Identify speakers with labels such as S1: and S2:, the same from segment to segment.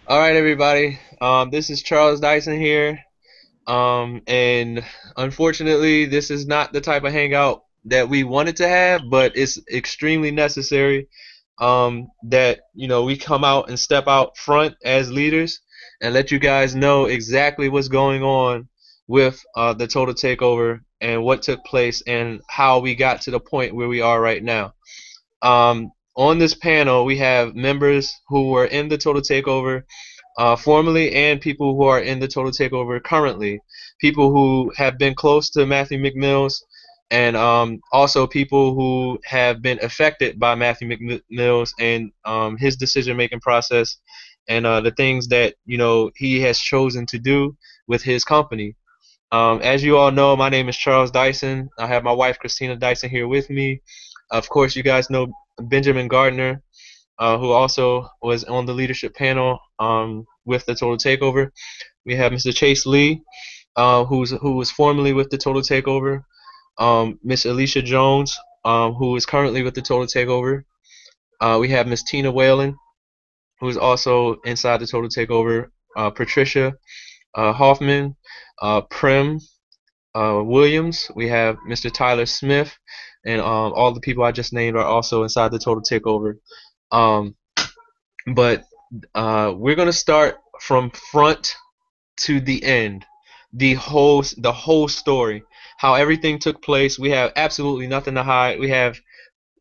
S1: All right, everybody. This is Charles Dyson here. And unfortunately, this is not the type of hangout that we wanted to have, but it's extremely necessary that we come out and step out front as leaders and let you guys know exactly what's going on with the total takeover and what took place and how we got to the point where we are right now. On this panel, we have members who were in the total takeover formerly and people who are in the total takeover currently, people who have been close to Matthew McMills, and also people who have been affected by Matthew McMills and his decision-making process and the things that he has chosen to do with his company. As you all know, my name is Charles Dyson. I have my wife Christina Dyson here with me. Of course, you guys know Benjamin Gardner, who also was on the leadership panel with the Total Takeover. We have Mr. Chase Lee, who was formerly with the Total Takeover. Miss Alicia Jones, who is currently with the Total Takeover. We have Miss Tina Whalen, who is also inside the Total Takeover. Patricia Hoffman, Prim Williams. We have Mr. Tyler Smith, and all the people I just named are also inside the Total Takeover. Um, but we're gonna start from front to the end, the whole story, how everything took place. We have absolutely nothing to hide. We have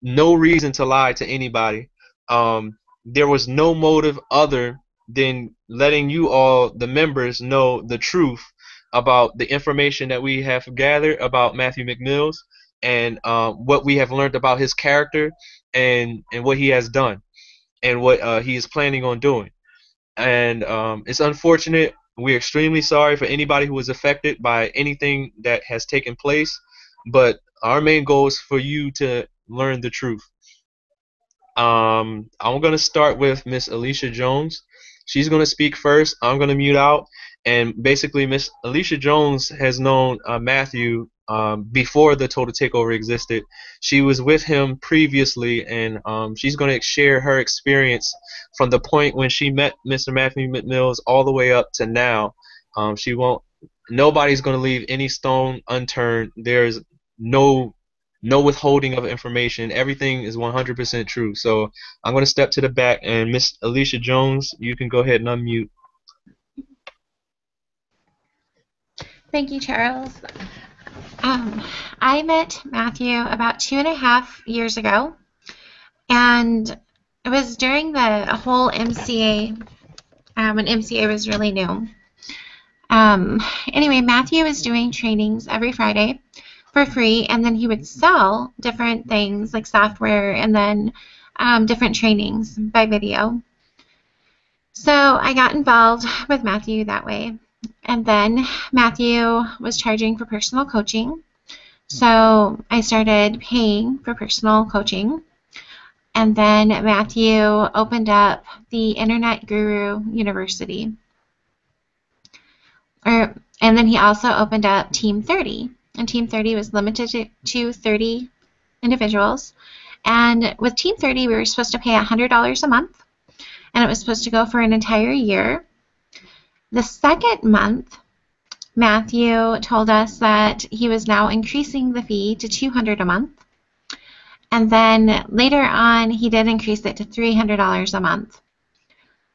S1: no reason to lie to anybody. There was no motive other than letting you all, the members, know the truth about the information that we have gathered about Matthew McMills and what we have learned about his character and what he has done and what he is planning on doing. And it's unfortunate. We're extremely sorry for anybody who was affected by anything that has taken place, but our main goal is for you to learn the truth. I'm gonna start with Miss Alicia Jones. She's gonna speak first. I'm gonna mute out, and basically, Miss Alicia Jones has known Matthew before the Total Takeover existed. She was with him previously, and she's gonna share her experience from the point when she met Mr. Matthew McMills all the way up to now. She won't. Nobody's gonna leave any stone unturned. There's no no withholding of information. Everything is 100% true. So I'm going to step to the back, and Miss Alicia Jones, you can go ahead and unmute.
S2: Thank you, Charles. Um, I met Matthew about 2.5 years ago, and it was during the whole MCA, when MCA was really new. Anyway, Matthew was doing trainings every Friday for free, and then he would sell different things like software and then different trainings by video. So I got involved with Matthew that way. And then Matthew was charging for personal coaching. So I started paying for personal coaching. And then Matthew opened up the Internet Guru University. And then he also opened up Team 30. And Team 30 was limited to 30 individuals. And with Team 30, we were supposed to pay $100 a month. And it was supposed to go for an entire year. The second month, Matthew told us that he was now increasing the fee to $200 a month. And then later on, he did increase it to $300 a month.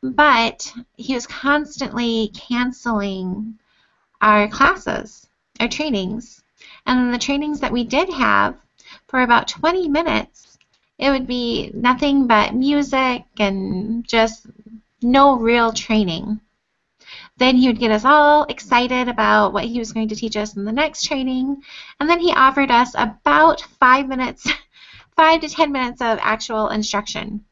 S2: But he was constantly canceling our classes, our trainings. And the trainings that we did have, for about 20 minutes, it would be nothing but music and just no real training. Then he would get us all excited about what he was going to teach us in the next training. And then he offered us about 5 minutes, 5 to 10 minutes of actual instruction.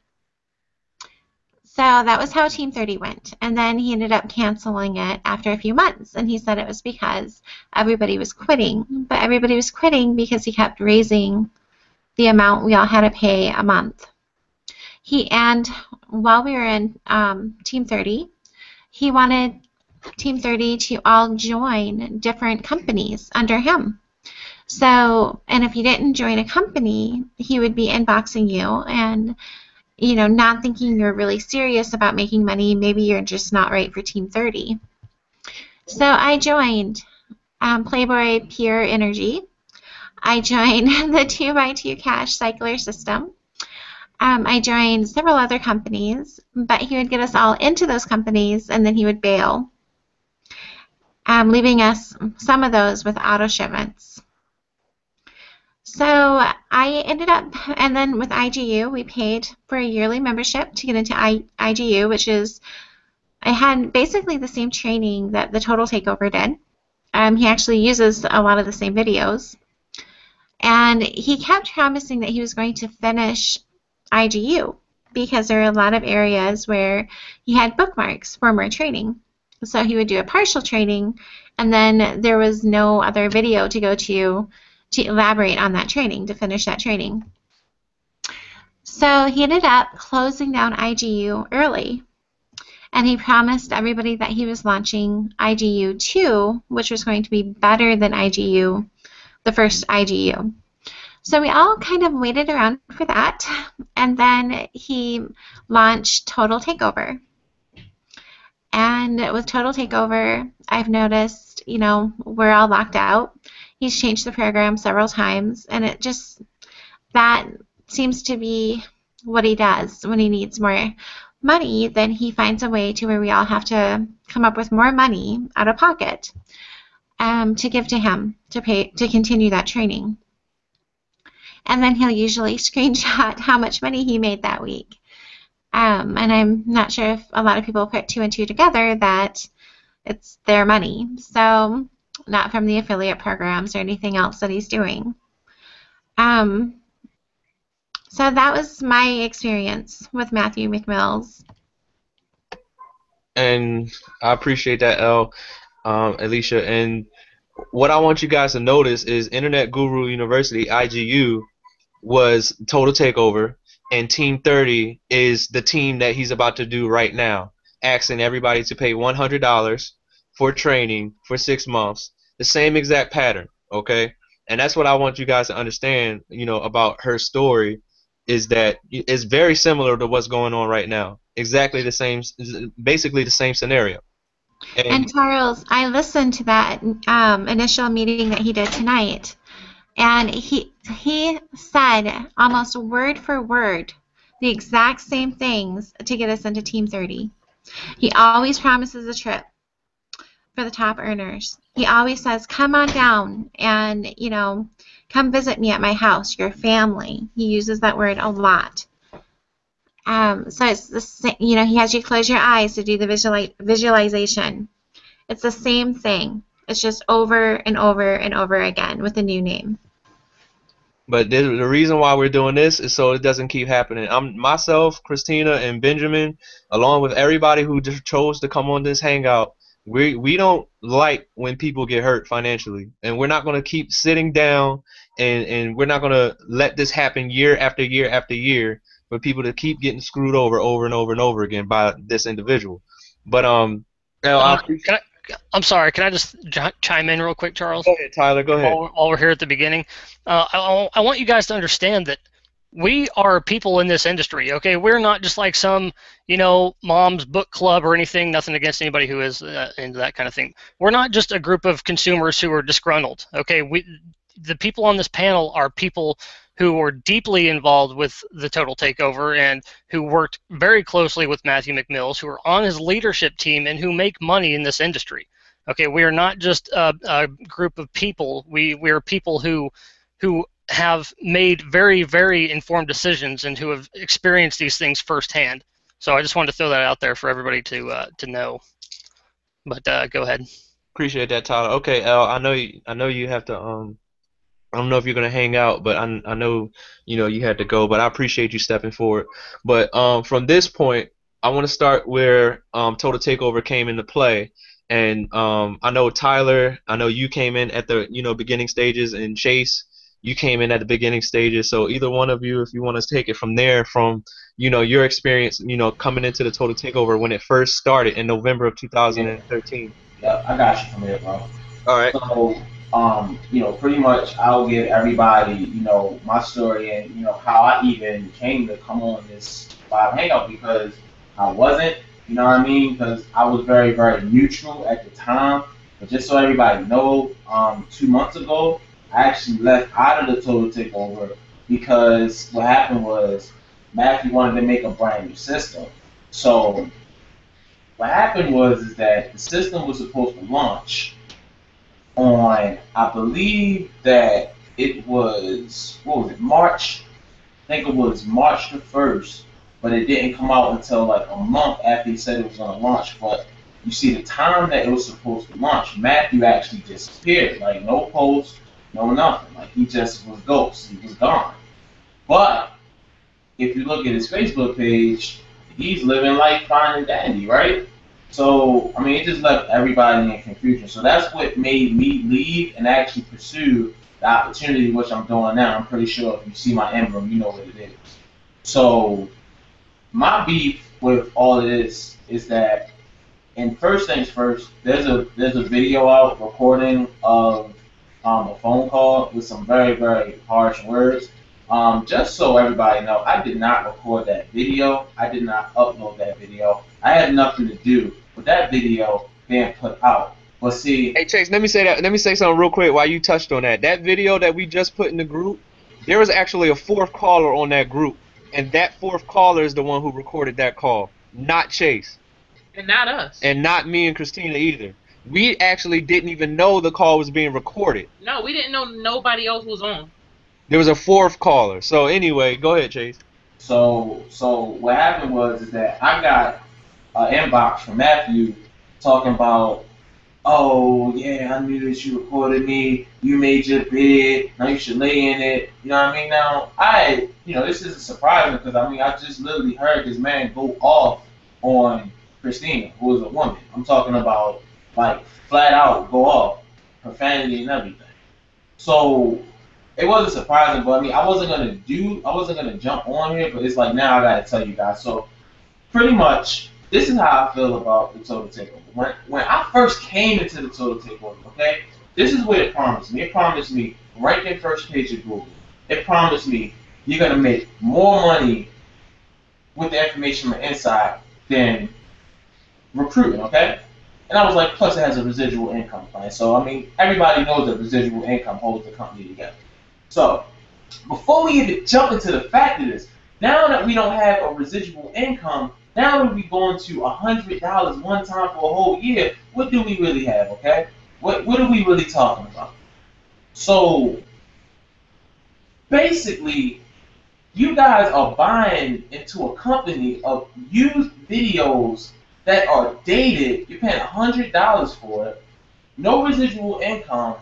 S2: So that was how Team 30 went. And then he ended up canceling it after a few months. And he said it was because everybody was quitting. But everybody was quitting because he kept raising the amount we all had to pay a month. And while we were in Team 30, he wanted Team 30 to all join different companies under him. So, and if you didn't join a company, he would be inboxing you and not thinking you're really serious about making money. Maybe you're just not right for Team 30. So I joined Playboy Pure Energy. I joined the 2x2 Cash Cycler System. I joined several other companies, but he would get us all into those companies and then he would bail, leaving us, some of those, with auto shipments. So I ended up, and then with IGU, we paid for a yearly membership to get into IGU, which is, I had basically the same training that the Total Takeover did. He actually uses a lot of the same videos. And he kept promising that he was going to finish IGU because there are a lot of areas where he had bookmarks for more training. So he would do a partial training, and then there was no other video to go to elaborate on that training, to finish that training. So he ended up closing down IGU early, and he promised everybody that he was launching IGU 2, which was going to be better than IGU, the first IGU. So we all kind of waited around for that, and then he launched Total Takeover. And with Total Takeover, I've noticed, we're all locked out. He's changed the program several times, and that seems to be what he does. When he needs more money, then he finds a way to where we all have to come up with more money out of pocket to give to him to continue that training. And then he'll usually screenshot how much money he made that week. And I'm not sure if a lot of people put 2 and 2 together that it's their money. So not from the affiliate programs or anything else that he's doing. So that was my experience with Matthew McMills.
S1: And I appreciate that, Alicia. And what I want you guys to notice is Internet Guru University, IGU, was Total Takeover, and Team 30 is the team that he's about to do right now, asking everybody to pay $100 for training for 6 months. The same exact pattern, okay? And that's what I want you guys to understand, about her story, is that it's very similar to what's going on right now. Exactly the same, basically the same scenario.
S2: And Charles, I listened to that initial meeting that he did tonight, and he said almost word for word the exact same things to get us into Team 30. He always promises a trip for the top earners. He always says, come on down and, come visit me at my house, your family. He uses that word a lot. So it's the same, he has you close your eyes to do the visualization. It's the same thing. It's just over and over and over again with a new name.
S1: But the reason why we're doing this is so it doesn't keep happening. Myself, Christina, and Benjamin, along with everybody who just chose to come on this hangout, we don't like when people get hurt financially, and we're not going to keep sitting down, and we're not going to let this happen year after year after year for people to keep getting screwed over and over and over again by this individual. But
S3: I'm sorry, can I just chime in real quick, Charles?
S1: Go ahead, Tyler, go ahead.
S3: While we're here at the beginning, I want you guys to understand that we are people in this industry, okay? We're not just like some, mom's book club or anything, nothing against anybody who is into that kind of thing. We're not just a group of consumers who are disgruntled, okay? The people on this panel are people who were deeply involved with the Total Takeover and who worked very closely with Matthew McMills, who are on his leadership team and who make money in this industry. Okay, we are not just a group of people. We are people who have made very, very informed decisions and who have experienced these things firsthand. So I just wanted to throw that out there for everybody to know. But go ahead.
S1: Appreciate that, Tyler. Okay, Al, I know you have to I don't know if you're gonna hang out, but I know you had to go. But I appreciate you stepping forward. But from this point, I want to start where Total Takeover came into play. And I know Tyler, I know you came in at the beginning stages, and Chase, you came in at the beginning stages. So either one of you, if you want to take it from there, from your experience, coming into the Total Takeover when it first started in November of 2013.
S4: Yeah, I got you from there, bro.
S1: All right.
S4: So Pretty much I'll give everybody, my story and, how I even came to come on this live hangout because I wasn't, you know what I mean? Because I was very, very neutral at the time. But just so everybody know, 2 months ago, I actually left out of the Total Takeover because what happened was Matthew wanted to make a brand new system. So what happened was is that the system was supposed to launch on, I believe that it was, what was it, March? I think it was March the 1st, but it didn't come out until like a month after he said it was going to launch. But you see, the time that it was supposed to launch, Matthew actually disappeared. Like, no post, no nothing. Like, he just was ghost. He was gone. But if you look at his Facebook page, he's living life fine and dandy, right? So, I mean, it just left everybody in confusion. So that's what made me leave and actually pursue the opportunity, which I'm doing now. I'm pretty sure if you see my emblem, you know what it is. So, my beef with all of this is that, and first things first, there's a video out recording of a phone call with some very, very harsh words. Just so everybody know, I did not record that video. I did not upload that video. I had nothing to do with that video being put out. But see,
S1: Hey Chase, let me say that. Let me say something real quick while you touched on that. That video that we just put in the group, there was actually a fourth caller on that group, and that fourth caller is the one who recorded that call, not Chase,
S5: And not us.
S1: and not me and Christina either. We actually didn't even know the call was being recorded.
S5: No, we didn't know nobody else was on.
S1: There was a fourth caller. So anyway, go ahead, Chase.
S4: so what happened was is that I got an inbox from Matthew talking about, oh yeah, I knew that you recorded me. You made your bid. Now you should lay in it. You know what I mean? Now this isn't surprising because I mean I just literally heard this man go off on Christina, who is a woman. I'm talking about like flat out go off, profanity and everything. So it wasn't surprising, but I mean I wasn't gonna jump on here, but it's like now I gotta tell you guys. So pretty much this is how I feel about the Total Takeover. When I first came into the Total Takeover, okay, this is what it promised me. It promised me rank in first page of Google. It promised me you're gonna make more money with the information on the inside than recruiting, okay? And I was like, plus it has a residual income plan. So I mean, everybody knows that residual income holds the company together. So before we even jump into the fact of this, now that we don't have a residual income, now that we're going to $100 one time for a whole year, what do we really have, okay? What are we really talking about? So basically, you guys are buying into a company of used videos that are dated. You're paying $100 for it, no residual income.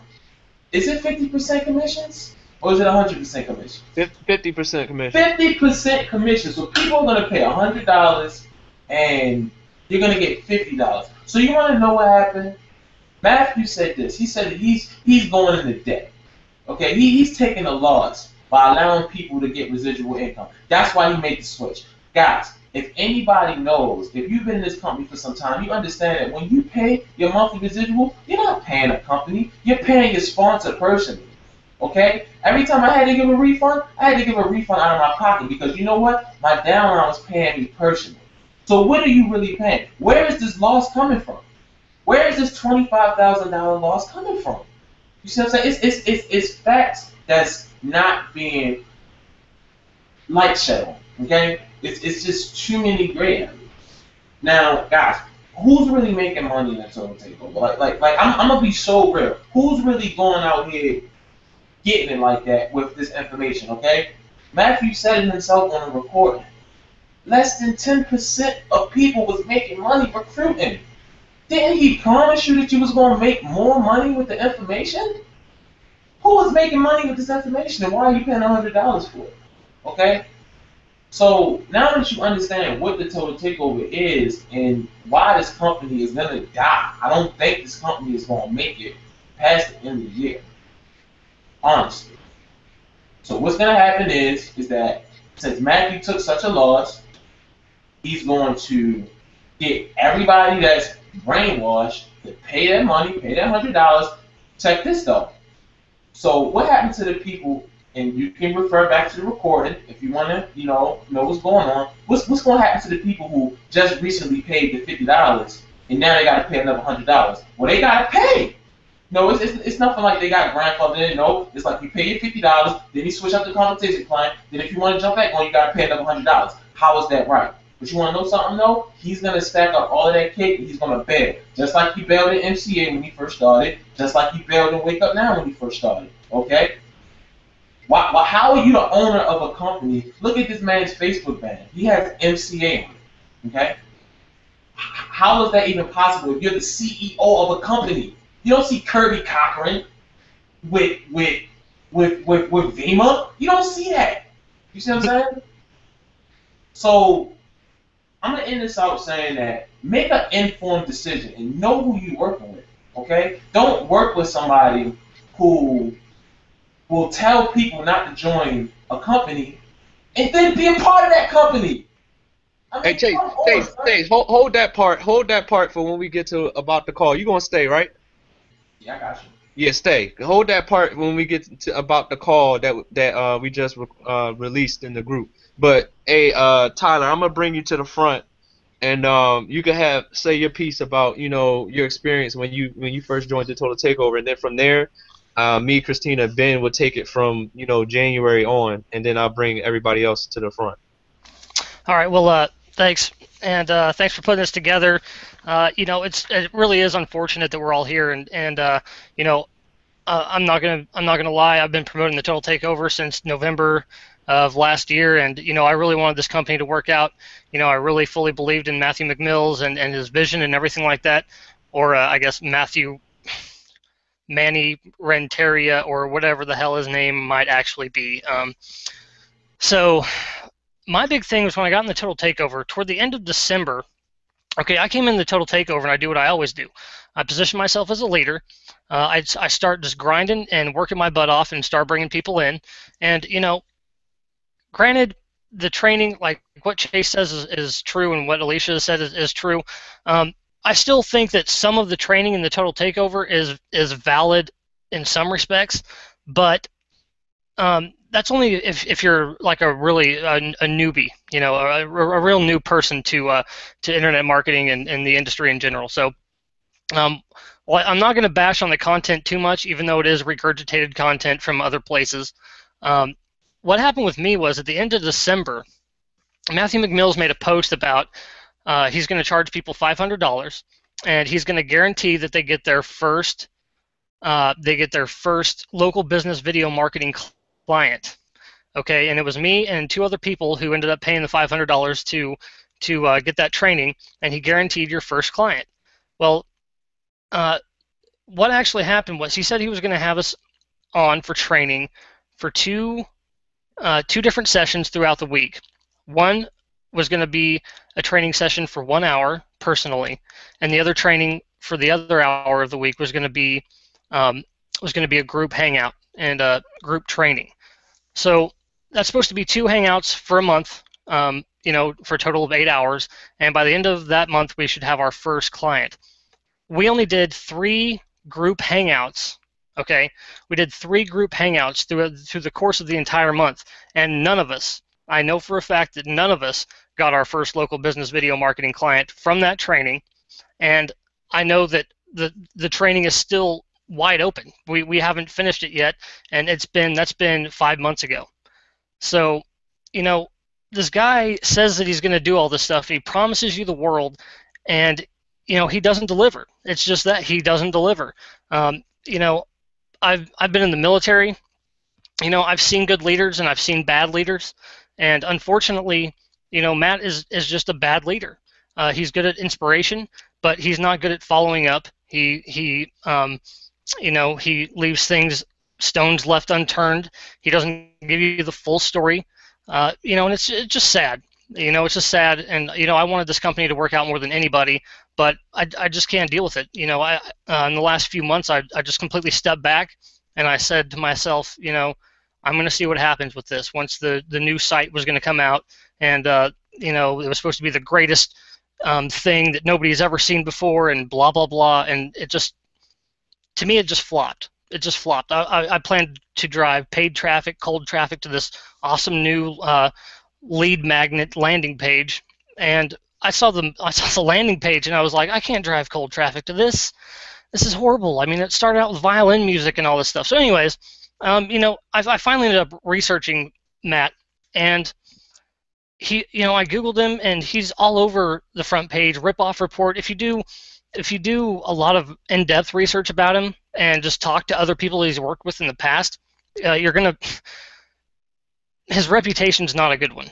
S4: Is it 50% commissions? Or is it 100% commission?
S1: 50% commission.
S4: 50% commission. So people are gonna pay $100 and you're gonna get $50. So you wanna know what happened? Matthew said this. He said that he's going into debt. Okay, he's taking a loss by allowing people to get residual income. That's why he made the switch. Guys, if anybody knows, if you've been in this company for some time, you understand that when you pay your monthly residual, you're not paying a company, you're paying your sponsor personally. Okay? Every time I had to give a refund, I had to give a refund out of my pocket because you know what? My downline was paying me personally. So what are you really paying? Where is this loss coming from? Where is this $25,000 loss coming from? You see what I'm saying? It's facts that's not being light shed on. Okay? It's just too many gray areas. Now, guys, who's really making money in the Total Takeover? Like I'm gonna be so real. Who's really going out here getting it like that with this information, okay? Matthew said it himself on the recording. Less than 10% of people was making money recruiting. Didn't he promise you that you was going to make more money with the information? Who was making money with this information and why are you paying $100 for it? Okay? So now that you understand what the Total Takeover is and why this company is going to die, I don't think this company is going to make it past the end of the year. Honestly. So what's going to happen is that since Matthew took such a loss, he's going to get everybody that's brainwashed to pay that money, pay that $100. Check this though. So what happened to the people? And you can refer back to the recording if you want to, know what's going on. What's going to happen to the people who just recently paid the $50 and now they got to pay another $100? Well, they got to pay. No, it's nothing like they got grandfathered in. No, it's like you pay your $50, then you switch up the compensation plan. Then if you want to jump back on, you got to pay another $100. How is that right? But you want to know something though? He's gonna stack up all of that cake and he's gonna bail, just like he bailed in MCA when he first started, just like he bailed in Wake Up Now when he first started. Okay? Why, how are you the owner of a company? Look at this man's Facebook ban. He has MCA on it. Okay? How is that even possible if you're the CEO of a company? You don't see Kirby Cochran with Vima. You don't see that. You see what I'm saying? So I'm gonna end this out saying that make an informed decision and know who you're working with. Okay? Don't work with somebody who will tell people not to join a company and then be a part of that company. I mean,
S1: Hey, Chase, hold that part. Hold that part for when we get to about the call. You gonna stay, right?
S4: Yeah, I got you.
S1: Yeah, stay. Hold that part when we get to about the call that we just released in the group. But hey, Tyler, I'm gonna bring you to the front, and you can say your piece about your experience when you first joined the Total Takeover, and then from there, me, Christina, Ben will take it from January on, and then I'll bring everybody else to the front.
S3: All right. Well, thanks, and thanks for putting this together. It really is unfortunate that we're all here, and I'm not gonna lie. I've been promoting the Total Takeover since November of last year, and I really wanted this company to work out. I really fully believed in Matthew McMills and his vision and everything like that, or I guess Matthew Manny Renteria or whatever the hell his name might actually be. So my big thing was when I got in the Total Takeover toward the end of December. Okay, I came in the Total Takeover and I do what I always do. I position myself as a leader. I start just grinding and working my butt off and start bringing people in. And granted, the training, like what Chase says is true and what Alicia said is true. I still think that some of the training in the Total Takeover is valid in some respects, but that's only if you're like a really a newbie, a real new person to internet marketing and the industry in general. So, well, I'm not going to bash on the content too much, even though it is regurgitated content from other places. What happened with me was at the end of December, Matthew McMills made a post about he's going to charge people $500, and he's going to guarantee that they get their first local business video marketing client. Okay, and it was me and two other people who ended up paying the $500 to get that training, and he guaranteed your first client. Well, what actually happened was he said he was going to have us on for training for two different sessions throughout the week. One was going to be a training session for 1 hour personally, and the other training for the other hour of the week was going to be a group hangout and group training. So that's supposed to be 2 hangouts for a month, for a total of 8 hours, and by the end of that month we should have our first client. We only did 3 group hangouts. Okay, we did 3 group hangouts through the course of the entire month, and none of us, I know for a fact that none of us got our first local business video marketing client from that training, and I know that the training is still wide open. We haven't finished it yet, and that's been 5 months ago. So, this guy says that he's going to do all this stuff. He promises you the world, and he doesn't deliver. It's just that he doesn't deliver. I've been in the military. I've seen good leaders and I've seen bad leaders, and unfortunately, Matt is just a bad leader. He's good at inspiration, but he's not good at following up. He leaves things stones left unturned. He doesn't give you the full story. And it's just sad. It's just sad. And I wanted this company to work out more than anybody, but I just can't deal with it. In the last few months, I just completely stepped back and I said to myself, I'm going to see what happens with this. Once the new site was going to come out, and it was supposed to be the greatest thing that nobody's ever seen before, and blah blah blah, and to me it just flopped. just flopped. I planned to drive paid traffic, cold traffic to this awesome new lead magnet landing page, and I saw the landing page, and I was like, I can't drive cold traffic to this. This is horrible. I mean, it started out with violin music and all this stuff. So, anyways, I finally ended up researching Matt, and I Googled him, and he's all over the front page. Rip-off report. If you do a lot of in-depth research about him and just talk to other people he's worked with in the past, his reputation's not a good one.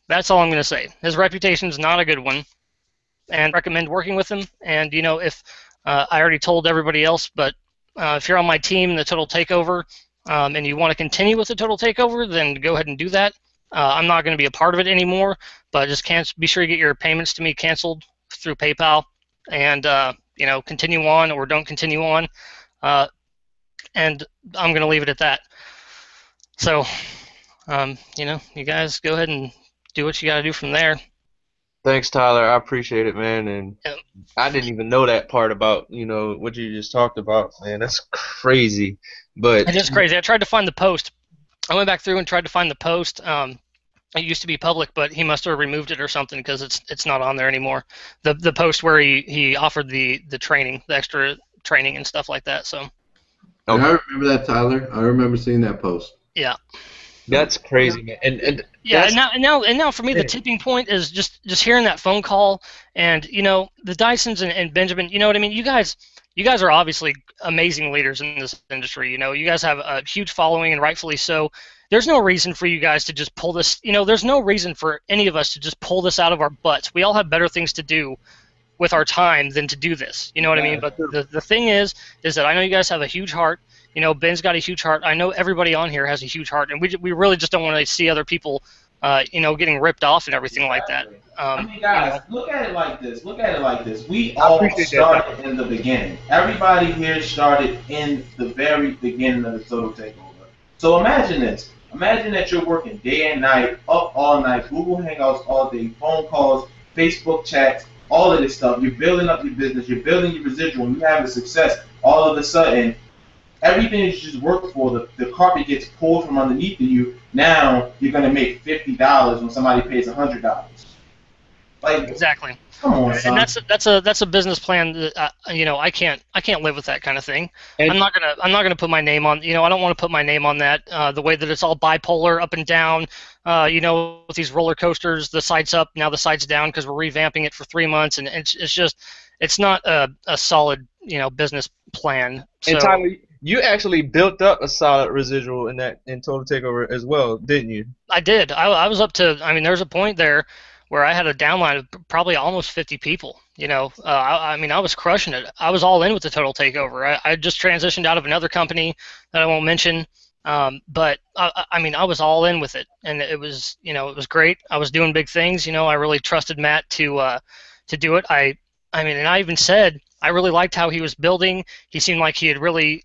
S3: That's all I'm gonna say. His reputation's not a good one, and I recommend working with him. And if I already told everybody else, but if you're on my team, the Total Takeover, and you want to continue with the Total Takeover, then go ahead and do that. I'm not going to be a part of it anymore, but just be sure you get your payments to me canceled through PayPal, and continue on or don't continue on, and I'm going to leave it at that. So, you guys go ahead and do what you got to do from there.
S1: Thanks, Tyler. I appreciate it, man. And
S3: Yeah.
S1: I didn't even know that part about, what you just talked about, man. That's crazy. But
S3: It is crazy. I tried to find the post. I went back through and tried to find the post. It used to be public, but he must have removed it or something because it's not on there anymore. The post where he offered the training, the extra training and stuff like that. So.
S6: And I remember that, Tyler. I remember seeing that post.
S3: Yeah.
S1: That's crazy, man. And
S3: yeah, and now for me, the tipping point is just hearing that phone call, and the Dysons and Benjamin. You know what I mean? You guys are obviously amazing leaders in this industry. You guys have a huge following, and rightfully so. There's no reason for you guys to just pull this. There's no reason for any of us to just pull this out of our butts. We all have better things to do with our time than to do this. You know what I mean? But the thing is that I know you guys have a huge heart. Ben's got a huge heart. I know everybody on here has a huge heart, and we really just don't want to see other people, getting ripped off and everything like that.
S4: Guys, look at it like this. We all started in the beginning. Everybody here started in the very beginning of the Total Takeover. So imagine this. Imagine that you're working day and night, up all night, Google Hangouts all day, phone calls, Facebook chats, all of this stuff. You're building up your business. You're building your residual. And you're having success. All of a sudden, everything that you just worked for, the carpet gets pulled from underneath of you. Now you're gonna make $50 when somebody pays $100. Like
S3: exactly.
S4: Come on, son.
S3: And that's a business plan that I can't live with that kind of thing. And I'm not gonna put my name on. I don't want to put my name on that. The way that it's all bipolar, up and down. With these roller coasters, the side's up, now the side's down because we're revamping it for 3 months, and it's not a solid business plan. So,
S1: and Tyler, you actually built up a solid residual in Total Takeover as well, didn't you?
S3: I did. I was up to. There's a point there where I had a downline of probably almost 50 people. I was crushing it. I was all in with the Total Takeover. I just transitioned out of another company that I won't mention, but I was all in with it, and it was great. I was doing big things. I really trusted Matt to do it. And I even said I really liked how he was building. He seemed like he had really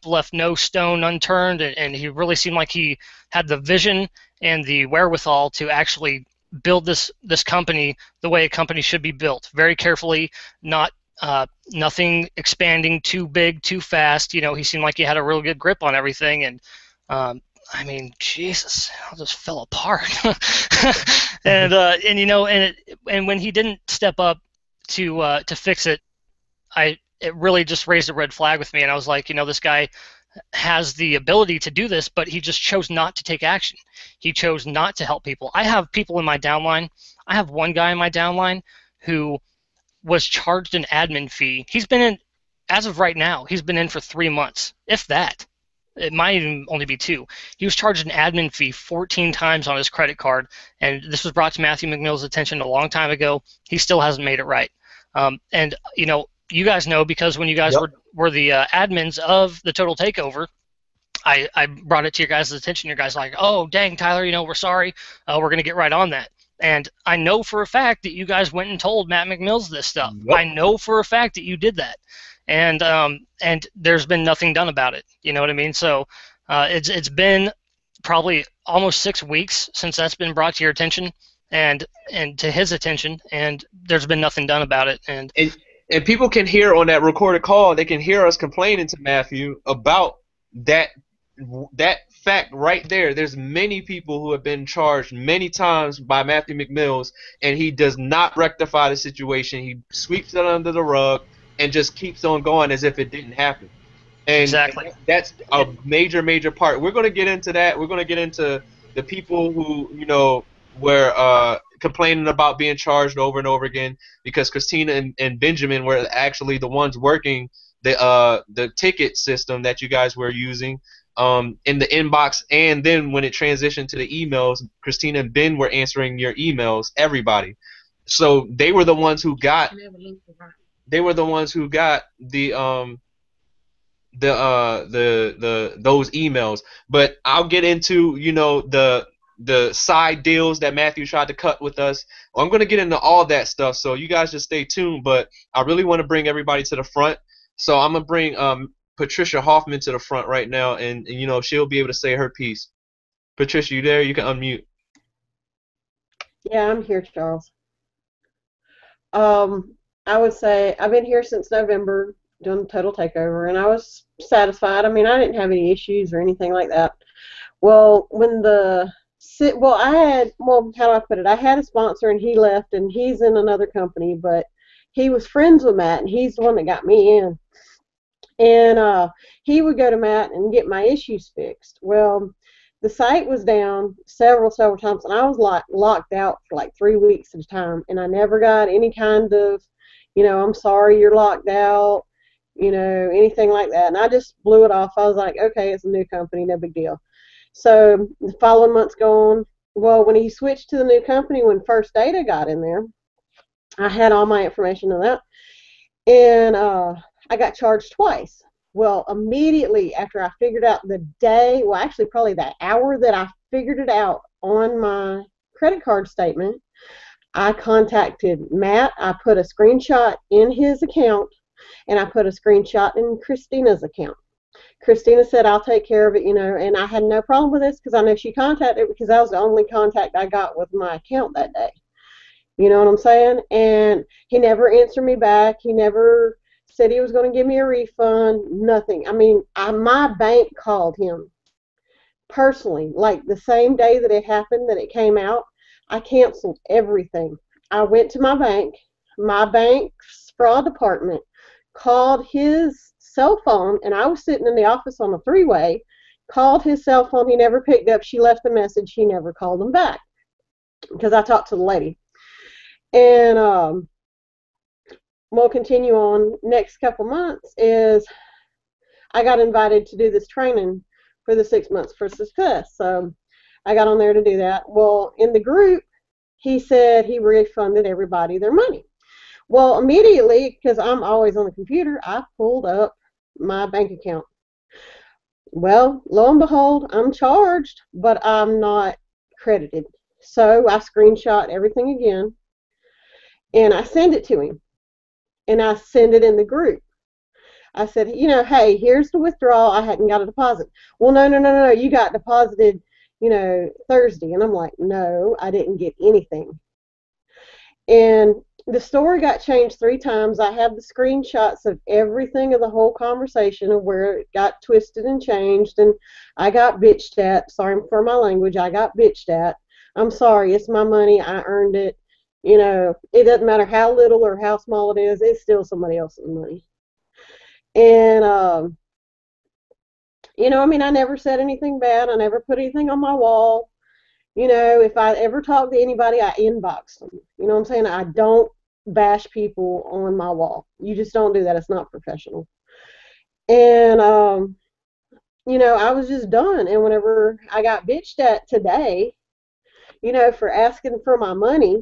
S3: left no stone unturned, and he really seemed like he had the vision and the wherewithal to actually build this company the way a company should be built, very carefully, nothing expanding too big, too fast. He seemed like he had a real good grip on everything, and Jesus, I just fell apart. and when he didn't step up to fix it, it really just raised a red flag with me, and I was like, this guy has the ability to do this, but he just chose not to take action. He chose not to help people. I have people in my downline. I have one guy in my downline who was charged an admin fee. He's been in, as of right now, he's been in for 3 months, if that. It might even only be 2. He was charged an admin fee 14 times on his credit card, and this was brought to Matthew McMills' attention a long time ago. He still hasn't made it right. You guys know, because when you guys were the admins of the Total Takeover, I brought it to your guys' attention. Your guys are like, oh, dang, Tyler, we're sorry. We're going to get right on that. And I know for a fact that you guys went and told Matt McMills this stuff. Yep. I know for a fact that you did that. And there's been nothing done about it. You know what I mean? So it's been probably almost 6 weeks since that's been brought to your attention and to his attention, and there's been nothing done about it. And
S1: people can hear on that recorded call, they can hear us complaining to Matthew about that that fact right there, there's many people who have been charged many times by Matthew McMills, and he does not rectify the situation. He sweeps it under the rug and just keeps on going as if it didn't happen. And
S3: Exactly.
S1: that's a major part. We're going to get into that. We're going to get into the people who, were complaining about being charged over and over again, because Christina and Benjamin were actually the ones working the ticket system that you guys were using in the inbox. And then when it transitioned to the emails, Christina and Ben were answering your emails, everybody. So they were the ones who got the those emails. But I'll get into, the side deals that Matthew tried to cut with us. I'm going to get into all that stuff, so you guys just stay tuned. But I really want to bring everybody to the front, so I'm going to bring Patricia Hoffman to the front right now, and she'll be able to say her piece. Patricia, you there? You can unmute.
S7: Yeah, I'm here, Charles. I would say I've been here since November doing Total Takeover, and I was satisfied. I mean, I didn't have any issues or anything like that. Well, how do I put it? I had a sponsor, and he left, and he's in another company, but he was friends with Matt, and he's the one that got me in. And he would go to Matt and get my issues fixed. Well, the site was down several times, and I was locked out for like 3 weeks at a time, and I never got any kind of, I'm sorry you're locked out, anything like that. And I just blew it off. I was like, okay, it's a new company, no big deal. So the following months go on. Well, when he switched to the new company, when First Data got in there, I had all my information on that, and I got charged twice. Well, immediately after I figured out actually probably that hour that I figured it out on my credit card statement, I contacted Matt. I put a screenshot in his account, and I put a screenshot in Christina's account. Christina said, I'll take care of it, and I had no problem with this because I know she contacted it, because that was the only contact I got with my account that day. You know what I'm saying? And he never answered me back. He never said he was going to give me a refund, nothing. I mean, my bank called him personally, like the same day that it happened, that it came out. I canceled everything. I went to my bank. My bank's fraud department called his cell phone, and I was sitting in the office on a three-way, called his cell phone. He never picked up. She left a message. He never called him back, because I talked to the lady. And we'll continue on. Next couple months is I got invited to do this training for the 6 months for success. So I got on there to do that. Well, in the group, he said he refunded everybody their money. Well, immediately, because I'm always on the computer, I pulled up my bank account. Well, lo and behold, I'm charged, but I'm not credited. So I screenshot everything again, and I send it to him. And I send it in the group. I said, hey, here's the withdrawal. I hadn't got a deposit. Well, no, you got deposited, Thursday. And I'm like, no, I didn't get anything. And the story got changed 3 times. I have the screenshots of everything, of the whole conversation, of where it got twisted and changed. And I got bitched at. Sorry for my language. I got bitched at. I'm sorry. It's my money. I earned it. It doesn't matter how little or how small it is. It's still somebody else's money. And, I never said anything bad. I never put anything on my wall. If I ever talk to anybody, I inbox them. You know what I'm saying? I don't bash people on my wall. You just don't do that. It's not professional. And, I was just done. And whenever I got bitched at today, for asking for my money,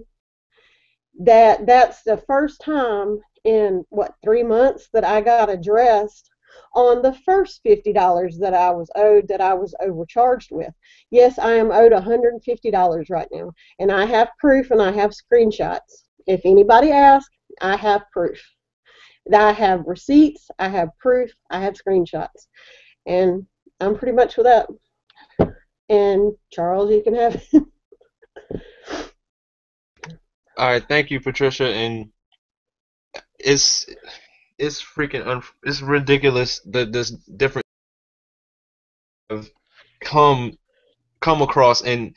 S7: that's the first time in 3 months that I got addressed on the first $50 that I was owed, that I was overcharged with. Yes, I am owed $150 right now, and I have proof, and I have screenshots. If anybody asks, I have proof. I have receipts, I have proof, I have screenshots, and I'm pretty much with that. And Charles, you can have it.
S1: All right, thank you, Patricia. And it's freaking it's ridiculous, this different have come across. And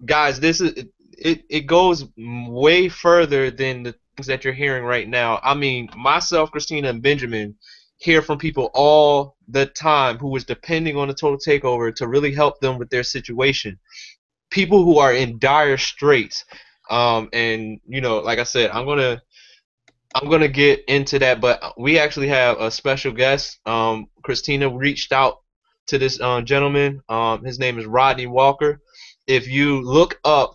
S1: guys, this is it goes way further than the things that you're hearing right now. I mean, myself, Christina, and Benjamin hear from people all the time who is depending on the Total Takeover to really help them with their situation. People who are in dire straits. And like I said, I'm gonna get into that, but we actually have a special guest. Christina reached out to this gentleman. His name is Rodney Walker. If you look up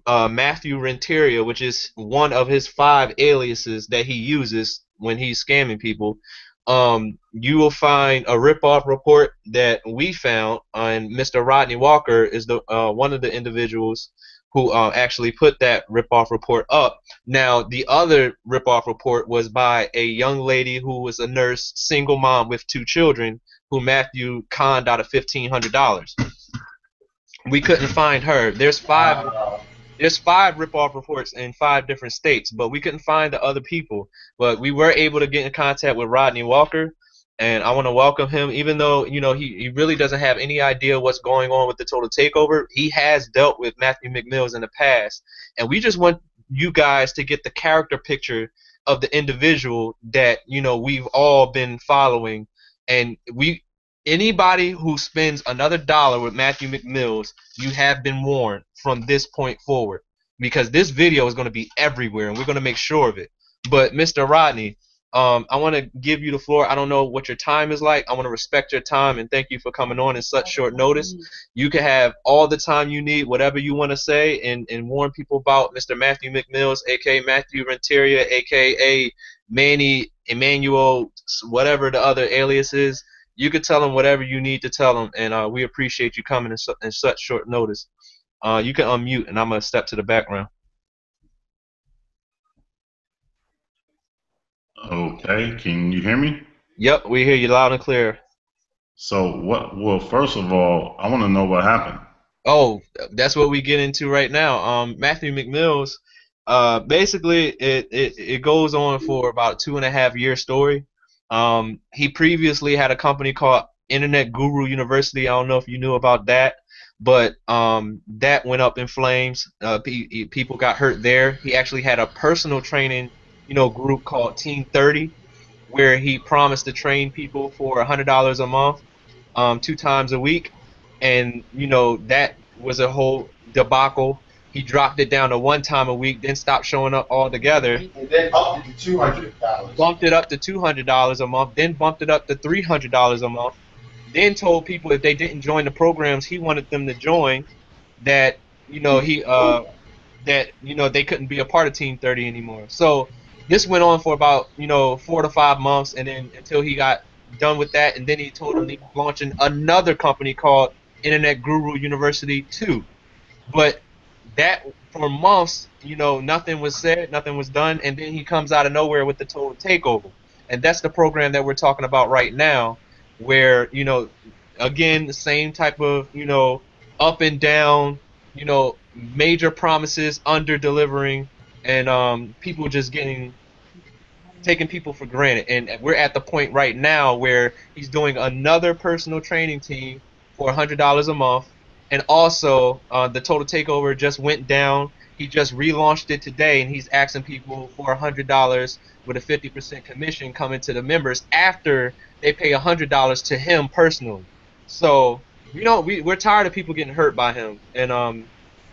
S1: Matthew Renteria, which is one of his 5 aliases that he uses when he's scamming people, you will find a ripoff report that we found, and Mr. Rodney Walker is the one of the individuals who actually put that ripoff report up. Now, the other ripoff report was by a young lady who was a nurse, single mom with 2 children, who Matthew conned out of $1,500. We couldn't find her. There's five ripoff reports in 5 different states, but we couldn't find the other people. But we were able to get in contact with Rodney Walker, and I want to welcome him. Even though he really doesn't have any idea what's going on with the Total Takeover, he has dealt with Matthew McMills in the past, and we just want you guys to get the character picture of the individual that we've all been following. And anybody who spends another dollar with Matthew McMills, you have been warned from this point forward, because this video is going to be everywhere, and we're going to make sure of it. But Mr. Rodney, I want to give you the floor. I don't know what your time is like. I want to respect your time and thank you for coming on in such short notice. You can have all the time you need, whatever you want to say, and warn people about Mr. Matthew McMills, aka Matthew Renteria, aka Manny Emmanuel, whatever the other alias is. You could tell them whatever you need to tell them, and we appreciate you coming in such short notice. You can unmute, and I'm going to step to the background.
S8: Okay, can you hear me?
S1: Yep, we hear you loud and clear.
S8: So well, first of all, I want to know what happened.
S1: Oh, that's what we get into right now. Matthew McMills, basically it goes on for about 2.5 year story. He previously had a company called Internet Guru University. I don't know if you knew about that, but that went up in flames. People got hurt there. He actually had a personal training, group called Team 30, where he promised to train people for $100 a month, 2 times a week, and that was a whole debacle. He dropped it down to 1 time a week, then stopped showing up altogether.
S9: And then upped it to $200.
S1: Bumped it up to $200 a month, then bumped it up to $300 a month. Then told people if they didn't join the programs he wanted them to join, that they couldn't be a part of Team 30 anymore. So this went on for about 4 to 5 months, and then until he got done with that, and then he told them he was launching another company called Internet Guru University 2. But that for months, nothing was said, nothing was done, and then he comes out of nowhere with the Total Takeover. And that's the program that we're talking about right now, where, again, the same type of, up and down, major promises, under delivering, and people just taking people for granted. And we're at the point right now where he's doing another personal training team for $100 a month. And also, the Total Takeover just went down. He just relaunched it today, and he's asking people for $100 with a 50% commission coming to the members after they pay $100 to him personally. So, we're tired of people getting hurt by him. And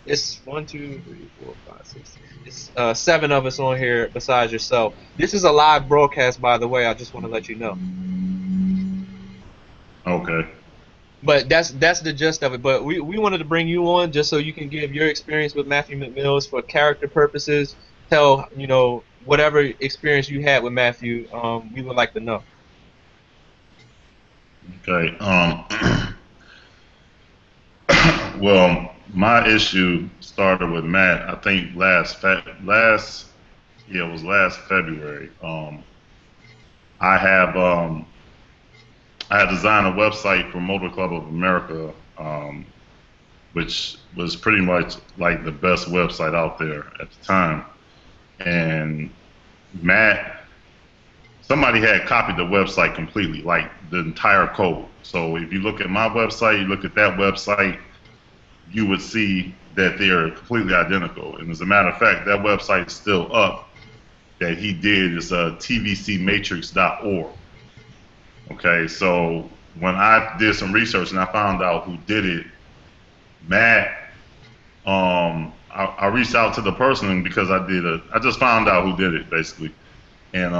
S1: it's 1, 2, 3, 4, 5, 6. It's 7 of us on here besides yourself. This is a live broadcast, by the way. I just want to let you know.
S8: Okay.
S1: But that's the gist of it. But we wanted to bring you on just so you can give your experience with Matthew McMills for character purposes. Tell whatever experience you had with Matthew. We would like to know.
S8: Okay. Well, my issue started with Matt. I think last February. I had designed a website for Motor Club of America, which was pretty much like the best website out there at the time. And Matt somebody had copied the website completely, like the entire code. So if you look at my website, you look at that website, you would see that they are completely identical. And as a matter of fact, that website is still up that he did is tvcmatrix.org. Okay, so when I did some research and I found out who did it, Matt, I reached out to the person because I just found out who did it basically. And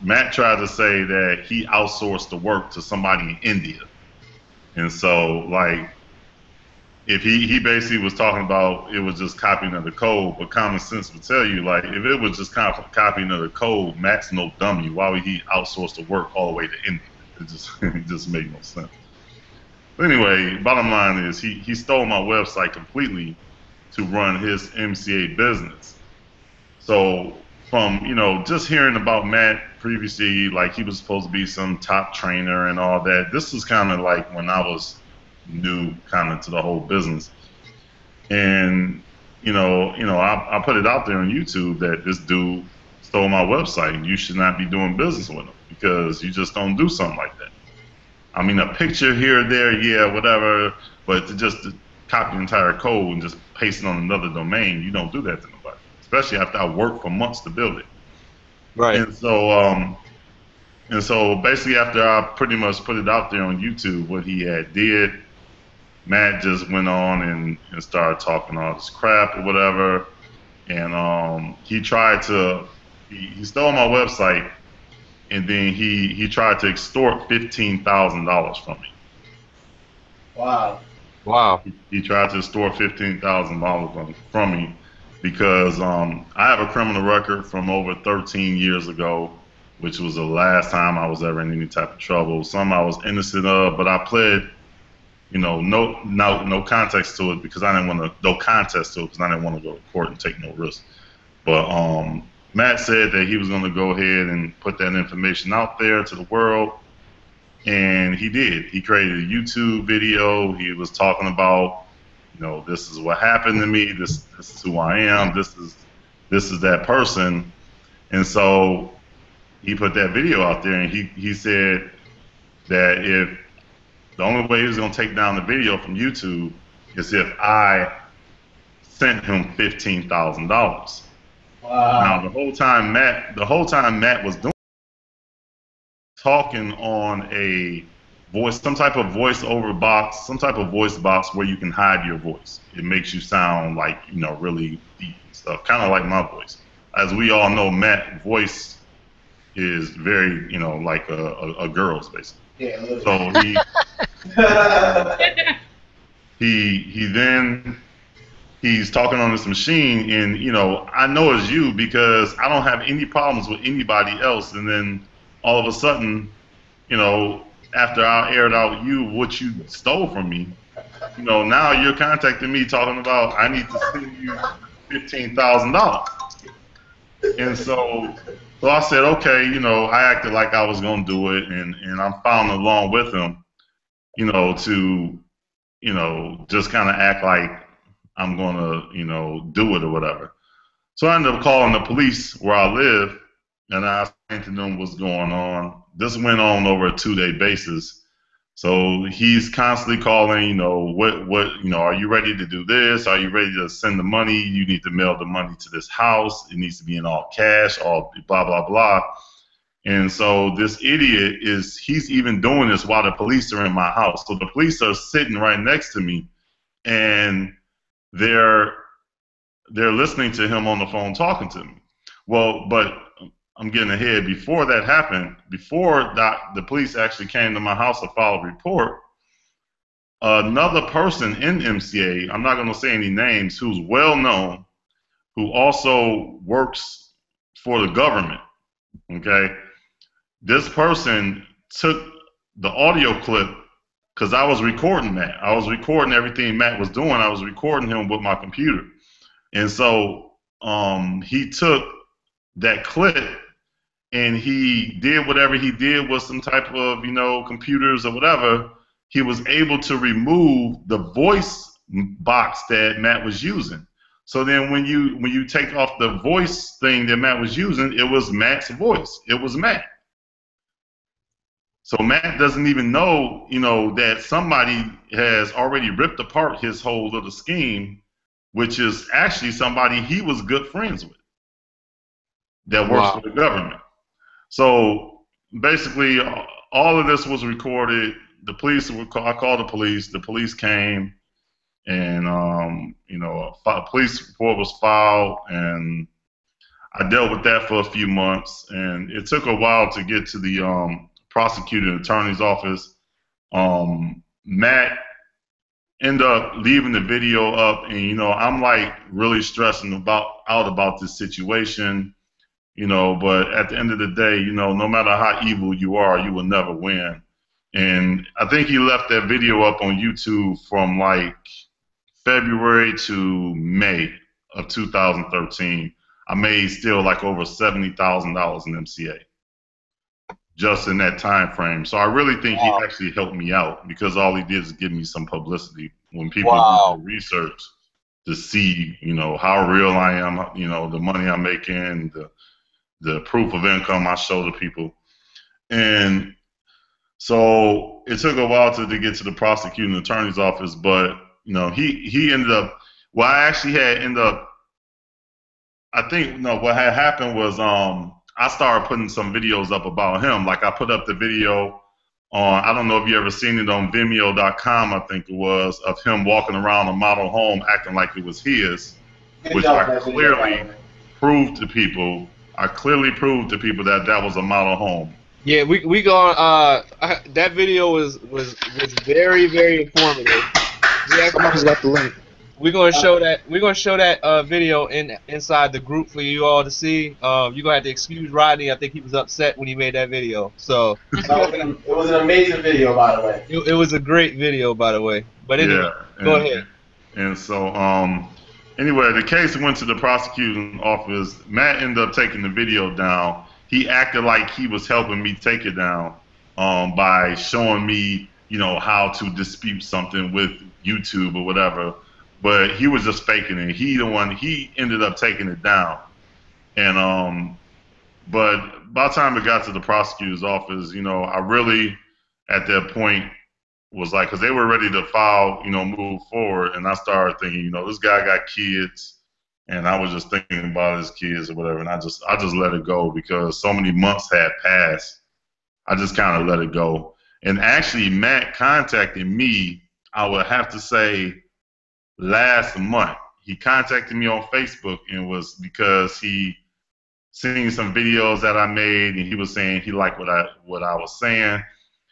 S8: Matt tried to say that he outsourced the work to somebody in India. And so, like, if he basically was talking about it was just copying of the code, but common sense would tell you, like, if it was just copying of the code, Matt's no dummy. Why would he outsource the work all the way to India? It just made no sense. But anyway, bottom line is he stole my website completely to run his MCA business. So from, just hearing about Matt previously, like he was supposed to be some top trainer and all that, this was kind of like when I was new kind of to the whole business. And, I put it out there on YouTube that this dude stole my website and you should not be doing business with him because you just don't do something like that. I mean, a picture here or there, yeah, whatever, but to copy the entire code and just paste it on another domain, you don't do that to nobody, especially after I worked for months to build it.
S1: Right.
S8: And so basically after I pretty much put it out there on YouTube, what he had did, Matt just went on and started talking all this crap or whatever. And he tried to, he stole my website, and then he tried to extort $15,000 from me.
S9: Wow.
S1: Wow.
S8: He tried to extort $15,000 from me because I have a criminal record from over 13 years ago, which was the last time I was ever in any type of trouble. Some I was innocent of, but I pled, no context to it because I didn't want to, no contest to it because I didn't want to go to court and take no risk. But Matt said that he was going to go ahead and put that information out there to the world, and he did. He created a YouTube video. He was talking about, this is what happened to me. This is who I am. This is that person. And so he put that video out there, and he said that if the only way he was going to take down the video from YouTube is if I sent him $15,000.
S9: Wow.
S8: Now the whole time Matt was talking on a voice, some type of voice over box, some type of voice box where you can hide your voice. It makes you sound like, really deep and stuff, kind of like my voice. As we all know, Matt's voice is very, like a girl's basically.
S9: Yeah.
S8: So he's talking on this machine, and I know it's you because I don't have any problems with anybody else. And then all of a sudden, after I aired out what you stole from me, now you're contacting me talking about I need to send you $15,000. And so I said, okay, I acted like I was gonna do it, and I'm following along with him, to just kind of act like I'm gonna, do it or whatever. So I ended up calling the police where I live, and I explained to them what's going on. This went on over a 2-day basis. So he's constantly calling, what, are you ready to do this? Are you ready to send the money? You need to mail the money to this house. It needs to be in all cash, all blah, blah, blah. And so this idiot he's even doing this while the police are in my house. So the police are sitting right next to me, and they're listening to him on the phone talking to me. Well, but I'm getting ahead. Before that happened, before the police actually came to my house to file a report, another person in MCA, I'm not going to say any names, who's well known, who also works for the government, okay? This person took the audio clip, because I was recording Matt. I was recording everything Matt was doing. I was recording him with my computer. And so he took that clip, and he did whatever he did with some type of, computers or whatever. He was able to remove the voice box that Matt was using. So then when you take off the voice thing that Matt was using, it was Matt's voice. It was Matt. So Matt doesn't even know, that somebody has already ripped apart his whole little scheme, which is actually somebody he was good friends with that works for the government. So basically, all of this was recorded. The police I called the police. The police came, and a police report was filed, and I dealt with that for a few months, and it took a while to get to the prosecuting attorney's office. Matt ended up leaving the video up, and I'm like really stressing out about this situation, but at the end of the day, no matter how evil you are, you will never win. And I think he left that video up on YouTube from like February to May of 2013. I made still like over $70,000 in MCA just in that time frame. So I really think he actually helped me out, because all he did is give me some publicity when people do the research to see, how real I am, the money I'm making, the proof of income I show to people. And so it took a while to get to the prosecuting attorney's office, but he ended up. Well, I actually had ended up. I think what had happened was I started putting some videos up about him. Like I put up the video on, I don't know if you ever seen it on Vimeo.com, I think it was, of him walking around a model home acting like it was his, which I clearly proved to people. I clearly proved to people that that was a model home.
S1: Yeah, we go. That video was very, very informative.
S10: Somebody's got the link.
S1: We're gonna show that. We're gonna show that video inside the group for you all to see. You're gonna have to excuse Rodney. I think he was upset when he made that video. So
S9: it was an amazing video, by the way.
S1: It was a great video, by the way. But anyway, go ahead.
S8: And so anyway, the case went to the prosecuting office. Matt ended up taking the video down. He acted like he was helping me take it down by showing me, how to dispute something with YouTube or whatever. But he was just faking it. He ended up taking it down. And but by the time it got to the prosecutor's office, I really at that point was like, because they were ready to file, move forward, and I started thinking, this guy got kids, and I was just thinking about his kids or whatever, and I just let it go because so many months had passed. I just kind of let it go. And actually, Matt contacted me, I would have to say, last month. He contacted me on Facebook, and was because he seen some videos that I made, and he was saying he liked what I was saying,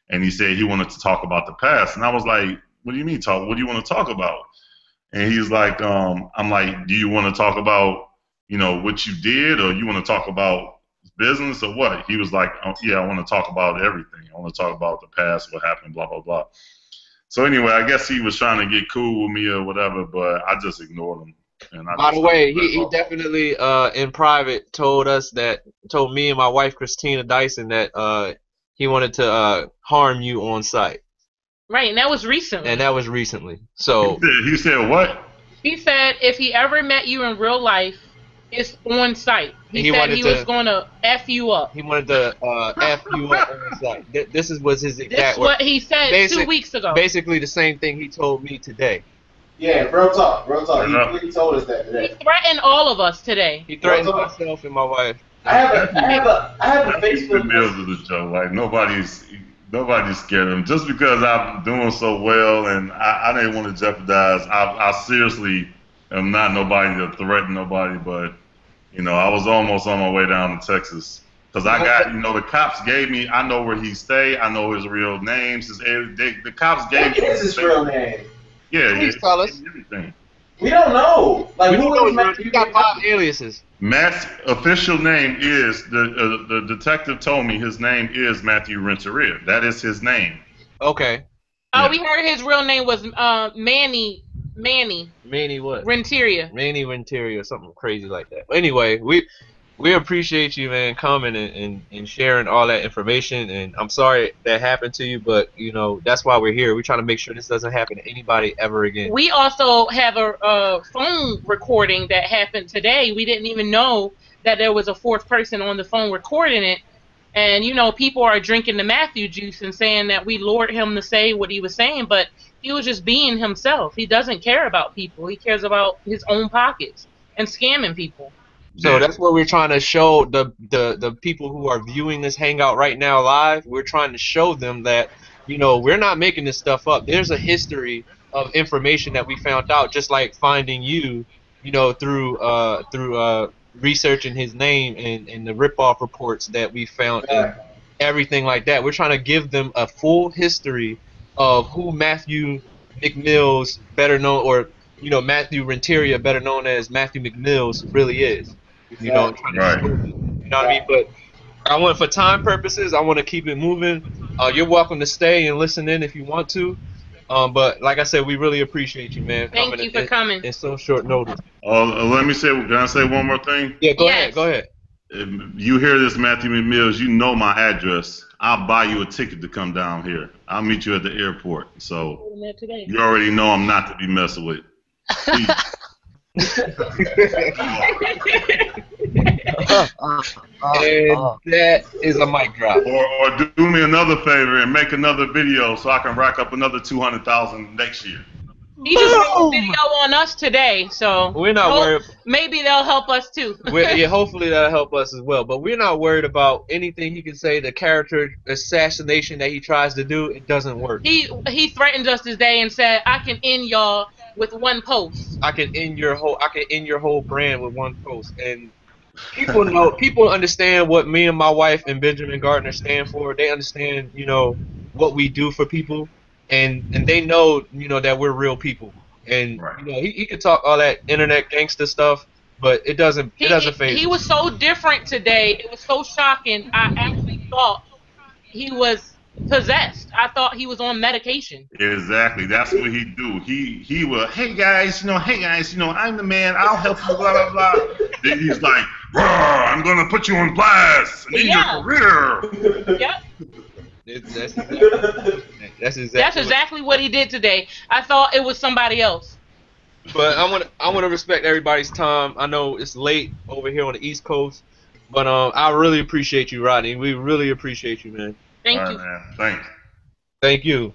S8: and he said he wanted to talk about the past. And I was like, what do you mean talk? What do you want to talk about? And he's like, I'm like, do you want to talk about, what you did, or you want to talk about business, or what? He was like, yeah, I want to talk about everything. I want to talk about the past, what happened, blah, blah, blah. So anyway, I guess he was trying to get cool with me or whatever, but I just ignored him. And
S1: by the way, he definitely in private told me and my wife Christina Dyson that he wanted to harm you on site.
S5: Right, and that was recently.
S1: So
S8: he said what?
S5: He said if he ever met you in real life, it's on site. He said he was going to F you up.
S1: He wanted to F you up on site. This was his exact
S5: This is what he said 2 weeks ago.
S1: Basically the same thing he told me today.
S9: Yeah, real talk. He really told us that today.
S5: He threatened all of us today.
S1: He threatened myself and my wife.
S9: I have a Facebook.
S8: McMills is a joke. Like nobody's scared of him. Just because I'm doing so well and I didn't want to jeopardize. I seriously am not nobody to threaten nobody, but I was almost on my way down to Texas because I got the cops gave me. I know where he stay. I know his real names. The cops gave me.
S9: What is his real name?
S8: Yeah,
S1: please tell us.
S8: Everything.
S9: We don't know. Like
S1: you got 5 aliases.
S8: Matt's official name is the detective told me his name is Matthew Renteria. That is his name.
S1: Okay.
S5: Oh,
S8: Yeah.
S5: we heard his real name was Manny
S1: what?
S5: Renteria.
S1: Manny Renteria or something crazy like that. Anyway, we appreciate you, man, coming and sharing all that information. And I'm sorry that happened to you, but that's why we're here. We're trying to make sure this doesn't happen to anybody ever again.
S5: We also have a phone recording that happened today. We didn't even know that there was a 4th person on the phone recording it. And people are drinking the Matthew juice and saying that we lured him to say what he was saying, but he was just being himself. He doesn't care about people. He cares about his own pockets and scamming people.
S1: So that's what we're trying to show the people who are viewing this hangout right now live. We're trying to show them that we're not making this stuff up. There's a history of information that we found out, just like finding you, through researching his name and the ripoff reports that we found and everything like that. We're trying to give them a full history of who Matthew McMills, better known, or Matthew Renteria, better known as Matthew McMills, really is. Trying to show them, you know what I mean? But for time purposes, I want to keep it moving. You're welcome to stay and listen in if you want to. But like I said, we really appreciate you, man.
S5: Thank you for coming.
S1: In so short notice.
S8: Let me say, can I say one more thing?
S1: Yeah, go ahead.
S8: If you hear this, Matthew McMills, you know my address. I'll buy you a ticket to come down here. I'll meet you at the airport. So you already know I'm not to be messing with.
S1: And that is a mic drop.
S8: Or do me another favor and make another video so I can rack up another 200,000 next year.
S5: He just made a video on us today, so
S1: we're not worried.
S5: Maybe they'll help us too.
S1: Hopefully that'll help us as well. But we're not worried about anything he can say. The character assassination that he tries to do, it doesn't work.
S5: He threatened us today and said, "I can end y'all with one post.
S1: I can end your whole brand with one post." And people understand what me and my wife and Benjamin Gardner stand for. They understand, what we do for people. And they know, that we're real people. And he could talk all that internet gangster stuff, but it doesn't phase.
S5: He was so different today. It was so shocking. I actually thought he was possessed. I thought he was on medication.
S8: Exactly. That's what he do. He will, hey guys, I'm the man. I'll help you. Blah blah blah. Then he's like, I'm gonna put you on blast and end your career.
S5: Yep.
S1: That's
S5: exactly what he did today. I thought it was somebody else.
S1: But I want to respect everybody's time. I know it's late over here on the East Coast, but I really appreciate you, Rodney. We really appreciate you, man.
S5: Thank you.
S8: Man.
S1: Thank you.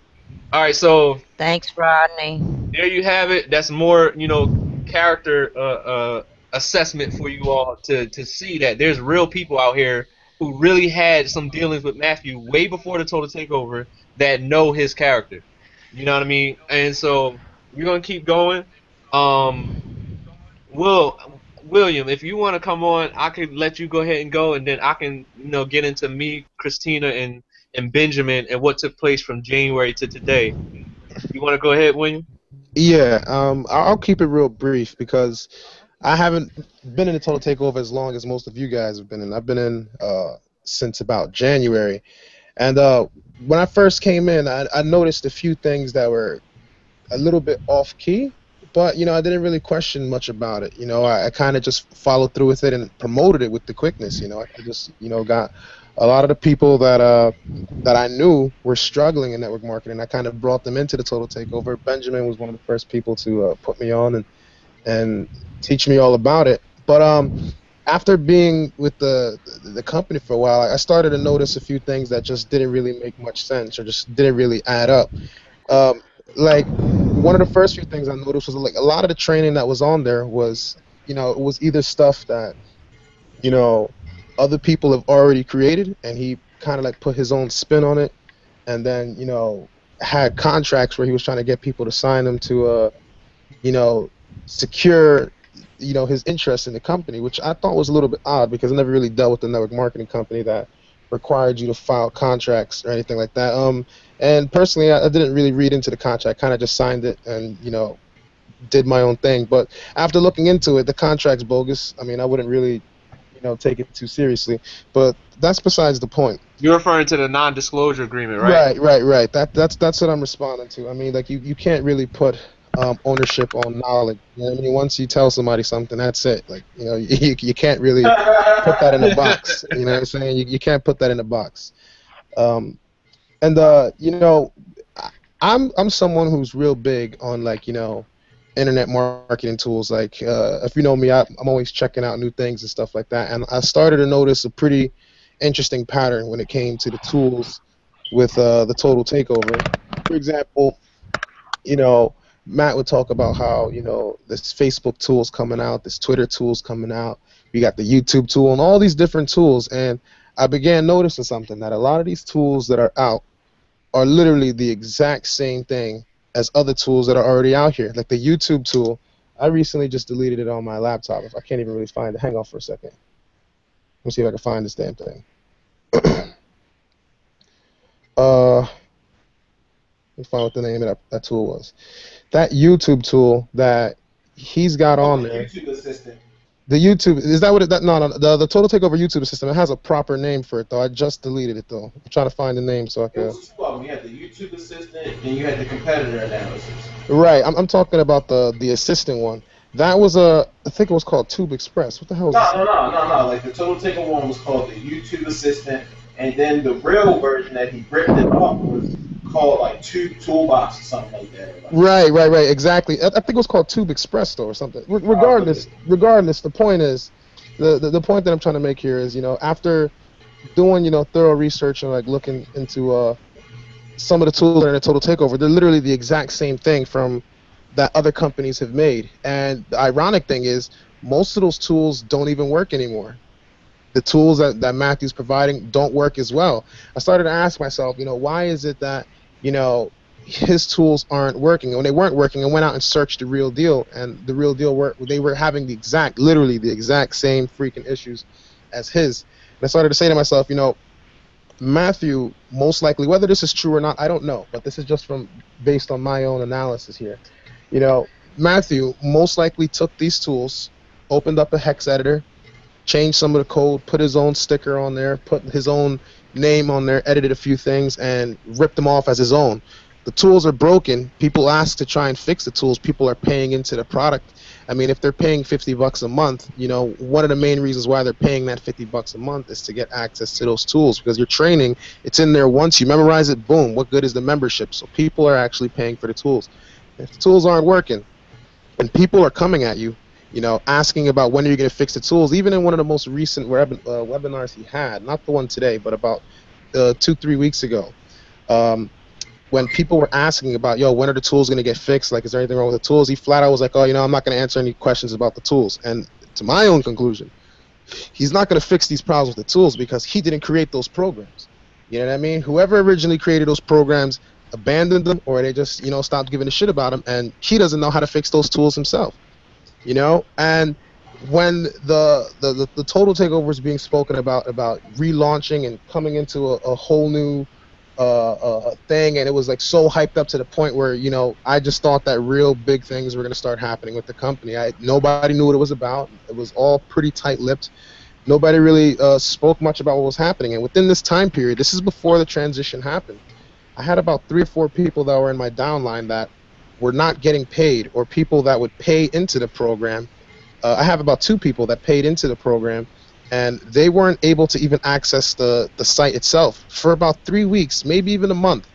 S1: All right, so
S11: thanks, Rodney.
S1: There you have it. That's more, character assessment for you all to see that there's real people out here who really had some dealings with Matthew way before the Total Takeover that know his character. You know what I mean? And so we're gonna keep going. William, if you want to come on, I can let you go ahead and go, and then I can, get into me, Christina, and Benjamin, and what took place from January to today. You want to go ahead, William?
S10: Yeah, I'll keep it real brief because I haven't been in the Total Takeover as long as most of you guys have been in. I've been in since about January. And when I first came in, I noticed a few things that were a little bit off-key, but, I didn't really question much about it. I kind of just followed through with it and promoted it with the quickness. I just, got a lot of the people that I knew were struggling in network marketing. I kind of brought them into the Total Takeover. Benjamin was one of the first people to put me on and teach me all about it. But after being with the company for a while, I started to notice a few things that just didn't really make much sense or just didn't really add up. Like one of the first few things I noticed was like a lot of the training that was on there was, it was either stuff that, other people have already created, and he kind of like put his own spin on it, and then, had contracts where he was trying to get people to sign them to, secure his interest in the company, which I thought was a little bit odd because I never really dealt with a network marketing company that required you to file contracts or anything like that. And personally, I didn't really read into the contract. Kind of just signed it and did my own thing. But after looking into it, the contract's bogus. I mean, I wouldn't really take it too seriously. But that's besides the point.
S1: You're referring to the non-disclosure agreement, right?
S10: Right. That's what I'm responding to. I mean, like you can't really put ownership on knowledge. I mean, once you tell somebody something, that's it. Like, you can't really put that in a box. You know what I'm saying? You can't put that in a box. I'm someone who's real big on internet marketing tools. Like, if you know me, I'm always checking out new things and stuff like that. And I started to notice a pretty interesting pattern when it came to the tools with the Total Takeover. For example, Matt would talk about how, this Facebook tool's coming out, this Twitter tool's coming out, we got the YouTube tool and all these different tools, and I began noticing something, that a lot of these tools that are out are literally the exact same thing as other tools that are already out here. Like the YouTube tool, I recently just deleted it on my laptop. If I can't even really find it, hang on for a second. Let me see if I can find this damn thing. Let me find what the name of that tool was. That YouTube tool that he's got on there.
S9: YouTube Assistant.
S10: The YouTube, is that what it, that, no, the Total Takeover YouTube system, it has a proper name for it, though. I just deleted it, though. I'm trying to find the name so I can...
S9: It was two of them. You had the YouTube Assistant, and you had the competitor analysis.
S10: Right, I'm talking about the assistant one. That was I think it was called Tube Express. What the hell is this?
S9: No. Like the Total Takeover one was called the YouTube Assistant, and then the real version that he ripped it off was called like Tube Toolbox or something like that.
S10: Right, exactly. I think it was called Tube Express, though, or something. Regardless, the point is, the point that I'm trying to make here is, after doing, thorough research and like looking into some of the tools that are in a Total Takeover, they're literally the exact same thing from that other companies have made. And the ironic thing is, most of those tools don't even work anymore. The tools that Matthew's providing don't work as well. I started to ask myself, why is it that, his tools aren't working? And when they weren't working, I went out and searched the real deal, and the real deal they were having literally the exact same freaking issues as his. And I started to say to myself, Matthew, most likely, whether this is true or not, I don't know, but this is just based on my own analysis here. Matthew most likely took these tools, opened up a hex editor, changed some of the code, put his own sticker on there, put his own name on there, edited a few things, and ripped them off as his own. The tools are broken. People ask to try and fix the tools. People are paying into the product. I mean, if they're paying $50 a month, one of the main reasons why they're paying that $50 a month is to get access to those tools, because your training, it's in there once you memorize it, boom, what good is the membership? So people are actually paying for the tools. If the tools aren't working and people are coming at you, asking about when are you going to fix the tools, even in one of the most recent webinars he had, not the one today, but about 2-3 weeks ago, when people were asking about, when are the tools going to get fixed? Like, is there anything wrong with the tools? He flat out was like, I'm not going to answer any questions about the tools. And to my own conclusion, he's not going to fix these problems with the tools because he didn't create those programs. You know what I mean? Whoever originally created those programs abandoned them, or they just, stopped giving a shit about them, and he doesn't know how to fix those tools himself. And when the Total Takeover is being spoken about relaunching and coming into a whole new thing, and it was like so hyped up to the point where I just thought that real big things were going to start happening with the company. Nobody knew what it was about. It was all pretty tight-lipped. Nobody really spoke much about what was happening. And within this time period, this is before the transition happened, I had about 3 or 4 people that were in my downline that were not getting paid, or people that would pay into the program. I have about 2 people that paid into the program, and they weren't able to even access the site itself for about 3 weeks, maybe even a month.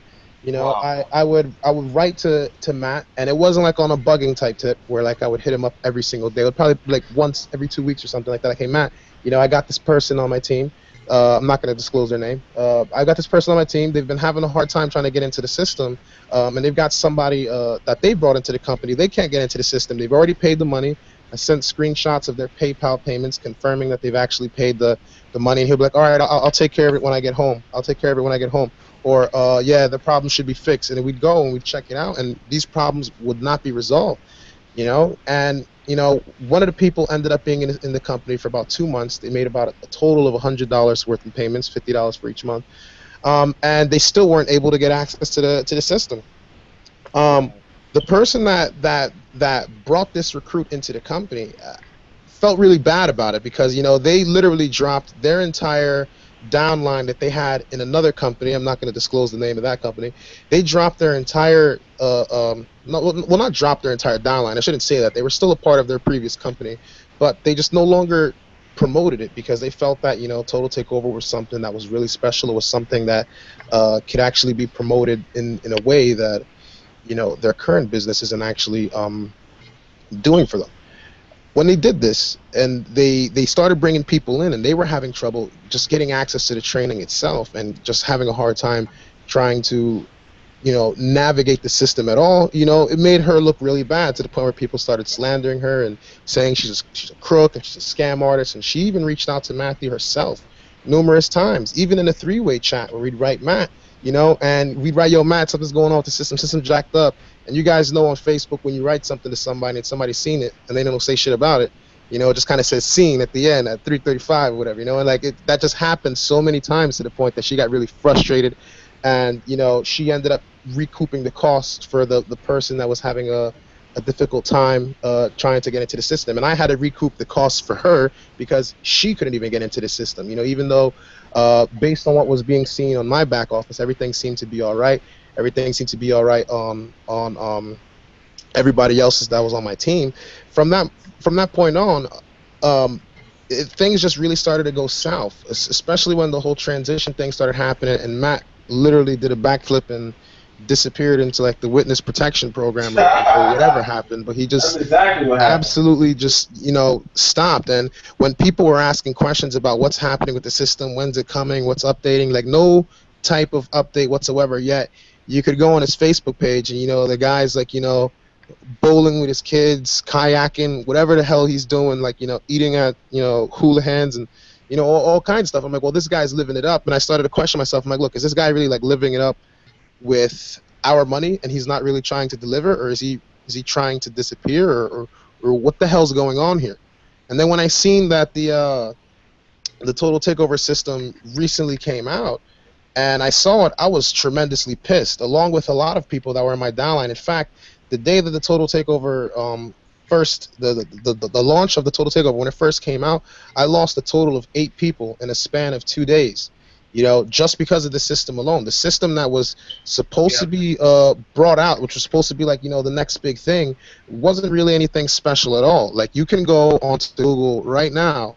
S10: Wow. I would write to Matt, and it wasn't like on a bugging type tip where like I would hit him up every single day. It would probably be like once every 2 weeks or something like that. Like, hey Matt, I got this person on my team. I'm not going to disclose their name. I got this person on my team. They've been having a hard time trying to get into the system, and they've got somebody that they brought into the company. They can't get into the system. They've already paid the money. I sent screenshots of their PayPal payments confirming that they've actually paid the money. And he'll be like, all right, I'll take care of it when I get home. Or, yeah, the problem should be fixed. And then we'd go and we'd check it out, and these problems would not be resolved. And one of the people ended up being in the company for about 2 months. They made about a total of $100 worth in payments, $50 for each month, and they still weren't able to get access to the system. The person that brought this recruit into the company felt really bad about it because they literally dropped their entire downline that they had in another company. I'm not going to disclose the name of that company. They dropped their entire not dropped their entire downline. I shouldn't say that. They were still a part of their previous company, but they just no longer promoted it because they felt that Total Takeover was something that was really special. It was something that could actually be promoted in a way that their current business isn't actually doing for them. when they did this and they started bringing people in and they were having trouble just getting access to the training itself and just having a hard time trying to navigate the system at all, it made her look really bad to the point where people started slandering her and saying she's a crook and she's a scam artist. And she even reached out to Matthew herself numerous times, even in a three-way chat where we'd write Matt, and we'd write, yo, Matt, something's going on with the system jacked up. And you guys know on Facebook when you write something to somebody and somebody's seen it and they don't say shit about it, it just kind of says seen at the end at 3:35 or whatever, and like that just happened so many times to the point that she got really frustrated. And she ended up recouping the cost for the person that was having a difficult time trying to get into the system, and I had to recoup the costs for her because she couldn't even get into the system. Even though based on what was being seen on my back office, everything seemed to be all right. Everything seemed to be all right on everybody else's that was on my team. From that point on, things just really started to go south, especially when the whole transition thing started happening, and Matt literally did a backflip and disappeared into like the witness protection program or whatever happened. But he just
S9: exactly
S10: absolutely just stopped. And when people were asking questions about what's happening with the system, when's it coming, what's updating, like no type of update whatsoever yet. You could go on his Facebook page and the guy's like bowling with his kids, kayaking, whatever the hell he's doing, like eating at hula hands and all kinds of stuff. I'm like, well, this guy's living it up. And I started to question myself. I'm like, look, is this guy really like living it up with our money and he's not really trying to deliver, or is he trying to disappear, or what the hell's going on here? And then when I seen that the Total Takeover system recently came out and I saw it, I was tremendously pissed, along with a lot of people that were in my downline. In fact, the day that the Total Takeover the launch of the Total Takeover, when it first came out, I lost a total of 8 people in a span of 2 days. Just because of the system alone. The system that was supposed to be brought out, which was supposed to be like, the next big thing, wasn't really anything special at all. Like, you can go onto Google right now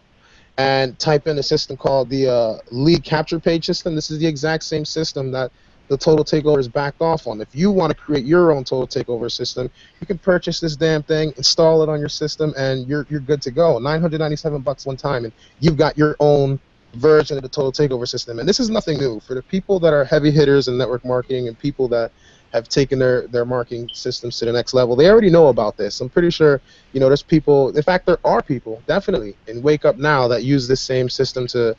S10: and type in a system called the lead capture page system. This is the exact same system that the Total Takeover is backed off on. If you want to create your own Total Takeover system, you can purchase this damn thing, install it on your system, and you're good to go. $997 one time, and you've got your own version of the Total Takeover system. And this is nothing new. For the people that are heavy hitters in network marketing and people that have taken their marketing systems to the next level, they already know about this. I'm pretty sure, there's people, in fact, there are people, definitely, in Wake Up Now that use this same system to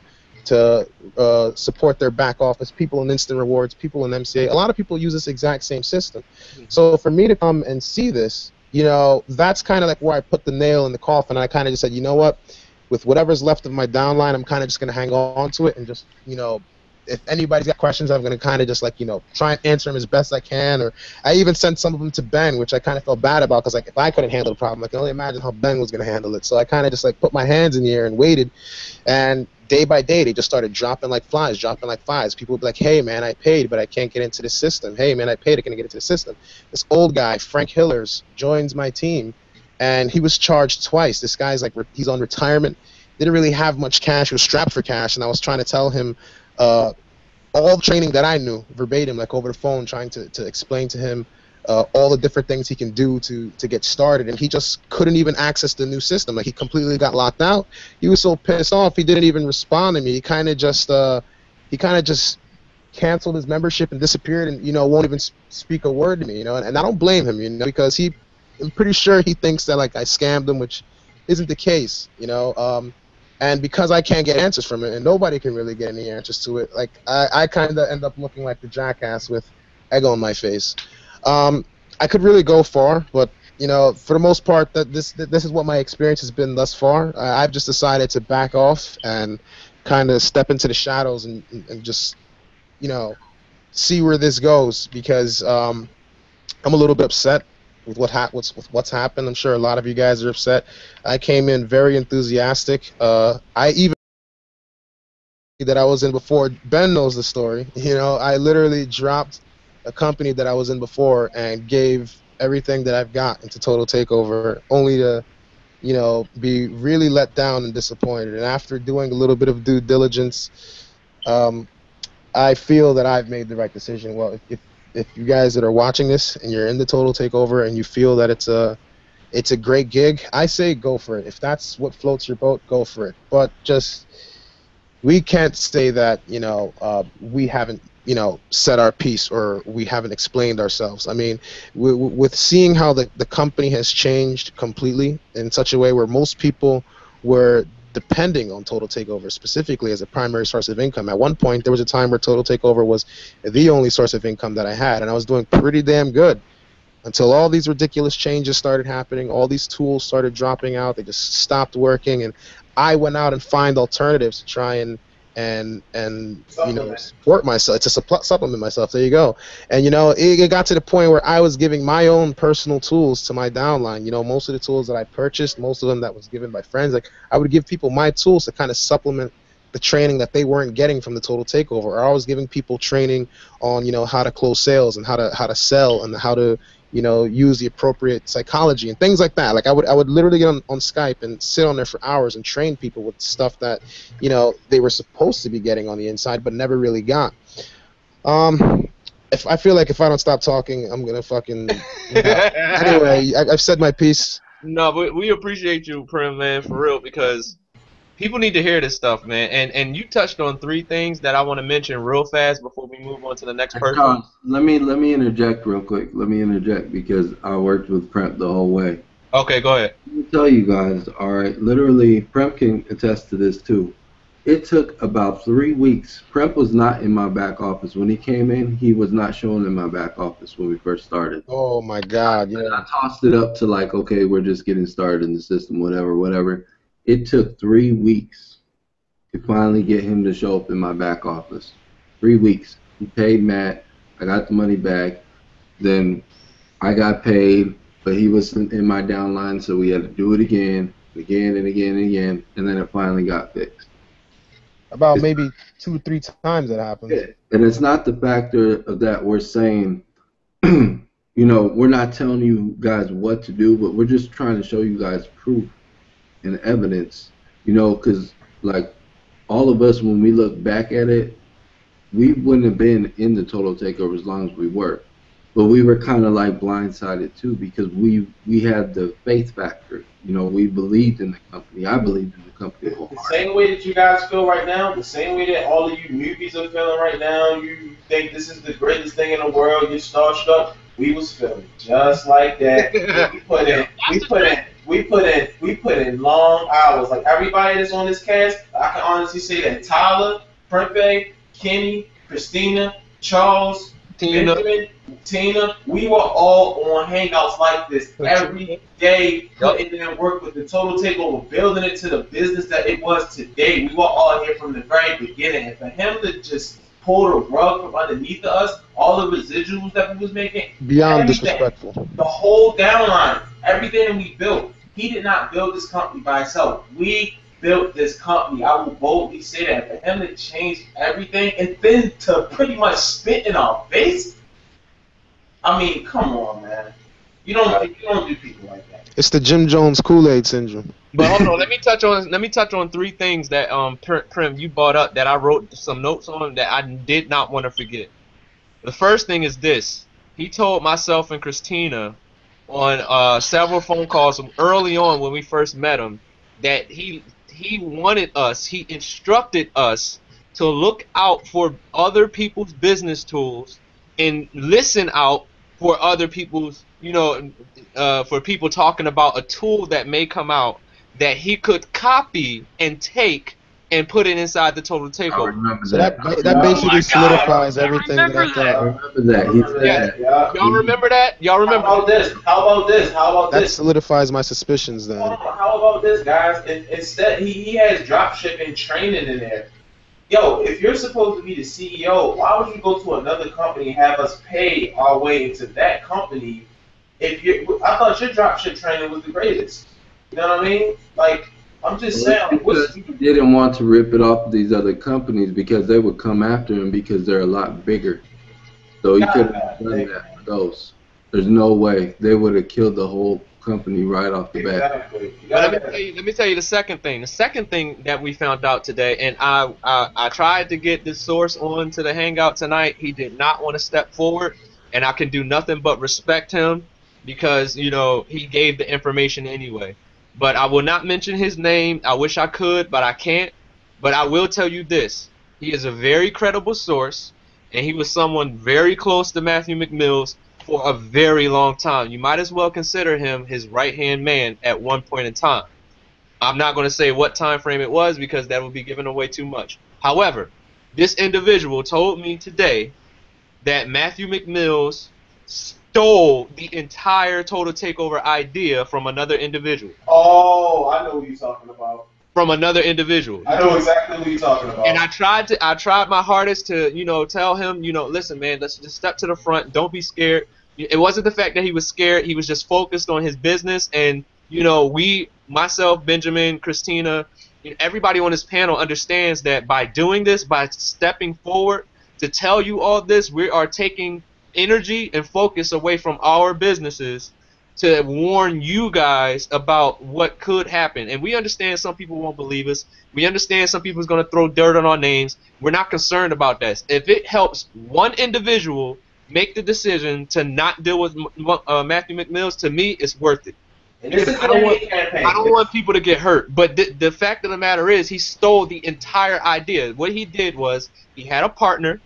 S10: support their back office, people in Instant Rewards, people in MCA. A lot of people use this exact same system. So for me to come and see this, that's kind of like where I put the nail in the coffin. I kind of just said, you know what? With whatever's left of my downline, I'm kind of just going to hang on to it and just, if anybody's got questions, I'm going to kind of just like, try and answer them as best I can. Or I even sent some of them to Ben, which I kind of felt bad about because like if I couldn't handle the problem, I can only imagine how Ben was going to handle it. So I kind of just like put my hands in the air and waited. And day by day, they just started dropping like flies. People would be like, hey, man, I paid, but I can't get into the system. Hey, man, I paid, I can't get into the system. This old guy, Frank Hillers, joins my team. And he was charged twice. This guy's like, he's on retirement, didn't really have much cash, he was strapped for cash, and I was trying to tell him all the training that I knew, verbatim, like over the phone, trying to explain to him all the different things he can do to get started, and he just couldn't even access the new system. Like, he completely got locked out. He was so pissed off, he didn't even respond to me. He kind of just canceled his membership and disappeared, and won't even speak a word to me, and I don't blame him, because I'm pretty sure he thinks that like I scammed him, which isn't the case, and because I can't get answers from it, and nobody can really get any answers to it, like I kind of end up looking like the jackass with egg on my face. I could really go far, but for the most part, this is what my experience has been thus far. I've just decided to back off and kind of step into the shadows and just see where this goes, because I'm a little bit upset with what's happened. I'm sure a lot of you guys are upset. I came in very enthusiastic. I even that I was in before. Ben knows the story. I literally dropped a company that I was in before and gave everything that I've got into Total Takeover, only to be really let down and disappointed. And after doing a little bit of due diligence, I feel that I've made the right decision. Well, if you guys that are watching this and you're in the Total Takeover and you feel that it's it's a great gig. I say go for it. If that's what floats your boat, go for it. But just we can't say that we haven't said our piece or we haven't explained ourselves. I mean, with seeing how the company has changed completely in such a way where most people were depending on Total Takeover specifically as a primary source of income. At one point, there was a time where Total Takeover was the only source of income that I had, and I was doing pretty damn good until all these ridiculous changes started happening. All these tools started dropping out. They just stopped working, and I went out and find alternatives to try and support myself, to supplement myself. There you go. And it got to the point where I was giving my own personal tools to my downline. Most of the tools that I purchased, most of them that was given by friends, like I would give people my tools to kind of supplement the training that they weren't getting from the Total Takeover. Or I was giving people training on how to close sales and how to sell and how to use the appropriate psychology and things like that. Like I would literally get on Skype and sit on there for hours and train people with stuff that they were supposed to be getting on the inside but never really got. If I feel like if I don't stop talking, I'm gonna fucking anyway. I've said my piece.
S1: No, but we appreciate you, Prim, man, for real, because people need to hear this stuff, man. And you touched on 3 things that I want to mention real fast before we move on to the next person.
S6: Charles, let me interject real quick. Let me interject because I worked with Premp the whole way.
S1: Okay, go ahead.
S6: Let me tell you guys, all right, literally, Premp can attest to this too. It took about 3 weeks. Premp was not in my back office. When he came in, he was not shown in my back office when we first started.
S10: Oh, my God. Yeah.
S6: I tossed it up to like, okay, we're just getting started in the system, whatever. It took 3 weeks to finally get him to show up in my back office. 3 weeks. He paid Matt. I got the money back. Then I got paid, but he wasn't in my downline, so we had to do it again and again, and then it finally got fixed.
S10: About maybe 2 or 3 times that happened.
S6: Yeah. And it's not the factor of that we're saying, we're not telling you guys what to do, but we're just trying to show you guys proof and evidence, because like all of us, when we look back at it, we wouldn't have been in the Total Takeover as long as we were, but we were kind of like blindsided too because we had the faith factor. We believed in the company. I believed in the company.
S9: The same way that you guys feel right now, the same way that all of you newbies are feeling right now, you think this is the greatest thing in the world, you're starstruck. We was feeling just like that. We put in long hours. Like everybody that's on this cast, I can honestly say that Tyler, Prempe, Kenny, Christina, Charles, Benjamin, Tina, we were all on hangouts like this every day, putting in work with the Total Takeover, building it to the business that it was today. We were all here from the very beginning, and for him to just pull the rug from underneath us, all the residuals that we was making,
S10: beyond disrespectful.
S9: The whole downline, everything we built. He did not build this company by himself. We built this company. I will boldly say that. For him to change everything and then to pretty much spit in our face, I mean, come on, man. You don't do people like that.
S10: It's the Jim Jones Kool-Aid syndrome.
S1: But hold on, let me touch on 3 things that Prim, you brought up that I wrote some notes on that I did not want to forget. The first thing is this: he told myself and Christina on several phone calls early on when we first met him that he instructed us to look out for other people's business tools and listen out for other people's, for people talking about a tool that may come out that he could copy and take and put it inside the Total Takeover.
S10: So that basically solidifies everything that I thought.
S6: I remember that.
S1: Y'all remember that? Y'all remember?
S9: How about this?
S10: That solidifies my suspicions then.
S9: How about this, guys? Instead, he has drop shipping training in there. Yo, if you're supposed to be the CEO, why would you go to another company and have us pay our way into that company? I thought your dropship training was the greatest. You know what I mean? Like, I'm just saying.
S6: He didn't want to rip it off of these other companies because they would come after him because they're a lot bigger. So he couldn't have done that for those. There's no way. They would have killed the whole company right off the bat.
S1: Let me tell you the second thing. The second thing that we found out today, and I tried to get this source on to the hangout tonight. He did not want to step forward, and I can do nothing but respect him. because he gave the information anyway. But I will not mention his name. I wish I could, but I can't. But I will tell you this: he is a very credible source, and he was someone very close to Matthew McMills for a very long time. You might as well consider him his right-hand man at one point in time. I'm not going to say what time frame it was because that would be giving away too much. However, this individual told me today that Matthew McMills stole the entire Total Takeover idea from another individual.
S9: Oh, I know what you're talking about.
S1: From another individual.
S9: I know exactly what you're talking about.
S1: And I tried my hardest to, tell him, listen, man, let's just step to the front. Don't be scared. It wasn't the fact that he was scared. He was just focused on his business. And, myself, Benjamin, Christina, everybody on this panel understands that by doing this, by stepping forward to tell you all this, we are taking energy and focus away from our businesses to warn you guys about what could happen. And we understand some people won't believe us. We understand some people's going to throw dirt on our names. We're not concerned about that. If it helps one individual make the decision to not deal with Matthew McMills, to me, it's worth it. I don't want people to get hurt. But the fact of the matter is, he stole the entire idea. What he did was he had a partner,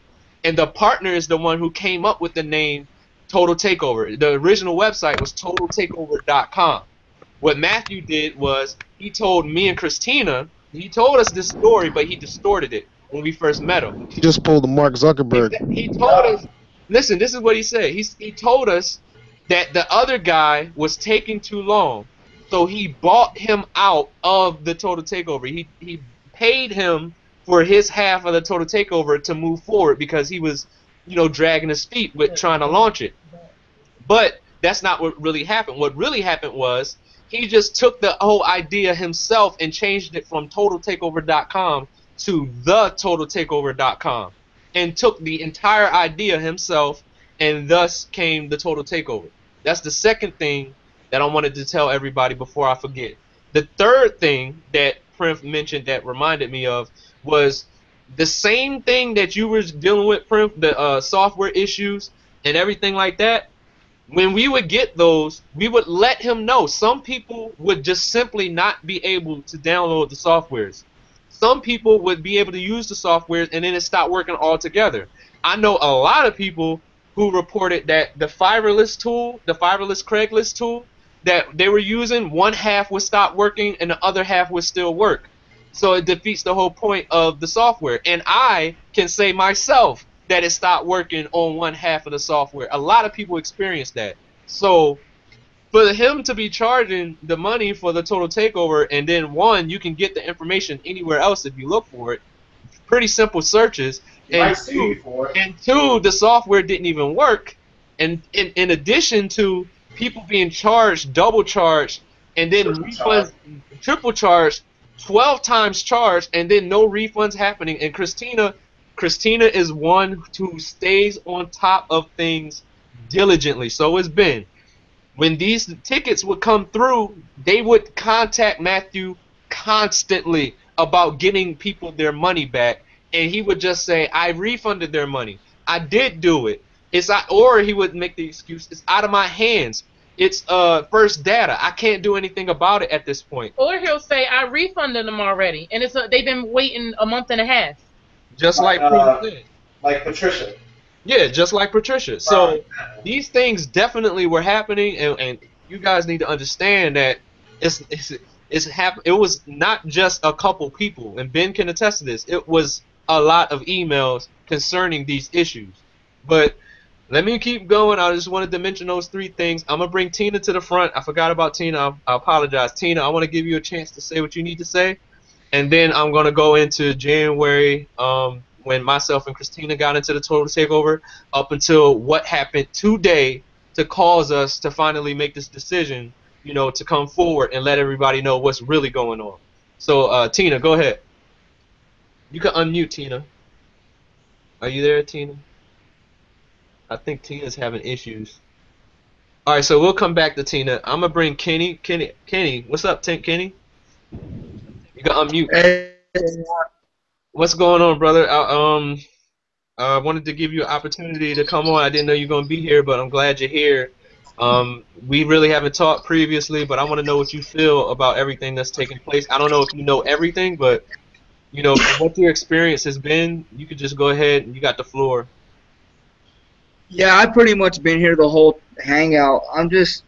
S1: and the partner is the one who came up with the name Total Takeover. The original website was TotalTakeover.com. What Matthew did was he told me and Christina, he told us this story, but he distorted it when we first met him.
S10: He just pulled the Mark Zuckerberg.
S1: He told us, listen, this is what he said. He told us that the other guy was taking too long, so he bought him out of the Total Takeover. He paid him for his half of the Total Takeover to move forward because he was, dragging his feet with trying to launch it. But that's not what really happened. What really happened was he just took the whole idea himself and changed it from TotalTakeover.com to TheTotalTakeover.com and took the entire idea himself, and thus came the Total Takeover. That's the second thing that I wanted to tell everybody before I forget. The third thing that Prince mentioned that reminded me of was the same thing that you were dealing with, Prince, the software issues and everything like that. When we would get those, we would let him know. Some people would just simply not be able to download the softwares. Some people would be able to use the softwares and then it stopped working altogether. I know a lot of people who reported that the Fiverrless tool, the Fiverrless Craigslist tool that they were using, one half would stop working and the other half would still work. So it defeats the whole point of the software. And I can say myself that it stopped working on one half of the software. A lot of people experience that. So for him to be charging the money for the Total Takeover, and then one, you can get the information anywhere else if you look for it. Pretty simple searches. And two, the software didn't even work. And in addition to people being charged, double charged, and then refunds, triple charged, 12 times charged, and then no refunds happening. And Christina is one who stays on top of things diligently. So is Ben. When these tickets would come through, they would contact Matthew constantly about getting people their money back, and he would just say, I refunded their money. I did do it. Or he would make the excuse, it's out of my hands. It's first data. I can't do anything about it at this point.
S5: Or he'll say, I refunded them already, and they've been waiting a month and a half.
S1: Just like
S9: Patricia.
S1: Yeah, just like Patricia. So these things definitely were happening, and you guys need to understand that it was not just a couple people, and Ben can attest to this. It was a lot of emails concerning these issues. But let me keep going. I just wanted to mention those three things. I'm going to bring Tina to the front. I forgot about Tina. I apologize. Tina, I want to give you a chance to say what you need to say. And then I'm going to go into January when myself and Christina got into the Total Takeover up until what happened today to cause us to finally make this decision, to come forward and let everybody know what's really going on. So, Tina, go ahead. You can unmute, Tina. Are you there, Tina? I think Tina's having issues. All right, so we'll come back to Tina. I'm gonna bring Kenny. Kenny, what's up, Kenny? You can unmute.
S11: Hey.
S1: What's going on, brother? I wanted to give you an opportunity to come on. I didn't know you were gonna be here, but I'm glad you're here. We really haven't talked previously, but I want to know what you feel about everything that's taking place. I don't know if you know everything, but from what your experience has been, you could just go ahead and you got the floor.
S11: Yeah, I've pretty much been here the whole hangout. I'm just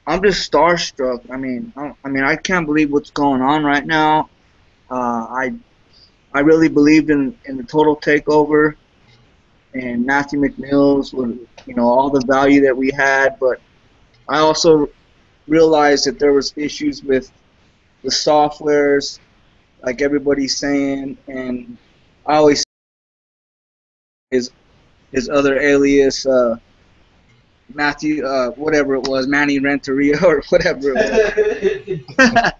S11: starstruck. I can't believe what's going on right now. I really believed in the total takeover and Matthew McMills with all the value that we had, but I also realized that there was issues with the softwares, like everybody's saying, and I always his his other alias Matthew whatever it was, Manny Renteria or whatever it was.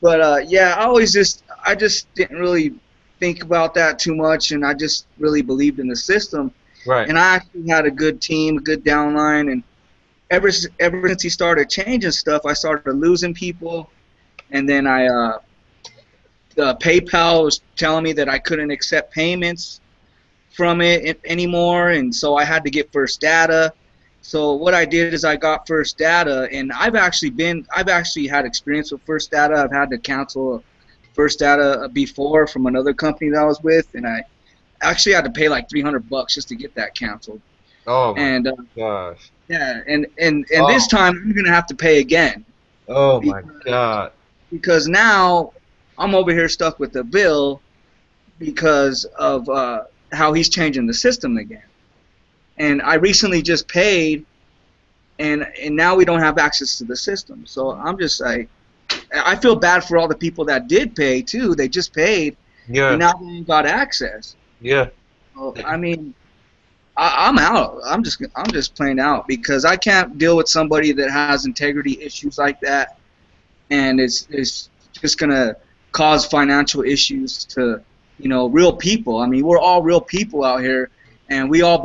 S11: But yeah, I just didn't really think about that too much, and I just really believed in the system.
S1: Right.
S11: And I actually had a good team, a good downline, and ever since he started changing stuff, I started losing people, and then PayPal was telling me that I couldn't accept payments from it anymore, and so I had to get First Data. So what I did is I got First Data, and I've actually had experience with First Data. I've had to cancel First Data before from another company that I was with, and I actually had to pay like $300 just to get that canceled.
S1: Oh my
S11: and
S1: gosh.
S11: yeah, and this time I'm gonna have to pay again.
S1: Oh my God.
S11: Because now I'm over here stuck with the bill because of how he's changing the system again. And I recently just paid, and now we don't have access to the system. So I'm just like, I feel bad for all the people that did pay too. They just paid,
S1: Yeah.
S11: and now they ain't got access.
S1: Yeah.
S11: So, I mean, I'm out. I'm just plain out because I can't deal with somebody that has integrity issues like that, and it's just gonna cause financial issues to real people. I mean, we're all real people out here, and we all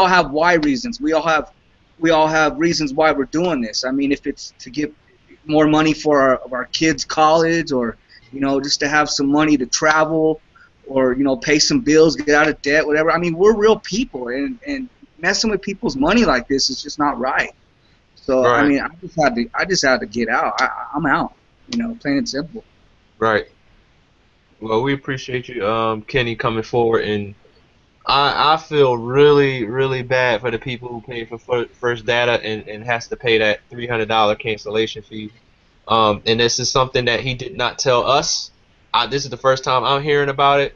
S11: have why reasons. We all have reasons why we're doing this. I mean, if it's to get more money for our kids' college, or just to have some money to travel, or pay some bills, get out of debt, whatever. I mean, we're real people, and messing with people's money like this is just not right. So
S1: Right.
S11: I mean, I just had to get out. I'm out. Plain and simple.
S1: Right. Well, we appreciate you, Kenny, coming forward, and I feel really, really bad for the people who paid for First Data and has to pay that $300 cancellation fee. And this is something that he did not tell us. This is the first time I'm hearing about it.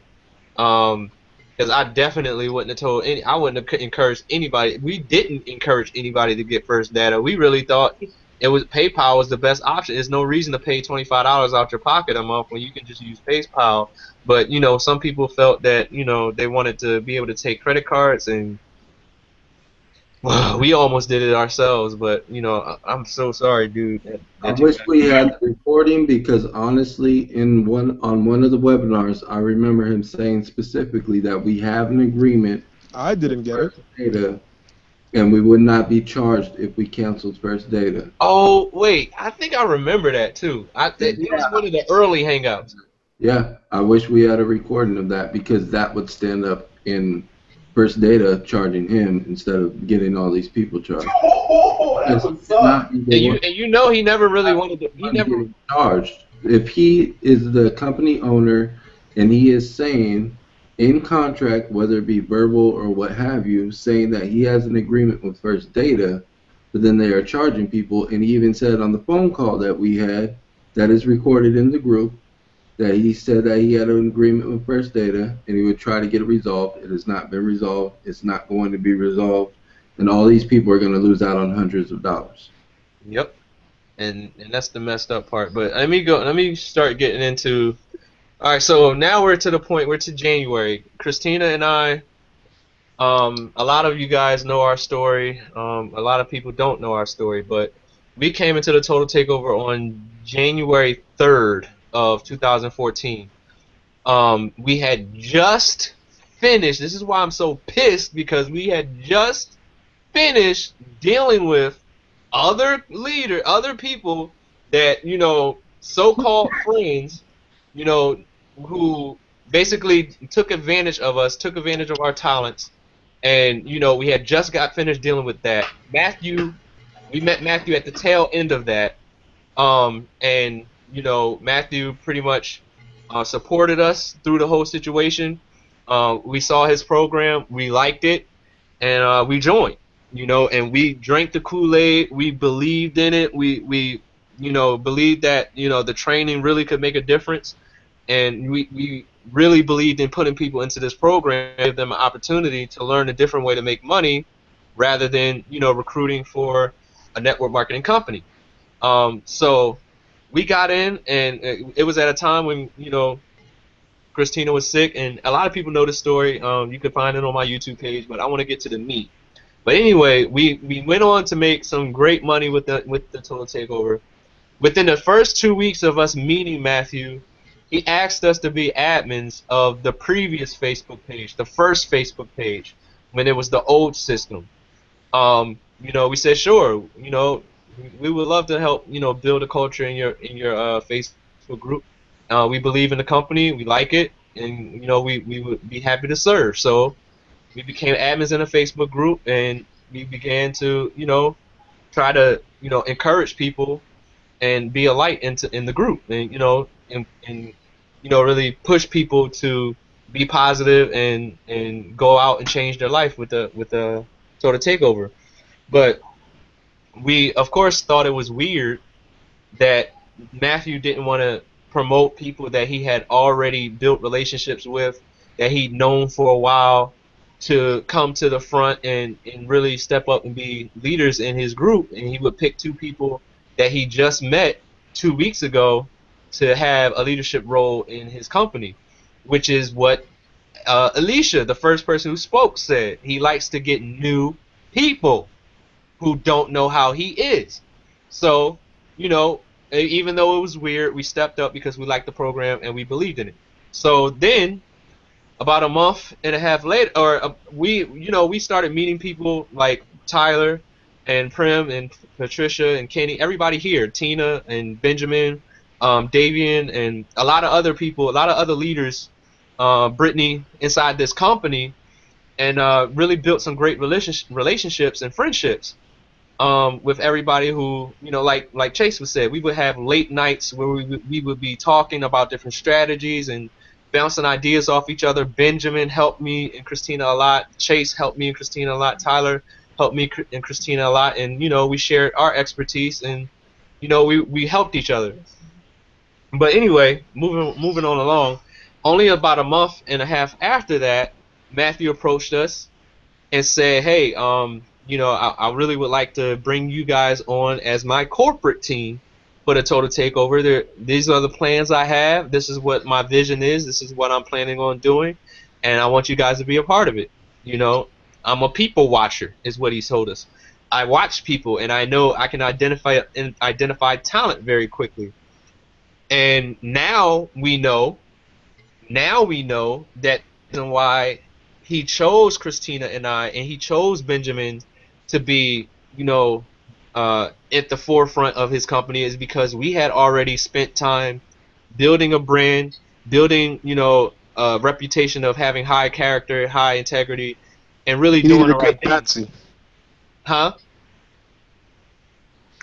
S1: Because I definitely wouldn't have told I wouldn't have encouraged anybody. We didn't encourage anybody to get First Data. We really thought PayPal was the best option. There's no reason to pay $25 out your pocket a month when you can just use PayPal. But some people felt that they wanted to be able to take credit cards, and we almost did it ourselves. But I'm so sorry, dude.
S6: I wish we had the recording because honestly, on one of the webinars, I remember him saying specifically that we have an agreement.
S10: I didn't get it.
S6: Data, and we would not be charged if we canceled First Data.
S1: Oh wait, I think I remember that too. It was one of the early hangouts.
S6: Yeah, I wish we had a recording of that because that would stand up in First Data charging him instead of getting all these people charged.
S9: Oh, that would suck.
S1: And he never really wanted to. He never
S6: charged. If he is the company owner and he is saying in contract, whether it be verbal or what have you, saying that he has an agreement with First Data, but then they are charging people, and he even said on the phone call that we had, that is recorded in the group, that he said that he had an agreement with First Data and he would try to get it resolved. It has not been resolved. It's not going to be resolved, and all these people are going to lose out on hundreds of dollars.
S1: Yep, and that's the messed up part. But let me start getting into. All right, so now we're to January. Christina and I, a lot of you guys know our story. A lot of people don't know our story, but we came into the Total Takeover on January 3rd of 2014. We had just finished. This is why I'm so pissed, because we had just finished dealing with other people that so-called friends, who basically took advantage of us, took advantage of our talents, And we had just got finished dealing with that. We met Matthew at the tail end of that. And Matthew pretty much supported us through the whole situation. We saw his program, we liked it, and we joined. And we drank the Kool-Aid. We believed in it. We believed that the training really could make a difference, and we really believed in putting people into this program, give them an opportunity to learn a different way to make money, rather than recruiting for a network marketing company. So we got in, and it was at a time when Christina was sick, and a lot of people know this story. You can find it on my YouTube page, but I want to get to the meat. But anyway, we went on to make some great money with the Total Takeover. Within the first 2 weeks of us meeting Matthew, he asked us to be admins of the previous Facebook page, the first Facebook page, when it was the old system. We said sure. We would love to help. Build a culture in your Facebook group. We believe in the company. We like it, and we would be happy to serve. So we became admins in a Facebook group, and we began to try to encourage people and be a light in the group, and really push people to be positive and go out and change their life with the Total Takeover. But we of course thought it was weird that Matthew didn't want to promote people that he had already built relationships with, that he'd known for a while, to come to the front and really step up and be leaders in his group. And he would pick two people that he just met 2 weeks ago to have a leadership role in his company, which is what Alicia, the first person who spoke, said. He likes to get new people who don't know how he is. So, even though it was weird, we stepped up because we liked the program and we believed in it. So then, about a month and a half later, we started meeting people like Tyler and Prim and Patricia and Kenny, everybody here, Tina and Benjamin, Davian, and a lot of other people, a lot of other leaders, Brittany, inside this company, and really built some great relationships and friendships with everybody who, like Chase was said, we would have late nights where we would be talking about different strategies and bouncing ideas off each other. Benjamin helped me and Christina a lot. Chase helped me and Christina a lot. Tyler helped me and Christina a lot. And, we shared our expertise, and, we helped each other. But anyway, moving on along, only about a month and a half after that, Matthew approached us and said, hey, I really would like to bring you guys on as my corporate team for the Total Takeover. These are the plans I have. This is what my vision is. This is what I'm planning on doing, and I want you guys to be a part of it. I'm a people watcher, is what he told us. I watch people, and I know I can identify talent very quickly. And now we know that the reason why he chose Christina and I, and he chose Benjamin to be, at the forefront of his company, is because we had already spent time building a brand, building, a reputation of having high character, high integrity, and really doing the right thing.
S10: Patsy.
S1: Huh?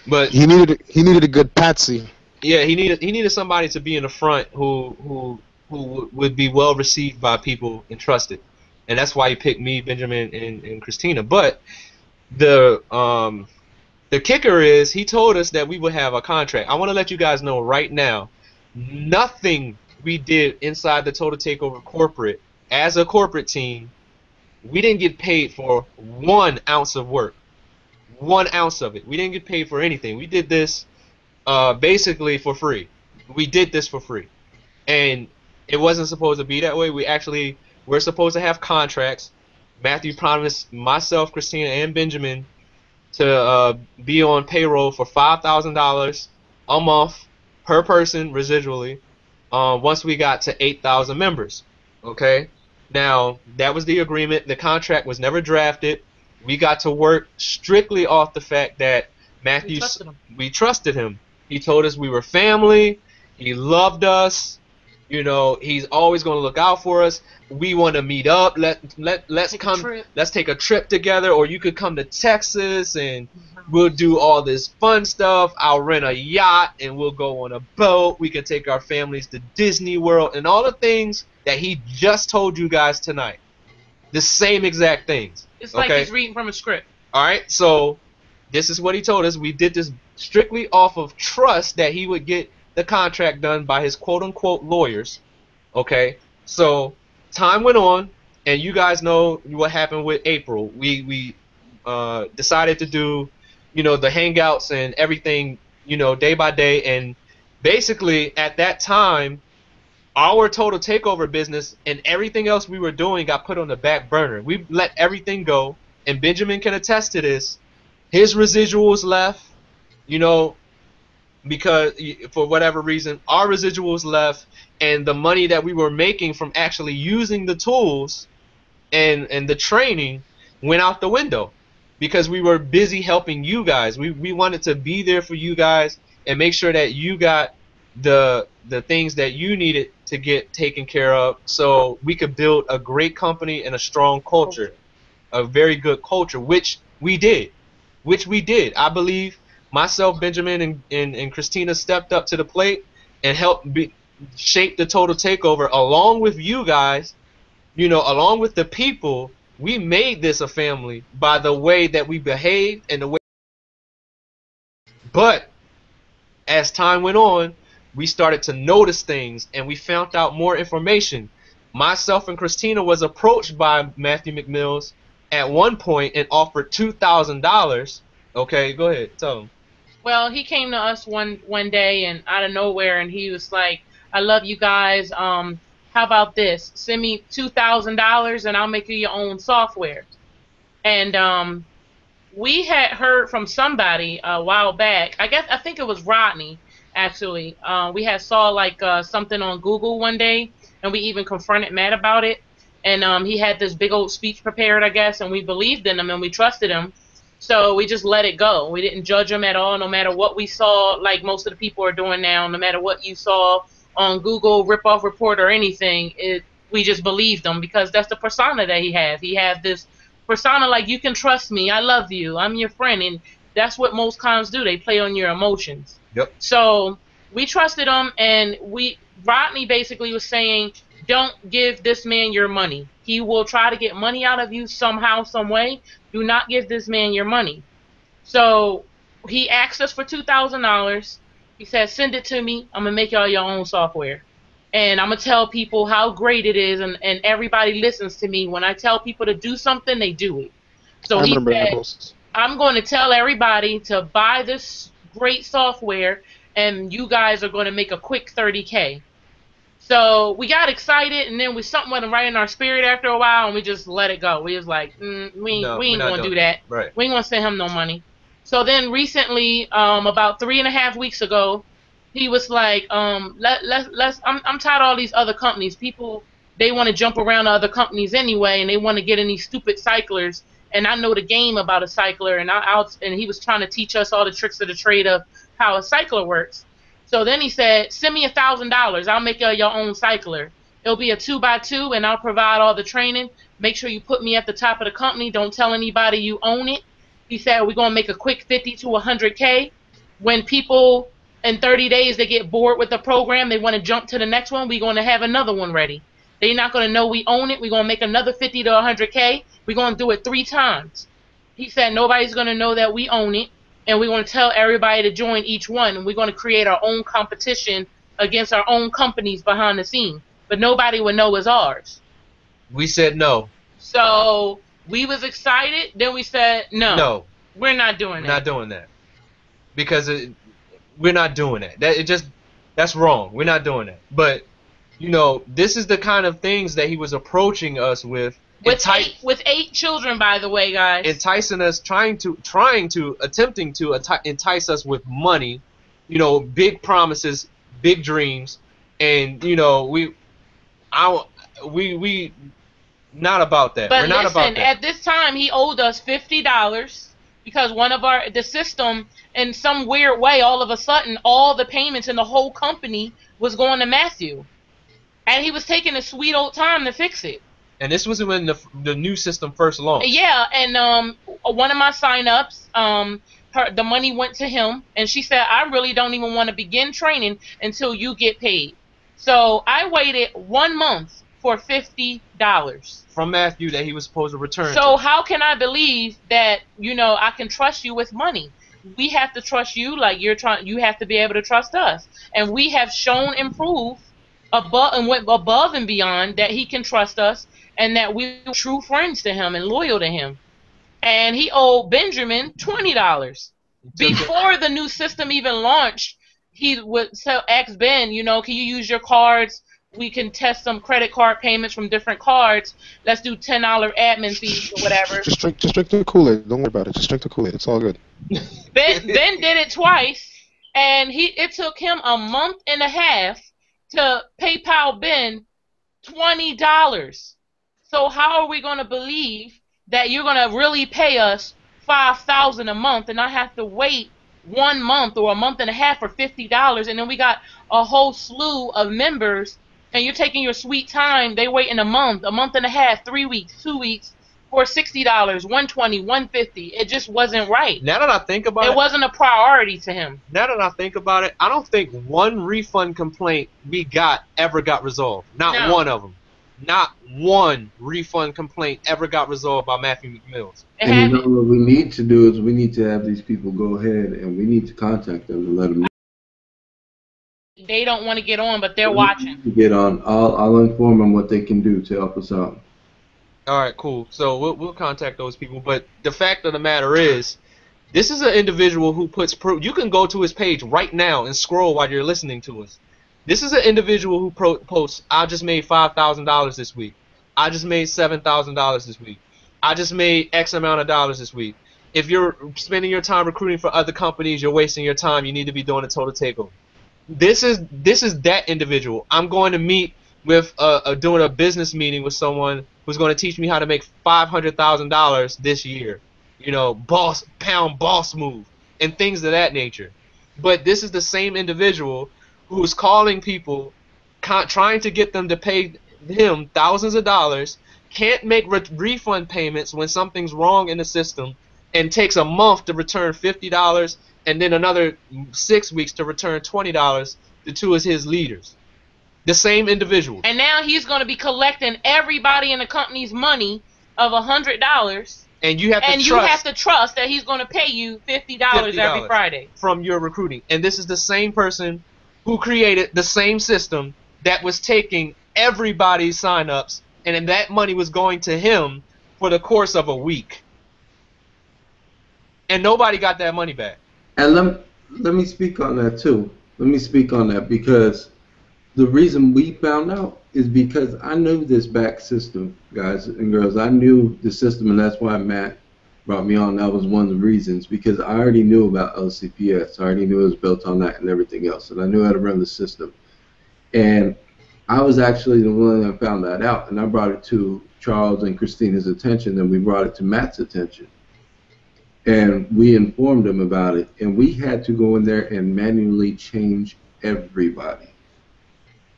S1: But
S10: he needed a good patsy.
S1: Yeah, he needed somebody to be in the front who would be well received by people and trusted, and that's why he picked me, Benjamin, and Christina. But the kicker is, he told us that we would have a contract. I want to let you guys know right now, nothing we did inside the Total Takeover corporate, as a corporate team, we didn't get paid for 1 ounce of work. 1 ounce of it. We didn't get paid for anything. We did this basically for free. We did this for free. And it wasn't supposed to be that way. We're supposed to have contracts. Matthew promised myself, Christina, and Benjamin to be on payroll for $5,000 a month per person residually once we got to 8,000 members. Okay? Now, that was the agreement. The contract was never drafted. We got to work strictly off the fact that we trusted him. He told us we were family. He loved us. You know, he's always going to look out for us. We want to meet up. Let's take a trip together, or you could come to Texas and we'll do all this fun stuff. I'll rent a yacht and we'll go on a boat. We can take our families to Disney World and all the things that he just told you guys tonight. The same exact things.
S5: It's like he's reading from a script.
S1: All right, so this is what he told us. We did this strictly off of trust that he would get the contract done by his quote-unquote lawyers. Okay, so time went on, and you guys know what happened with April. We decided to do, you know, the hangouts and everything, you know, day by day, and basically at that time, our total takeover business and everything else we were doing got put on the back burner. We let everything go, and Benjamin can attest to this. His residuals left, you know, because for whatever reason, our residuals left, and the money that we were making from actually using the tools and the training went out the window because we were busy helping you guys. We wanted to be there for you guys and make sure that you got the things that you needed to get taken care of so we could build a great company and a strong culture, a very good culture, which we did. I believe myself, Benjamin, and Christina stepped up to the plate and helped shape the total takeover along with you guys, you know, along with the people. We made this a family by the way that we behaved and the way. But as time went on, we started to notice things and we found out more information. Myself and Christina was approached by Matthew McMills at one point and offered $2,000. Okay, go ahead, tell him.
S5: Well, he came to us one day and out of nowhere, and he was like, "I love you guys. How about this? Send me $2,000 and I'll make you your own software." And we had heard from somebody a while back. I think it was Rodney, actually. We had saw like something on Google one day, and we even confronted Matt about it. And he had this big old speech prepared, I guess, and we believed in him and we trusted him. So we just let it go. We didn't judge him at all, no matter what we saw, like most of the people are doing now. No matter what you saw on Google, rip-off report or anything, we just believed him because that's the persona that he has. He has this persona like, you can trust me, I love you, I'm your friend, and that's what most cons do. They play on your emotions.
S1: Yep.
S5: So we trusted him, and Rodney basically was saying, don't give this man your money. He will try to get money out of you somehow, some way. Do not give this man your money. So he asked us for $2,000. He said, send it to me. I'm going to make y'all your own software. And I'm going to tell people how great it is, and everybody listens to me. When I tell people to do something, they do it. So he said, I'm going to tell everybody to buy this great software, and you guys are going to make a quick $30K. So we got excited, and then something went right in our spirit after a while, and we just let it go. We was like, we ain't going to do that.
S1: Right.
S5: We ain't going to send him no money. So then recently, about 3.5 weeks ago, he was like, I'm tired of all these other companies. People, they want to jump around to other companies anyway, and they want to get in these stupid cyclers. And I know the game about a cycler, and he was trying to teach us all the tricks of the trade of how a cycler works. So then he said, send me $1,000. I'll make your own cycler. It'll be a 2x2, and I'll provide all the training. Make sure you put me at the top of the company. Don't tell anybody you own it. He said, we're going to make a quick 50 to 100K. When people in 30 days, they get bored with the program, they want to jump to the next one, we're going to have another one ready. They're not going to know we own it. We're going to make another 50 to 100K. We're going to do it 3 times. He said, nobody's going to know that we own it. And we're going to tell everybody to join each one, and we're going to create our own competition against our own companies behind the scene. But nobody would know it's ours.
S1: We said no.
S5: So we was excited. Then we said no.
S1: No.
S5: We're not doing that.
S1: We're not doing that. Because we're not doing that. That's wrong. We're not doing that. But, you know, this is the kind of things that he was approaching us with.
S5: With 8 children, by the way, guys.
S1: Enticing us, attempting to entice us with money, you know, big promises, big dreams, and you know, we not about that.
S5: But
S1: we're not about that.
S5: At this time, he owed us $50 because the system, in some weird way, all of a sudden, all the payments in the whole company was going to Matthew. And he was taking a sweet old time to fix it.
S1: And this was when the new system first launched.
S5: Yeah, and one of my sign-ups, the money went to him, and she said, I really don't even want to begin training until you get paid. So I waited 1 month for $50
S1: from Matthew that he was supposed to return.
S5: So how can I believe that, you know, I can trust you with money? We have to trust you like you have to be able to trust us. And we have shown and proved went above and beyond that he can trust us and that we're true friends to him and loyal to him. And he owed Benjamin $20. Before the new system even launched, he would ask Ben, you know, can you use your cards? We can test some credit card payments from different cards. Let's do $10 admin fees or whatever.
S10: Just drink the Kool-Aid. Don't worry about it. Just drink the Kool-Aid. It's all good.
S5: Ben did it twice, and it took him a month and a half to PayPal Ben $20. So how are we going to believe that you're going to really pay us $5,000 a month and not have to wait 1 month or a month and a half for $50? And then we got a whole slew of members, and you're taking your sweet time. They waiting a month and a half, 3 weeks, 2 weeks for $60, $120, $150. It just wasn't right.
S1: Now that I think about it,
S5: it wasn't a priority to him.
S1: Now that I think about it, I don't think one refund complaint we got ever got resolved. Not one of them. Not one refund complaint ever got resolved by Matthew McMills.
S6: And you know what we need to do is we need to have these people go ahead and we need to contact them and let them know.
S5: They don't want to get on, but they're watching.
S6: Get on. I'll inform them what they can do to help us out.
S1: All right, cool. So we'll contact those people. But the fact of the matter is, this is an individual who puts proof. You can go to his page right now and scroll while you're listening to us. This is an individual who posts, I just made $5,000 this week. I just made $7,000 this week. I just made X amount of dollars this week. If you're spending your time recruiting for other companies, you're wasting your time. You need to be doing a total takeover. This is that individual. I'm going to meet with doing a business meeting with someone who's going to teach me how to make $500,000 this year. You know, boss move and things of that nature. But this is the same individual who's calling people, trying to get them to pay him thousands of dollars, can't make refund payments when something's wrong in the system, and takes a month to return $50 and then another 6 weeks to return $20 to two of his leaders. The same individual.
S5: And now he's going to be collecting everybody in the company's money of $100.
S1: And you have to
S5: trust that he's going to pay you $50 every Friday
S1: from your recruiting. And this is the same person who created the same system that was taking everybody's sign-ups, and that money was going to him for the course of a week. And nobody got that money back.
S6: And let me speak on that too. Let me speak on that because the reason we found out is because I knew this back system, guys and girls. I knew the system, and that's why Matt brought me on. That was one of the reasons, because I already knew about LCPS. I already knew it was built on that and everything else, and I knew how to run the system. And I was actually the one that found that out, and I brought it to Charles and Christina's attention, and we brought it to Matt's attention. And we informed them about it, and we had to go in there and manually change everybody.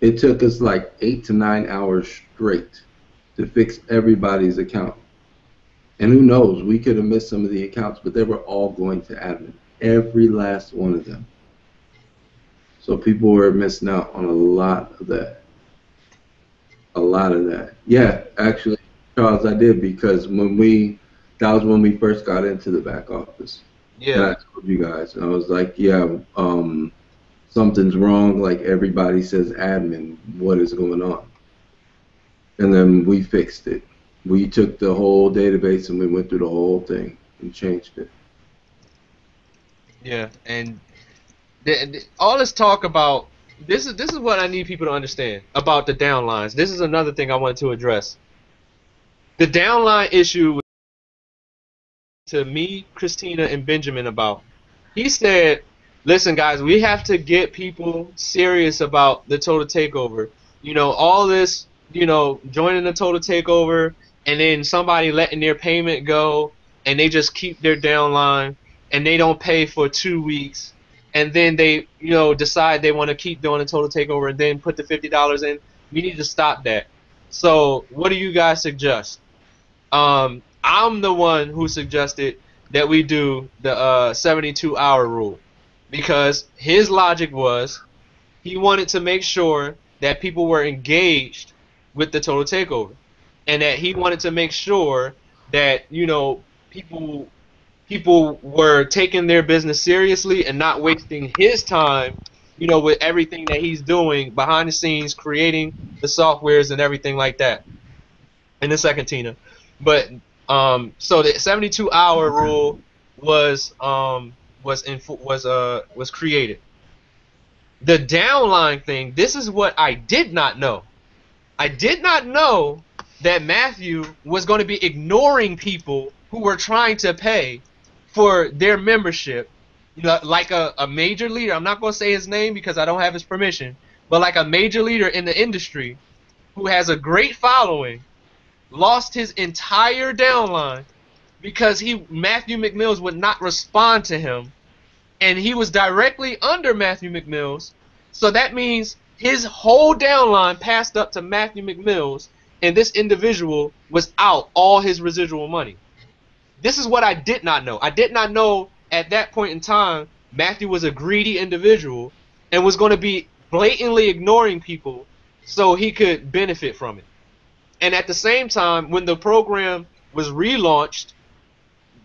S6: It took us like 8 to 9 hours straight to fix everybody's account. And who knows, we could have missed some of the accounts, but they were all going to admin. Every last one of them. So people were missing out on a lot of that. A lot of that. Yeah, actually, Charles, I did, because that was when we first got into the back office.
S1: Yeah.
S6: And I told you guys, and I was like, yeah, something's wrong. Like, everybody says admin. What is going on? And then we fixed it. We took the whole database and we went through the whole thing and changed it.
S1: Yeah, and all this talk about this is what I need people to understand about the downlines. This is another thing I wanted to address. The downline issue to me, Christina, and Benjamin about. He said, listen, guys, we have to get people serious about the total takeover. You know, all this, you know, joining the total takeover and then somebody letting their payment go and they just keep their downline and they don't pay for 2 weeks and then they, you know, decide they want to keep doing the total takeover and then put the $50 in. We need to stop that. So what do you guys suggest? I'm the one who suggested that we do the 72-hour rule because his logic was he wanted to make sure that people were engaged with the total takeover, and that he wanted to make sure that people were taking their business seriously and not wasting his time, with everything that he's doing behind the scenes, creating the softwares and everything like that. In the second, Tina, but so the 72-hour rule was created. The downline thing. This is what I did not know. I did not know that Matthew was going to be ignoring people who were trying to pay for their membership. Like a major leader. I'm not going to say his name because I don't have his permission, but like a major leader in the industry who has a great following lost his entire downline because Matthew McMills would not respond to him, and he was directly under Matthew McMills. So that means his whole downline passed up to Matthew McMills, and this individual was out all his residual money. This is what I did not know. I did not know at that point in time Matthew was a greedy individual and was going to be blatantly ignoring people so he could benefit from it. And at the same time, when the program was relaunched,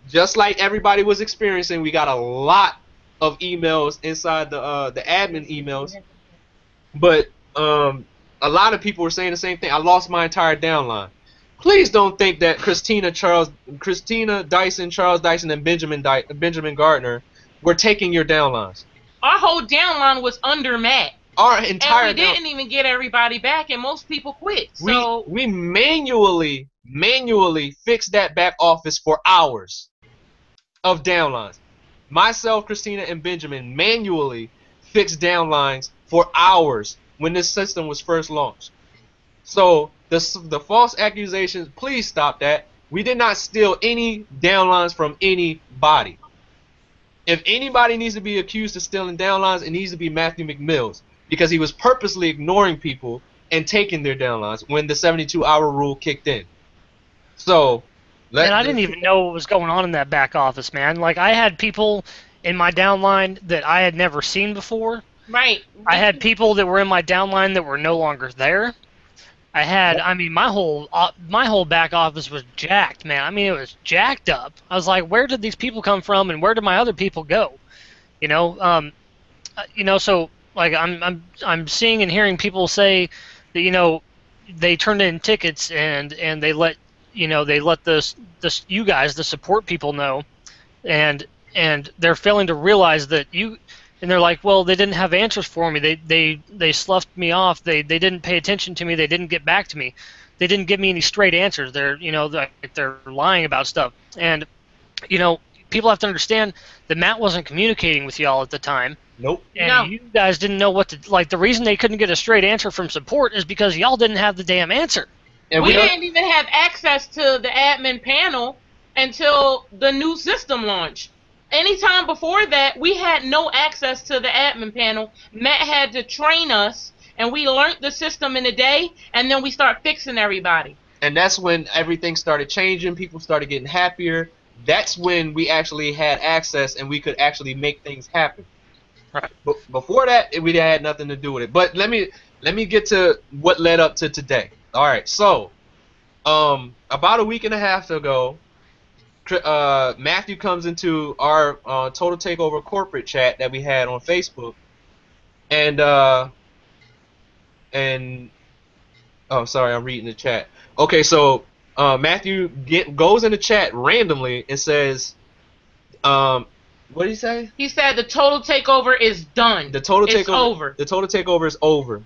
S1: just like everybody was experiencing, we got a lot of emails inside the admin emails. But a lot of people were saying the same thing. I lost my entire downline. Please don't think that Christina Dyson, Charles Dyson, and Benjamin Gardner were taking your downlines.
S5: Our whole downline was under Matt.
S1: Our entire
S5: and we didn't even get everybody back, and most people quit. So
S1: we manually fixed that back office for hours of downlines. Myself, Christina, and Benjamin manually fixed downlines for hours when this system was first launched. So the false accusations, please stop that. We did not steal any downlines from anybody. If anybody needs to be accused of stealing downlines, it needs to be Matthew McMills, because he was purposely ignoring people and taking their downlines when the 72-hour rule kicked in. So,
S3: and I didn't even know what was going on in that back office, man. Like, I had people in my downline that I had never seen before.
S5: Right.
S3: I had people that were in my downline that were no longer there. I mean, my whole back office was jacked, man. I mean, it was jacked up. I was like, where did these people come from, and where did my other people go? So like I'm seeing and hearing people say that they turned in tickets and they let this you guys, the support people, know, and they're failing to realize that and they're like, well, they didn't have answers for me. They sloughed me off. They didn't pay attention to me. They didn't get back to me. They didn't give me any straight answers. They're lying about stuff. And people have to understand that Matt wasn't communicating with y'all at the time.
S1: Nope.
S3: And you guys didn't know what to like. The reason they couldn't get a straight answer from support is because y'all didn't have the damn answer.
S5: And we didn't even have access to the admin panel until the new system launched. Anytime before that, we had no access to the admin panel. Matt had to train us, and we learned the system in a day, and then we start fixing everybody.
S1: And that's when everything started changing. People started getting happier. That's when we actually had access, and we could actually make things happen.
S3: Right.
S1: But before that, we had nothing to do with it. But let me get to what led up to today. All right. So, about a week and a half ago, Matthew comes into our Total Takeover corporate chat that we had on Facebook, and oh, sorry, I'm reading the chat. Okay, so Matthew goes in the chat randomly and says, what did he say?
S5: He said the Total Takeover is done.
S1: The Total
S5: It's
S1: Takeover.
S5: over.
S1: The Total Takeover is over,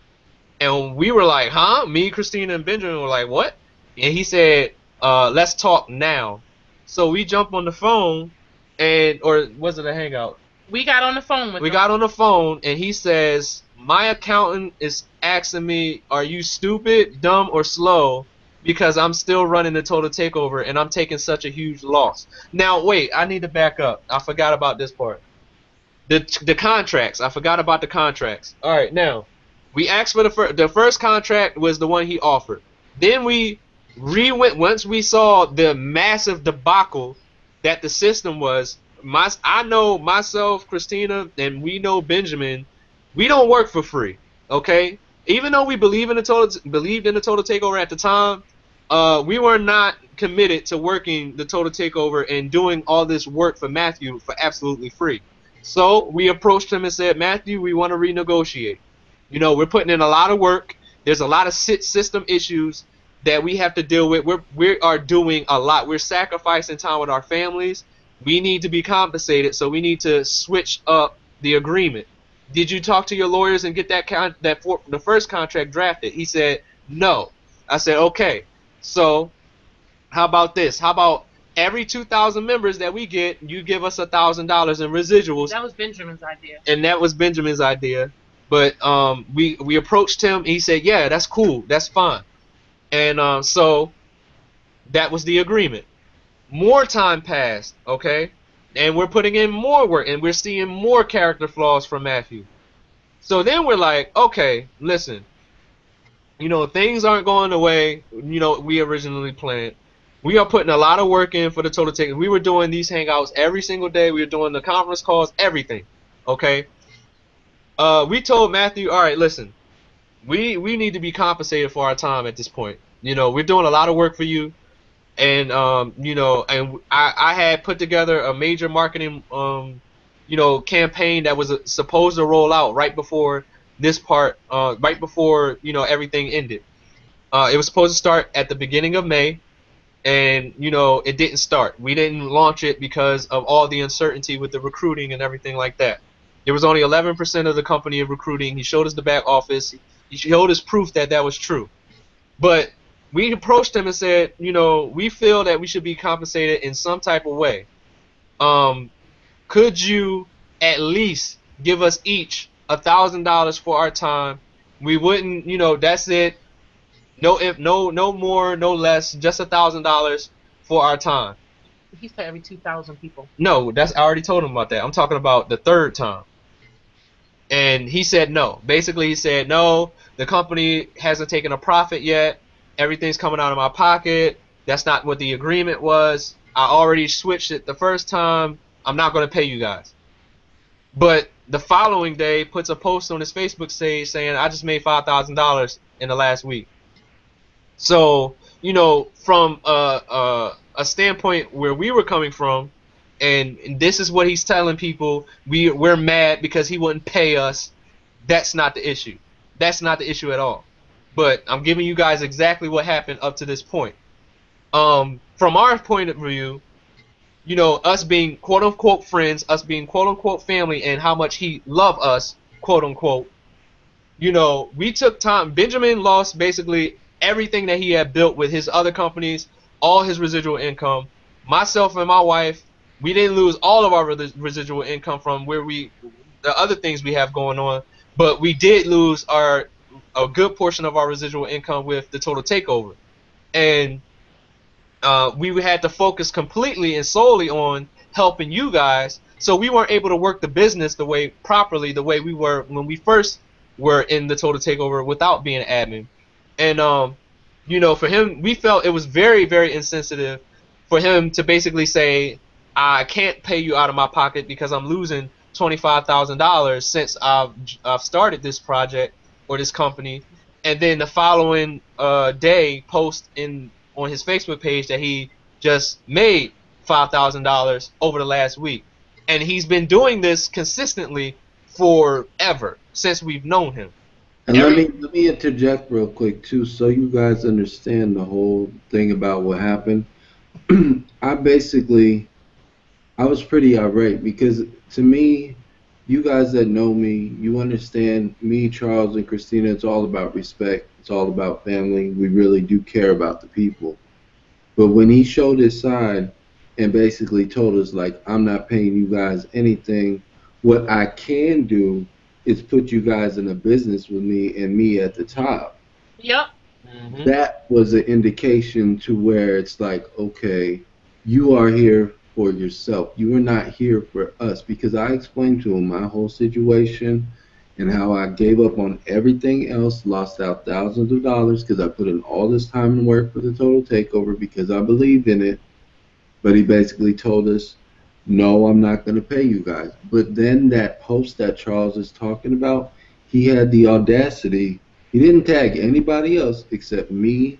S1: and we were like, huh? Me, Christina, and Benjamin were like, what? And he said, let's talk now. So we jump on the phone, or was it a hangout?
S5: We got on the phone with him.
S1: We got on the phone, and he says, my accountant is asking me, are you stupid, dumb, or slow? Because I'm still running the Total Takeover, and I'm taking such a huge loss. Now, wait, I need to back up. I forgot about this part. The contracts. I forgot about the contracts. All right, now, We asked for the first contract was the one he offered. Then we went once we saw the massive debacle that the system was. I know myself, Christina, and we know Benjamin. We don't work for free, okay? Even though we believed in the total takeover at the time, we were not committed to working the total takeover and doing all this work for Matthew for absolutely free. So we approached him and said, Matthew, we want to renegotiate. You know, we're putting in a lot of work. There's a lot of system issues that we have to deal with. We are doing a lot. We're sacrificing time with our families. We need to be compensated, so we need to switch up the agreement. Did you talk to your lawyers and get the first contract drafted? He said no. I said okay. So how about this? How about every 2,000 members that we get, you give us $1,000 in residuals?
S5: That was Benjamin's idea.
S1: And that was Benjamin's idea. But we approached him. He said, yeah, that's cool. That's fine. And so that was the agreement. More time passed, okay? And we're putting in more work, and we're seeing more character flaws from Matthew. So then we're like, okay, listen. You know, things aren't going the way, you know, we originally planned. We are putting a lot of work in for the total take. We were doing these hangouts every single day. We were doing the conference calls, everything, okay? We told Matthew, all right, listen, we need to be compensated for our time at this point. You know, we're doing a lot of work for you, and you know, and I had put together a major marketing you know, campaign that was supposed to roll out right before this part, right before, you know, everything ended. It was supposed to start at the beginning of May, and you know, it didn't start. We didn't launch it because of all the uncertainty with the recruiting and everything like that. There was only 11% of the company recruiting. He showed us the back office. He showed us proof that that was true. But we approached him and said, you know, we feel that we should be compensated in some type of way. Could you at least give us each $1,000 for our time? We wouldn't, you know, that's it. No more, no less, just $1,000 for our time.
S5: He said every 2,000 people.
S1: No, I already told him about that. I'm talking about the third time. And he said no. Basically, he said no, the company hasn't taken a profit yet. Everything's coming out of my pocket. That's not what the agreement was. I already switched it the first time. I'm not going to pay you guys. But the following day, puts a post on his Facebook page saying, I just made $5,000 in the last week. So, you know, from a standpoint where we were coming from, and this is what he's telling people, we're mad because he wouldn't pay us. That's not the issue. That's not the issue at all. But I'm giving you guys exactly what happened up to this point. From our point of view, you know, us being quote-unquote friends, us being quote-unquote family, and how much he loved us, quote-unquote, you know, we took time. Benjamin lost basically everything that he had built with his other companies, all his residual income. Myself and my wife, we didn't lose all of our residual income from the other things we have going on, but we did lose a good portion of our residual income with the total takeover. And we had to focus completely and solely on helping you guys, so we weren't able to work the business the way we were when we first were in the total takeover without being an admin. And you know, for him, we felt it was very, very insensitive for him to basically say, I can't pay you out of my pocket because I'm losing $25,000 since I've started this project or this company, and then the following day post on his Facebook page that he just made $5,000 over the last week. And he's been doing this consistently forever since we've known him.
S6: And let me interject real quick too, so you guys understand the whole thing about what happened. I was pretty irate because to me, you guys that know me, you understand me, Charles, and Christina, it's all about respect. It's all about family. We really do care about the people. But when he showed his side and basically told us, like, I'm not paying you guys anything, what I can do is put you guys in a business with me and me at the top.
S5: Yep.
S6: Mm-hmm. That was an indication to where it's like, okay, you are here for yourself. You are not here for us, because I explained to him my whole situation and how I gave up on everything else, lost out thousands of dollars because I put in all this time and work for the total takeover because I believed in it. But he basically told us, no, I'm not going to pay you guys. But then that post that Charles is talking about, he had the audacity. He didn't tag anybody else except me,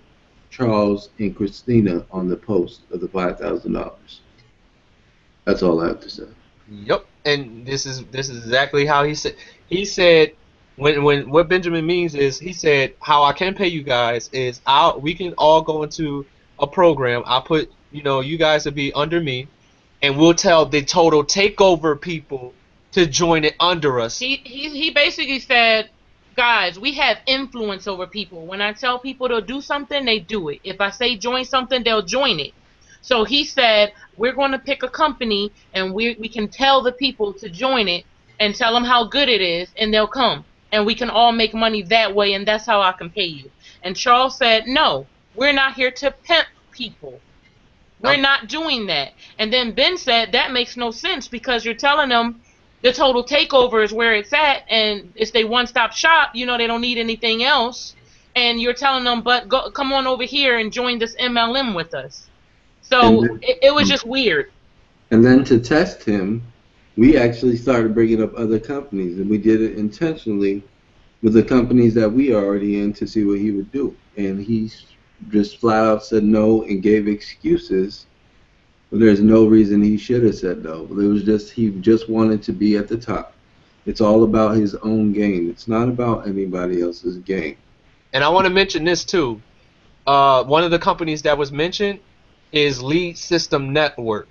S6: Charles, and Christina on the post of the $5,000. That's all I have to say.
S1: Yep, and this is exactly how he said. He said when what Benjamin means is he said how I can pay you guys is we can all go into a program. I'll put you guys will be under me, and we'll tell the total takeover people to join it under us.
S5: He basically said, guys, we have influence over people. When I tell people to do something, they do it. If I say join something, they'll join it. So he said, we're going to pick a company, and we can tell the people to join it and tell them how good it is, and they'll come. And we can all make money that way, and that's how I can pay you. And Charles said, no, we're not here to pimp people. We're not doing that. And then Ben said, that makes no sense because you're telling them the total takeover is where it's at, and it's a one-stop shop. They don't need anything else. And you're telling them, but come on over here and join this MLM with us. So it was just weird.
S6: And then to test him, we actually started bringing up other companies, and we did it intentionally with the companies that we are already in to see what he would do. And he just flat out said no and gave excuses. But there's no reason he should have said no. It was just he just wanted to be at the top. It's all about his own game. It's not about anybody else's game.
S1: And I want to mention this too. One of the companies that was mentioned is Lead System Network,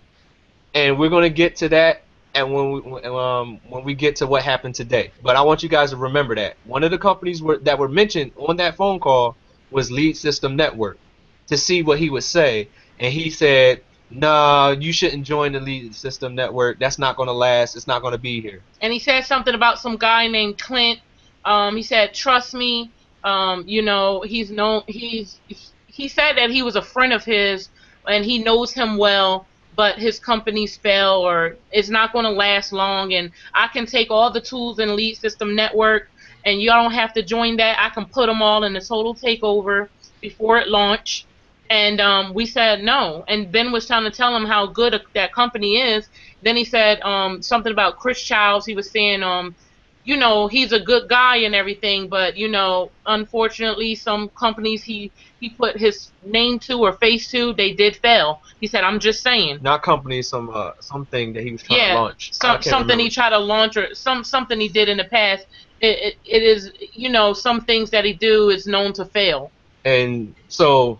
S1: and we're going to get to that and when we get to what happened today. But I want you guys to remember that one of the companies that were mentioned on that phone call was Lead System Network, to see what he would say. And he said, nah, you shouldn't join the Lead System Network. That's not going to last. It's not going to be here.
S5: And he said something about some guy named Clint. He said, trust me. He's known. He said that he was a friend of his, and he knows him well, but his company's fell or it's not going to last long. And I can take all the tools in Lead System Network, and you don't have to join that. I can put them all in the total takeover before it launched. And we said no. And Ben was trying to tell him how good that company is. Then he said something about Chris Childs. He was saying, he's a good guy and everything, but unfortunately, some companies he put his name to or face to, they did fail. He said, "I'm just saying."
S1: Not companies, something that he was trying to launch.
S5: Something he tried to launch or something he did in the past. It is some things that he do is known to fail.
S1: And so,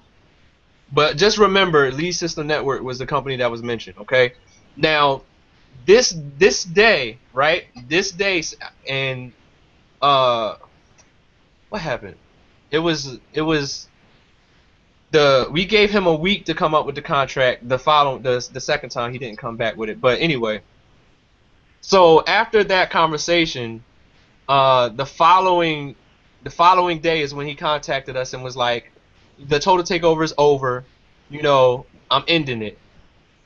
S1: but just remember, Lead System Network was the company that was mentioned. Okay, now. This day, right? This day, and what happened? We gave him a week to come up with the contract. The second time he didn't come back with it. But anyway, so after that conversation, the following day is when he contacted us and was like, the total takeover is over. I'm ending it,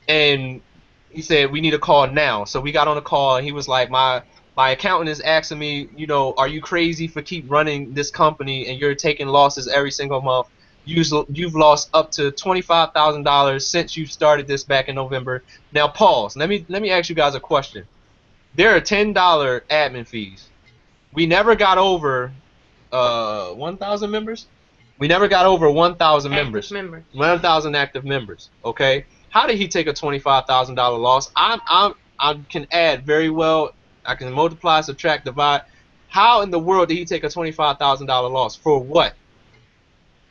S1: and he said, we need a call now. So we got on a call, and he was like, my accountant is asking me, are you crazy for keep running this company and you're taking losses every single month? You've lost up to $25,000 since you started this back in November. Now pause. Let me ask you guys a question. There are $10 admin fees. We never got over 1,000 members. We never got over 1,000 members. 1,000 active members. Okay. How did he take a $25,000 loss? I can add very well. I can multiply, subtract, divide. How in the world did he take a $25,000 loss? For what?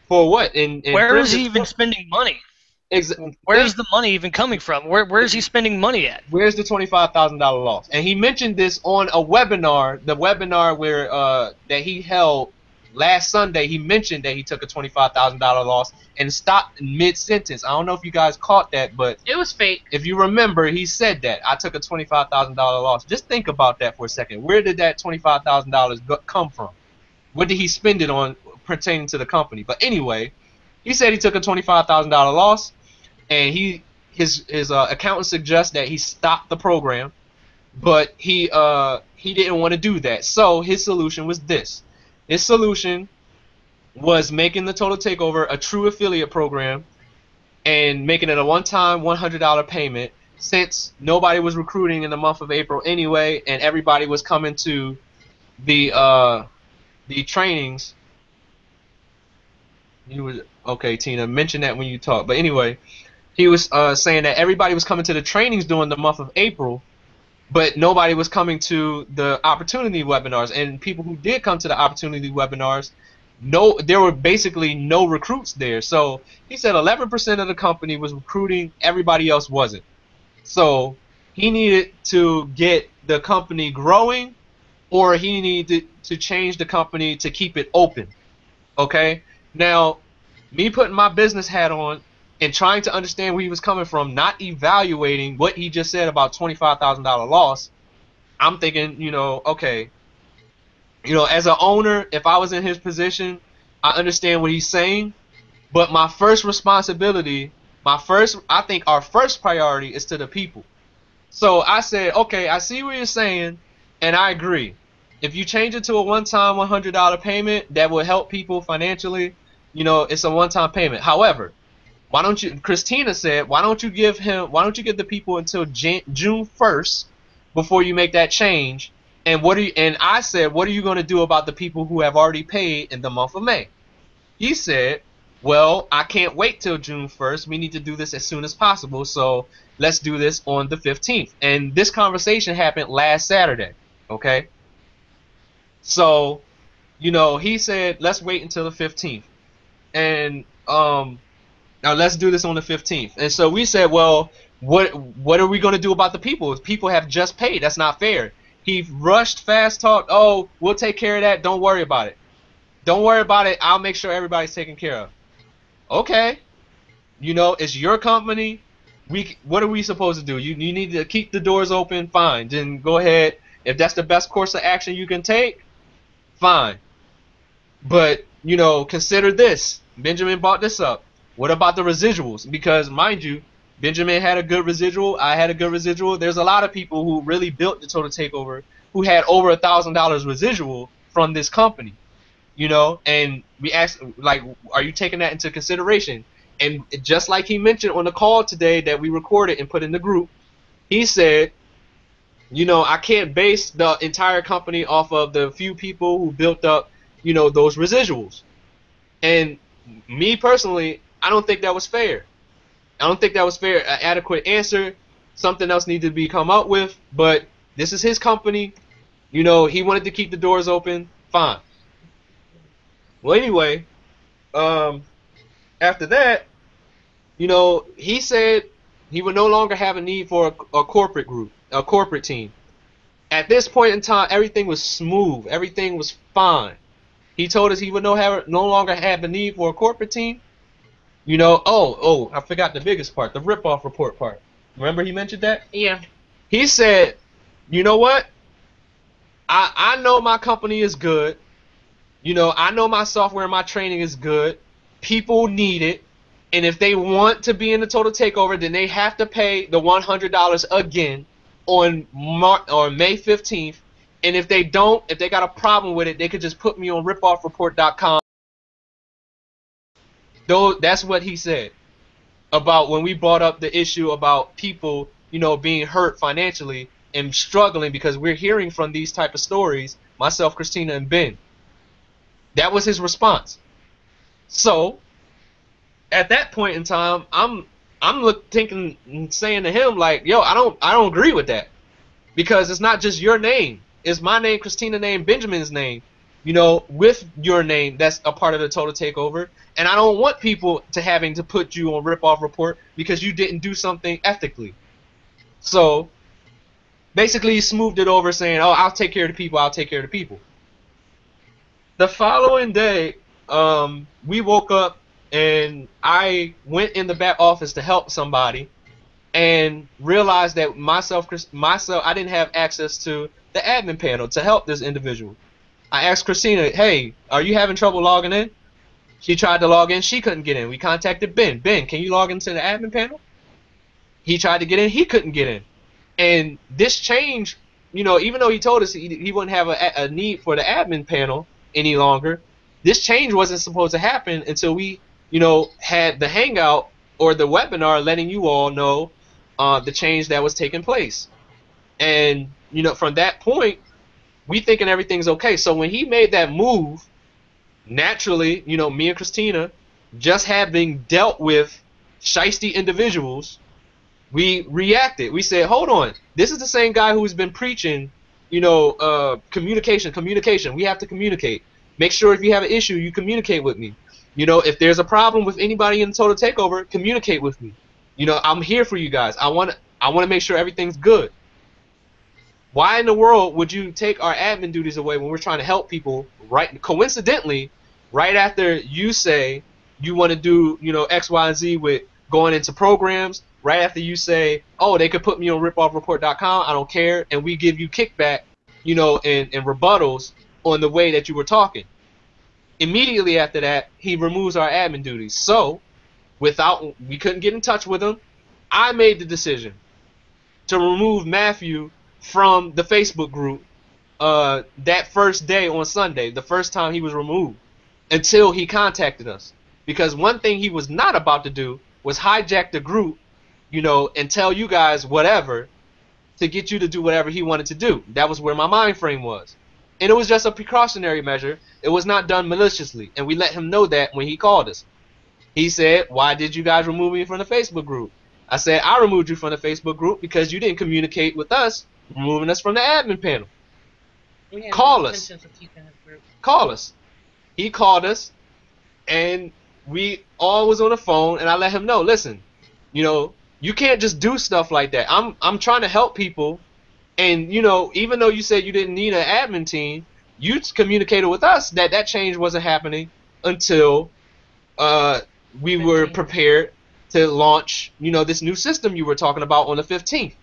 S1: For what?
S3: Where is he even spending money? Where's the money even coming from? Where is he spending money at?
S1: Where's the $25,000 loss? And he mentioned this on a webinar, the webinar where that he held last Sunday. He mentioned that he took a $25,000 loss and stopped mid-sentence. I don't know if you guys caught that, but
S5: it was fake.
S1: If you remember, he said that I took a $25,000 loss. Just think about that for a second. Where did that $25,000 come from? What did he spend it on pertaining to the company? But anyway, he said he took a $25,000 loss, and his accountant suggests that he stop the program. but he didn't want to do that. So his solution was this. His solution was making the Total Takeover a true affiliate program and making it a one-time $100 payment, since nobody was recruiting in the month of April anyway, and everybody was coming to the trainings. You was okay, Tina. Mention that when you talk. But anyway, he was saying that everybody was coming to the trainings during the month of April, but nobody was coming to the opportunity webinars. And people who did come to the opportunity webinars, there were basically no recruits there. So he said 11% of the company was recruiting, everybody else wasn't. So he needed to get the company growing, or he needed to change the company to keep it open. Okay? Now, me putting my business hat on and trying to understand where he was coming from, not evaluating what he just said about $25,000 loss, I'm thinking, okay, as an owner, if I was in his position, I understand what he's saying, but my first responsibility, I think our first priority is to the people. So I said, okay, I see what you're saying, and I agree. If you change it to a one-time $100 payment, that will help people financially. It's a one-time payment. However, Christina said, why don't you give the people until June 1st before you make that change? And I said, what are you going to do about the people who have already paid in the month of May? He said, well, I can't wait till June 1st. We need to do this as soon as possible. So let's do this on the 15th. And this conversation happened last Saturday. Okay. So, he said, let's wait until the 15th. And, now let's do this on the 15th. And so we said, well, what are we going to do about the people? People have just paid. That's not fair. He rushed, fast talked. Oh, we'll take care of that. Don't worry about it. Don't worry about it. I'll make sure everybody's taken care of. Okay. It's your company. What are we supposed to do? You need to keep the doors open. Fine. Then go ahead. If that's the best course of action you can take, fine. But, consider this. Benjamin brought this up. What about the residuals? Because, mind you, Benjamin had a good residual. I had a good residual. There's a lot of people who really built the Total Takeover who had over $1,000 residual from this company. And we asked, like, are you taking that into consideration? And just like he mentioned on the call today that we recorded and put in the group, he said, I can't base the entire company off of the few people who built up, those residuals. And me personally, I don't think that was fair. I don't think that was fair. An adequate answer. Something else needed to be come up with. But this is his company. He wanted to keep the doors open. Fine. Well, anyway, after that, he said he would no longer have a need for a corporate group, a corporate team. At this point in time, everything was smooth. Everything was fine. He told us he would no longer have a need for a corporate team. I forgot the biggest part, the rip-off report part. Remember he mentioned that?
S5: Yeah.
S1: He said, you know what? I know my company is good. I know my software and my training is good. People need it. And if they want to be in the Total Takeover, then they have to pay the $100 again on May 15th. And if they got a problem with it, they could just put me on ripoffreport.com. Though that's what he said about when we brought up the issue about people, being hurt financially and struggling, because we're hearing from these type of stories, myself, Christina, and Ben. That was his response. So at that point in time, I'm thinking and saying to him, like, yo, I don't agree with that, because it's not just your name. It's my name, Christina's name, Benjamin's name, with your name that's a part of the Total Takeover. And I don't want people having to put you on rip-off report because you didn't do something ethically. So basically he smoothed it over saying, oh, I'll take care of the people, I'll take care of the people. The following day, we woke up and I went in the back office to help somebody and realized that myself, I didn't have access to the admin panel to help this individual. I asked Christina, hey, are you having trouble logging in? She tried to log in. She couldn't get in. We contacted Ben. Ben, can you log into the admin panel? He tried to get in. He couldn't get in. And this change even though he told us he wouldn't have a need for the admin panel any longer, this change wasn't supposed to happen until we, had the hangout or the webinar letting you all know the change that was taking place. And, from that point, we thinking everything's okay. So when he made that move, naturally, me and Christina, just having dealt with shiesty individuals, we reacted. We said, hold on, this is the same guy who's been preaching, communication. We have to communicate. Make sure if you have an issue, you communicate with me. If there's a problem with anybody in the Total Takeover, communicate with me. I'm here for you guys. I want to make sure everything's good. Why in the world would you take our admin duties away when we're trying to help people, right? Coincidentally, right after you say you want to do, X, Y, and Z with going into programs, right after you say, oh, they could put me on ripoffreport.com, I don't care, and we give you kickback, and rebuttals on the way that you were talking. Immediately after that, he removes our admin duties. So, we couldn't get in touch with him, I made the decision to remove Matthew from the Facebook group that first day on Sunday, the first time he was removed, until he contacted us. Because one thing he was not about to do was hijack the group, and tell you guys whatever to get you to do whatever he wanted to do. That was where my mind frame was. And it was just a precautionary measure. It was not done maliciously. And we let him know that when he called us. He said, why did you guys remove me from the Facebook group? I said, I removed you from the Facebook group because you didn't communicate with us, removing us from the admin panel. Call us. Call us. He called us, and we all was on the phone, and I let him know, listen, you can't just do stuff like that. I'm trying to help people, and even though you said you didn't need an admin team, you communicated with us that change wasn't happening until we were prepared to launch, this new system you were talking about on the 15th.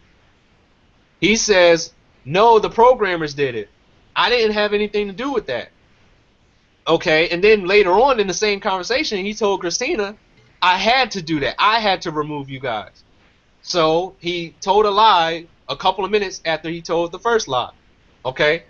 S1: He says, no, the programmers did it. I didn't have anything to do with that. Okay, and then later on in the same conversation, he told Christina, I had to do that. I had to remove you guys. So he told a lie a couple of minutes after he told the first lie. Okay,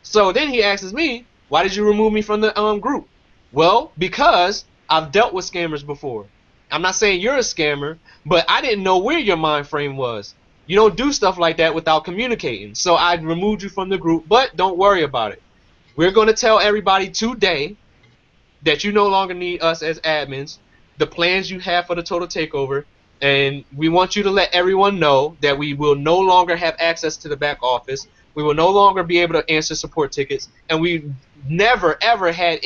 S1: so then he asks me, why did you remove me from the group? Well, because I've dealt with scammers before. I'm not saying you're a scammer, but I didn't know where your mind frame was. You don't do stuff like that without communicating. So I removed you from the group, but don't worry about it. We're going to tell everybody today that you no longer need us as admins, the plans you have for the Total Takeover, and we want you to let everyone know that we will no longer have access to the back office. We will no longer be able to answer support tickets, and we never, ever had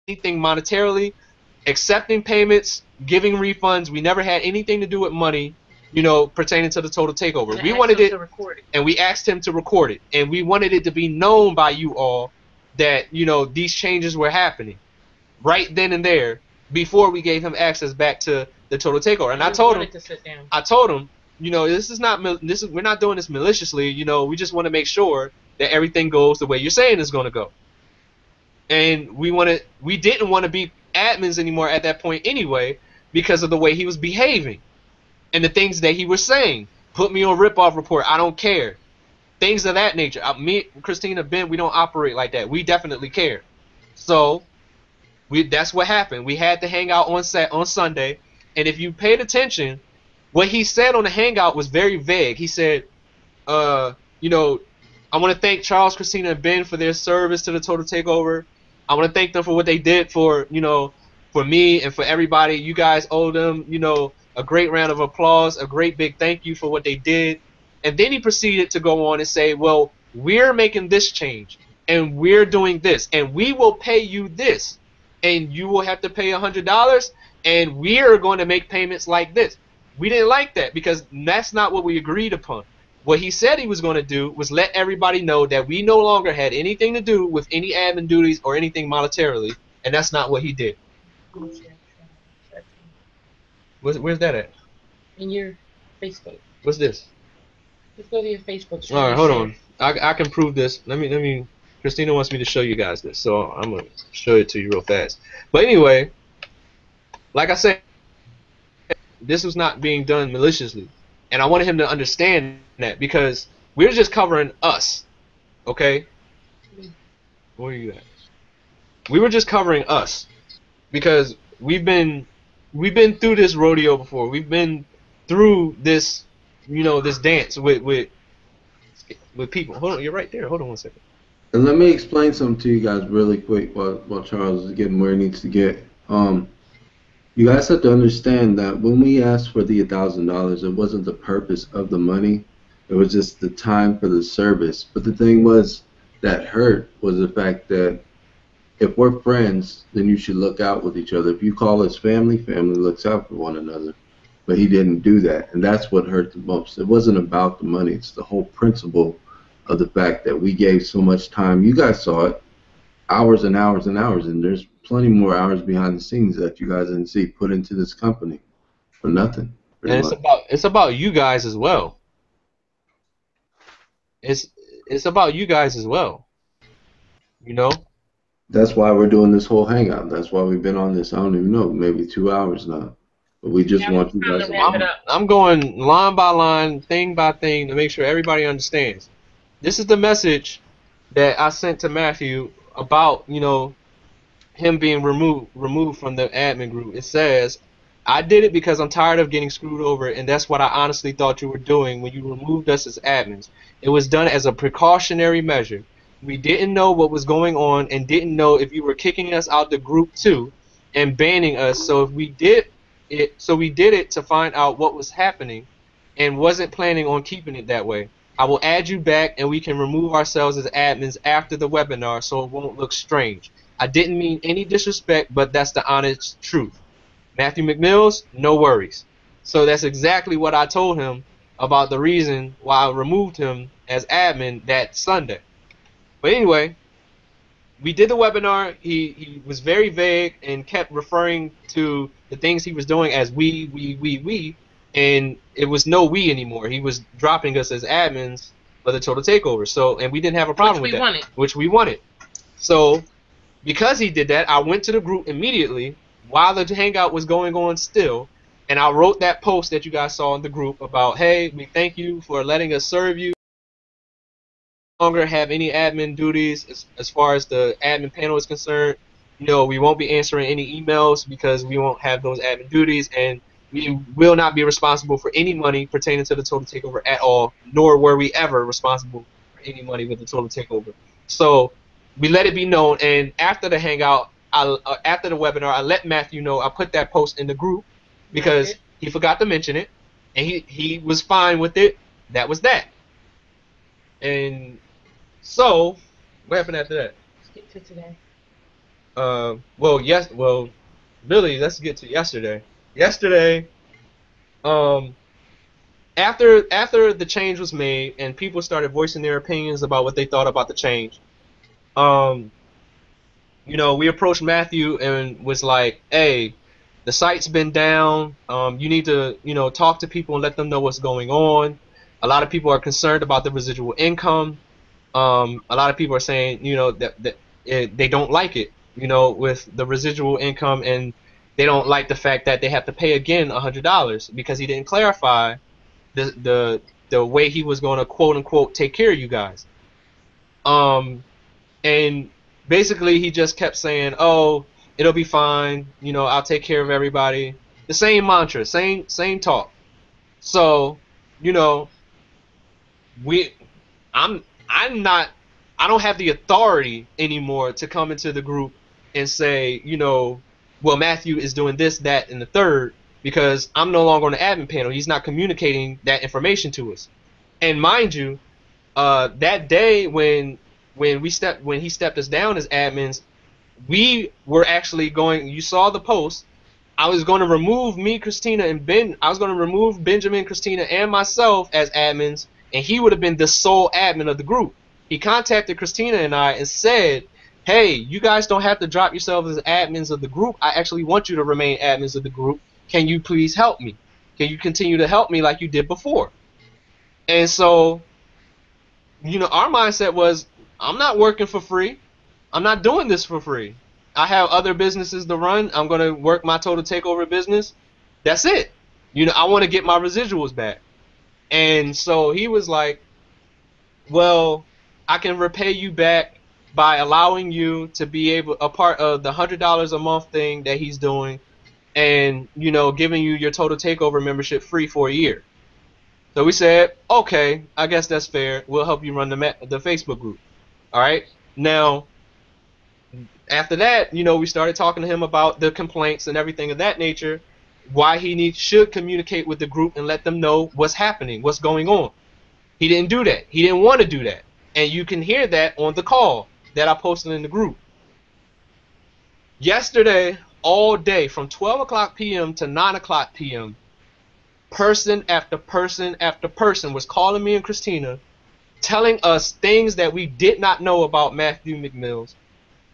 S1: anything monetarily, accepting payments, giving refunds. We never had anything to do with money, pertaining to the Total Takeover. We wanted it, and we asked him to record it, and we wanted it to be known by you all that, these changes were happening right then and there before we gave him access back to the Total Takeover. And I told him, we're not doing this maliciously. We just want to make sure that everything goes the way you're saying it's going to go. And we didn't want to be admins anymore at that point anyway because of the way he was behaving and the things that he was saying. Put me on rip-off report. I don't care. Things of that nature. Me, Christina, Ben, we don't operate like that. We definitely care. So that's what happened. We had the hangout on Sunday, and if you paid attention, what he said on the hangout was very vague. He said, I want to thank Charles, Christina, and Ben for their service to the Total Takeover. I want to thank them for what they did for me and for everybody. You guys owe them, a great round of applause, a great big thank you for what they did. And then he proceeded to go on and say, well, we're making this change, and we're doing this, and we will pay you this, and you will have to pay $100, and we are going to make payments like this. We didn't like that because that's not what we agreed upon. What he said he was going to do was let everybody know that we no longer had anything to do with any admin duties or anything monetarily, and that's not what he did. Where's that at?
S5: In your Facebook.
S1: What's this?
S5: Just go to your Facebook.
S1: All right, hold on. I can prove this. Let me. Christina wants me to show you guys this, so I'm gonna show it to you real fast. But anyway, like I said, this was not being done maliciously, and I wanted him to understand that because We're just covering us, okay? Where are you at? We were just covering us because we've been through this rodeo before. We've been through this, this dance with people. Hold on, you're right there. Hold on one second.
S6: And let me explain something to you guys really quick while Charles is getting where he needs to get. You guys have to understand that when we asked for the $1,000, it wasn't the purpose of the money. It was just the time for the service. But the thing was that hurt was the fact that if we're friends, then you should look out with each other. If you call us family, family looks out for one another. But he didn't do that, and that's what hurt the most. It wasn't about the money. It's the whole principle of the fact that we gave so much time. You guys saw it, hours and hours and hours, and there's plenty more hours behind the scenes that you guys didn't see put into this company for nothing.
S1: And it's about you guys as well. It's about you guys as well. You know?
S6: That's why we're doing this whole hangout. That's why we've been on this, I don't even know, maybe 2 hours now. But we just want you guys to.
S1: I'm going line by line, thing by thing to make sure everybody understands. This is the message that I sent to Matthew about, him being removed from the admin group. It says, I did it because I'm tired of getting screwed over, and that's what I honestly thought you were doing when you removed us as admins. It was done as a precautionary measure. We didn't know what was going on and didn't know if you were kicking us out the group too and banning us. So we did it to find out what was happening and wasn't planning on keeping it that way. I will add you back and we can remove ourselves as admins after the webinar so it won't look strange. I didn't mean any disrespect, but that's the honest truth. Matthew McMills, no worries. So that's exactly what I told him about the reason why I removed him as admin that Sunday. But anyway, we did the webinar. He was very vague and kept referring to the things he was doing as we, and it was no we anymore. He was dropping us as admins for the Total Takeover. So, and we didn't have a problem with that. Which we wanted. So, because he did that, I went to the group immediately while the hangout was going on still, and I wrote that post that you guys saw in the group about, hey, we thank you for letting us serve you. No longer have any admin duties as far as the admin panel is concerned. We won't be answering any emails because we won't have those admin duties, and we will not be responsible for any money pertaining to the Total Takeover at all, nor were we ever responsible for any money with the Total Takeover. So we let it be known, and after the hangout, after the webinar, I let Matthew know. I put that post in the group because he forgot to mention it, and he was fine with it. That was that. And so, what happened after that?
S5: Let's get to today.
S1: Well, Billy, let's get to yesterday. Yesterday, after the change was made and people started voicing their opinions about what they thought about the change, we approached Matthew and was like, hey, the site's been down. You need to, talk to people and let them know what's going on. A lot of people are concerned about the residual income. A lot of people are saying, that they don't like it, with the residual income, and they don't like the fact that they have to pay again $100 because he didn't clarify the way he was going to quote unquote take care of you guys. And basically he just kept saying, oh, it'll be fine, I'll take care of everybody. The same mantra, same talk. So, I don't have the authority anymore to come into the group and say, well, Matthew is doing this, that, and the third, because I'm no longer on the admin panel. He's not communicating that information to us. And mind you, that day when he stepped us down as admins, we were actually going. You saw the post. I was going to remove me, Christina, and Ben. I was going to remove Benjamin, Christina, and myself as admins, and he would have been the sole admin of the group. He contacted Christina and I and said, hey, you guys don't have to drop yourselves as admins of the group. I actually want you to remain admins of the group. Can you please help me? Can you continue to help me like you did before? And so, our mindset was, I'm not working for free. I'm not doing this for free. I have other businesses to run. I'm going to work my Total Takeover business. That's it. I want to get my residuals back. And so he was like, well, I can repay you back by allowing you to be able a part of the $100 a month thing that he's doing, and giving you your total takeover membership free for a year. So we said, okay, I guess that's fair. We'll help you run the Facebook group. All right. Now, after that, we started talking to him about the complaints and everything of that nature, why he should communicate with the group and let them know what's happening, what's going on. He didn't do that. He didn't want to do that. And you can hear that on the call that I posted in the group. Yesterday, all day, from 12 o'clock p.m. to 9 o'clock p.m., person after person after person was calling me and Christina, telling us things that we did not know about Matthew McMills,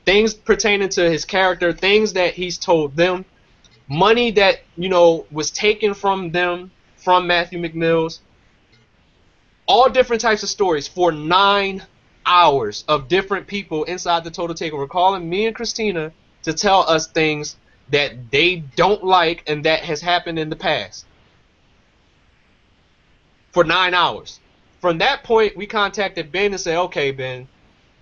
S1: things pertaining to his character, things that he's told them, money that, was taken from them, from Matthew McMills, all different types of stories for 9 hours of different people inside the Total Takeover calling me and Christina to tell us things that they don't like and that has happened in the past. For 9 hours. From that point, we contacted Ben and said, okay, Ben,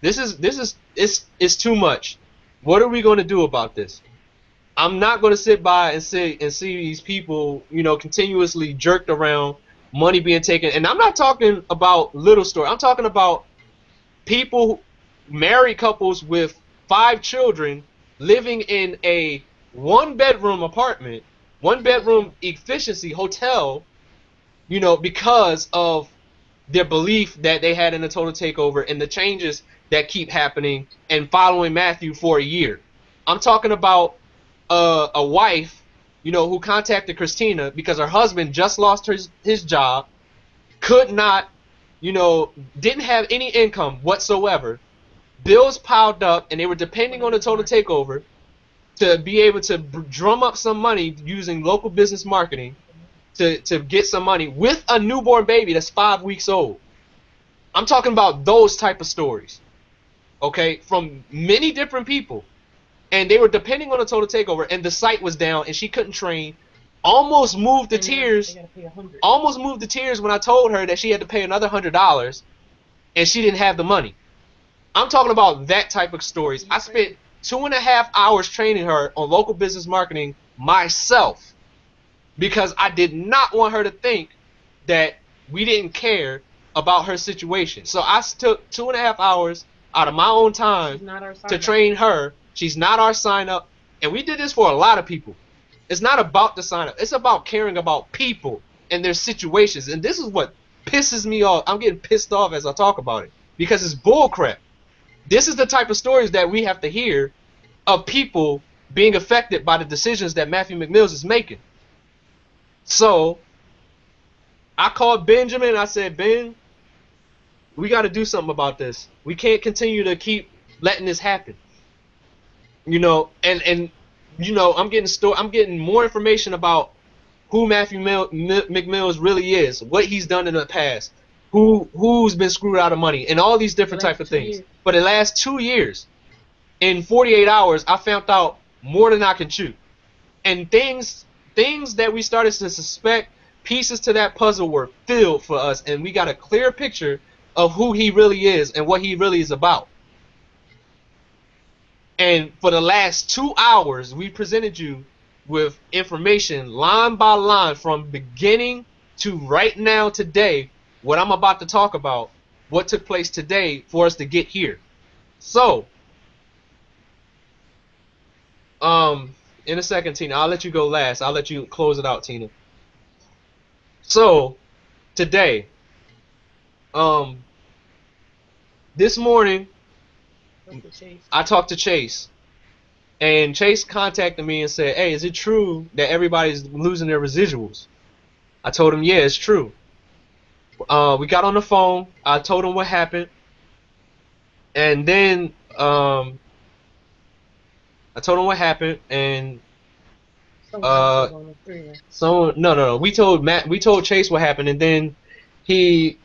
S1: it's too much. What are we going to do about this? I'm not going to sit by and see these people, continuously jerked around, money being taken. And I'm not talking about little story. I'm talking about people, married couples with 5 children living in a 1-bedroom apartment, 1-bedroom efficiency hotel, because of their belief that they had in the Total Takeover and the changes that keep happening and following Matthew for a year. I'm talking about a wife, who contacted Christina because her husband just lost his job, could not, didn't have any income whatsoever. Bills piled up, and they were depending on the Total Takeover to be able to drum up some money using local business marketing to get some money with a newborn baby that's 5 weeks old. I'm talking about those type of stories, okay, from many different people. And they were depending on the Total Takeover, and the site was down, and she couldn't train. Almost moved to tears. Almost moved to tears when I told her that she had to pay another $100, and she didn't have the money. I'm talking about that type of stories. I spent 2.5 hours training her on local business marketing myself, because I did not want her to think that we didn't care about her situation. So I took 2.5 hours out of my own time to train her. She's not our sign up. And we did this for a lot of people. It's not about the sign up. It's about caring about people and their situations. And this is what pisses me off. I'm getting pissed off as I talk about it, because it's bullcrap. This is the type of stories that we have to hear of people being affected by the decisions that Matthew McMills is making. So I called Benjamin. I said, Ben, we got to do something about this. We can't continue to keep letting this happen. And I'm getting more information about who Matthew McMills really is, what he's done in the past, who's been screwed out of money, and all these different type of things. For the last 2 years, in 48 hours, I found out more than I can chew. And things that we started to suspect, pieces to that puzzle were filled for us, and we got a clear picture of who he really is and what he really is about. And for the last 2 hours, we presented you with information line by line from beginning to right now today, what I'm about to talk about, what took place today for us to get here. So, in a second, Tina, I'll let you go last. I'll let you close it out, Tina. So, today, this morning, I talked to Chase, and Chase contacted me and said, hey, is it true that everybody's losing their residuals? I told him, yeah, it's true. We got on the phone. I told him what happened, and then I told him what happened, and no. We told Chase what happened, and then he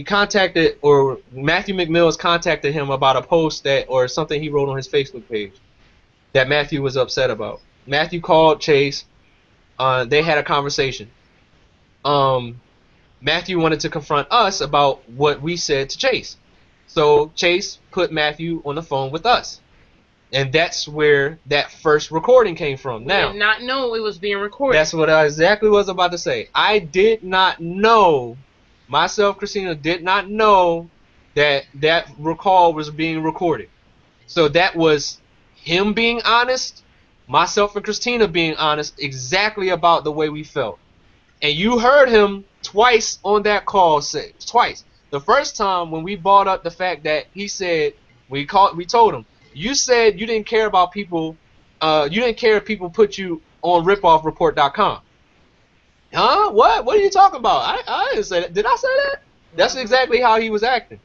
S1: contacted, or Matthew McMills contacted him about a post or something he wrote on his Facebook page that Matthew was upset about. Matthew called Chase. They had a conversation. Matthew wanted to confront us about what we said to Chase. So Chase put Matthew on the phone with us. And that's where that first recording came from.
S5: We
S1: Now,
S5: did not know it was being recorded.
S1: that's what I exactly was about to say. I did not know, myself, Christina, did not know that that recall was being recorded. So that was him being honest, myself and Christina being honest exactly about the way we felt. And you heard him twice on that call say twice. The first time when we brought up the fact that he said we told him, you said you didn't care about people, you didn't care if people put you on ripoffreport.com. Huh? What are you talking about? I didn't say that. Did I say that? That's exactly how he was acting.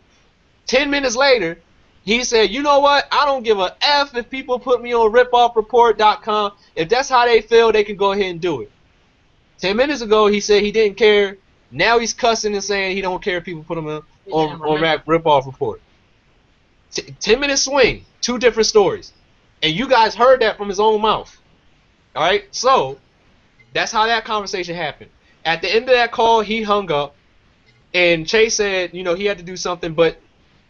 S1: 10 minutes later, he said, you know what? I don't give a F if people put me on ripoffreport.com. If that's how they feel, they can go ahead and do it. 10 minutes ago, he said he didn't care. Now he's cussing and saying he don't care if people put him on Rip-Off Report. 10-minute swing, two different stories. And you guys heard that from his own mouth. All right? So, that's how that conversation happened. At the end of that call, he hung up. And Chase said, you know, he had to do something. But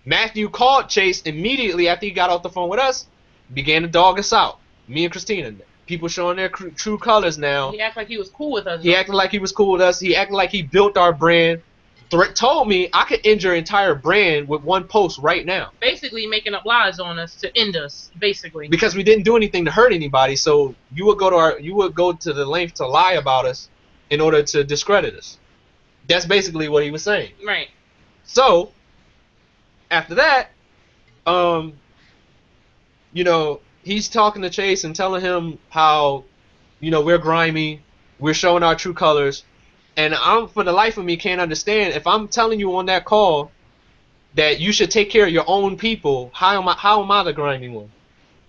S1: Matthew called Chase immediately after he got off the phone with us, began to dog us out. Me and Christina. People showing their true colors now.
S5: He acted like he was cool with us.
S1: He acted like he was cool with us. He acted like he built our brand. Told me I could end your entire brand with one post right now.
S5: Basically making up lies on us to end us, basically.
S1: Because we didn't do anything to hurt anybody, so you would go to the length to lie about us in order to discredit us. That's basically what he was saying.
S5: Right.
S1: So after that, you know, he's talking to Chase and telling him how, you know, we're grimy, we're showing our true colors, and I'm, for the life of me, can't understand, if I'm telling you on that call that you should take care of your own people, how am I the grimy one?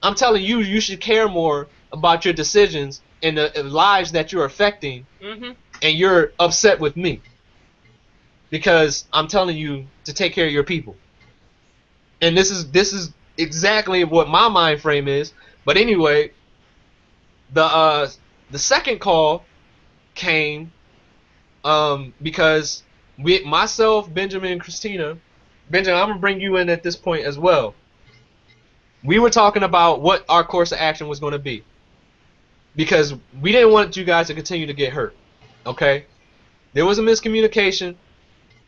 S1: I'm telling you, you should care more about your decisions and the lives that you're affecting, and you're upset with me because I'm telling you to take care of your people. And this is exactly what my mind frame is. But anyway, the second call came because myself, Benjamin, and Christina. Benjamin, I'm gonna bring you in at this point as well. We were talking about what our course of action was going to be because we didn't want you guys to continue to get hurt. Okay, there was a miscommunication.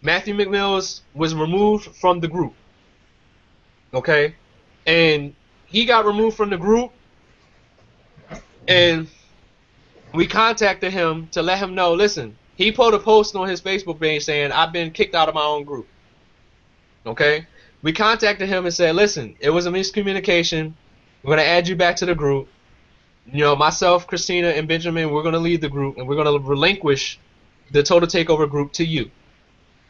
S1: Matthew McMills was removed from the group. Okay, and he got removed from the group, and we contacted him to let him know, listen, he put a post on his Facebook page saying, I've been kicked out of my own group. Okay, we contacted him and said, listen, it was a miscommunication, we're going to add you back to the group. You know, myself, Christina, and Benjamin, we're going to lead the group, and we're going to relinquish the Total Takeover group to you.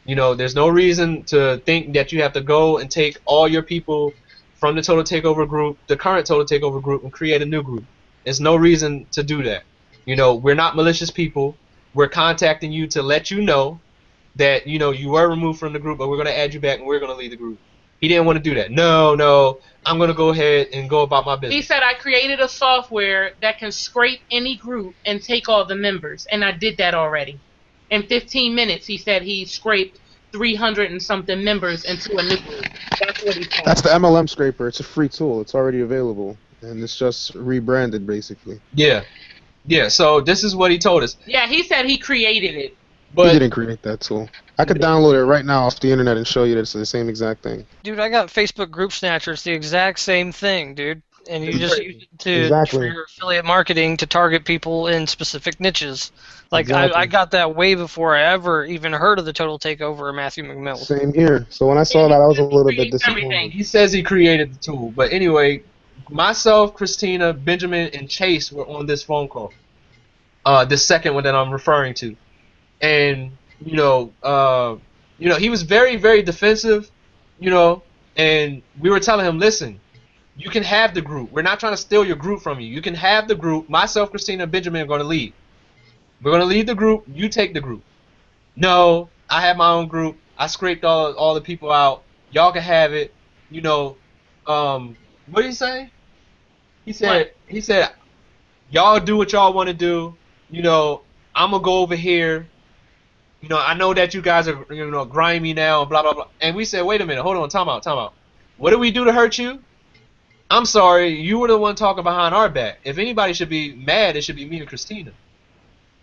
S1: You know, there's no reason to think that you have to go and take all your people from the Total Takeover group, the current Total Takeover group, and create a new group. There's no reason to do that. You know, we're not malicious people. We're contacting you to let you know that, you know, you were removed from the group, but we're going to add you back and we're going to lead the group. He didn't want to do that. No, I'm going to go ahead and go about my business.
S5: He said, I created a software that can scrape any group and take all the members, and I did that already. In 15 minutes, he said he scraped 300 and something members into a new group. That's what he said.
S10: That's the MLM scraper. It's a free tool. It's already available, and it's just rebranded, basically.
S1: Yeah. So this is what he told us.
S5: Yeah, he said he created it.
S10: But he didn't create that tool. I could download it right now off the internet and show you that it's the same exact thing.
S3: Dude, I got Facebook Group Snatcher. It's the exact same thing, dude. And you just use it for your affiliate marketing to target people in specific niches. Like, I got that way before I ever even heard of the Total Takeover of Matthew McMills.
S10: Same here. So when I saw that, I was a little bit disappointed.
S1: He says he created the tool. But anyway, myself, Christina, Benjamin, and Chase were on this phone call. The second one that I'm referring to. And, you know, he was very, very defensive, you know, and we were telling him, listen, you can have the group. We're not trying to steal your group from you. You can have the group. Myself, Christina, and Benjamin are going to lead. We're going to lead the group. You take the group. No, I have my own group. I scraped all the people out. Y'all can have it. You know, what did he say? He said, y'all do what y'all want to do. You know, I'm going to go over here. You know, I know that you guys are, you know, grimy now, blah blah blah. And we said, wait a minute, hold on, time out, time out. What did we do to hurt you? I'm sorry, you were the one talking behind our back. If anybody should be mad, it should be me and Christina.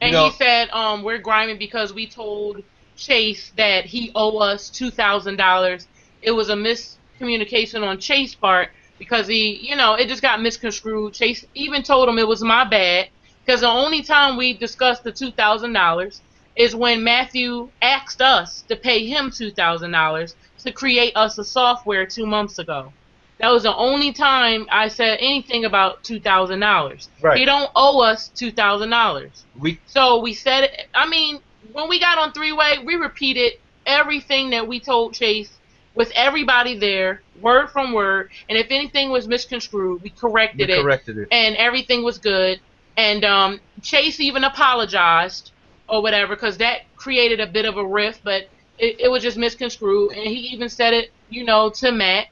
S5: And he said, we're grimy because we told Chase that he owe us $2,000. It was a miscommunication on Chase's part because he, you know, it just got misconstrued. Chase even told him it was my bad because the only time we discussed the $2,000 is when Matthew asked us to pay him $2,000 to create us a software 2 months ago. That was the only time I said anything about $2,000.
S1: Right.
S5: He don't owe us $2,000.
S1: We
S5: So we said, I mean, when we got on three-way, we repeated everything that we told Chase with everybody there, word from word. And if anything was misconstrued, we corrected it. And everything was good. And Chase even apologized or whatever because that created a bit of a rift, but it was just misconstrued. And he even said it, you know, to Matt.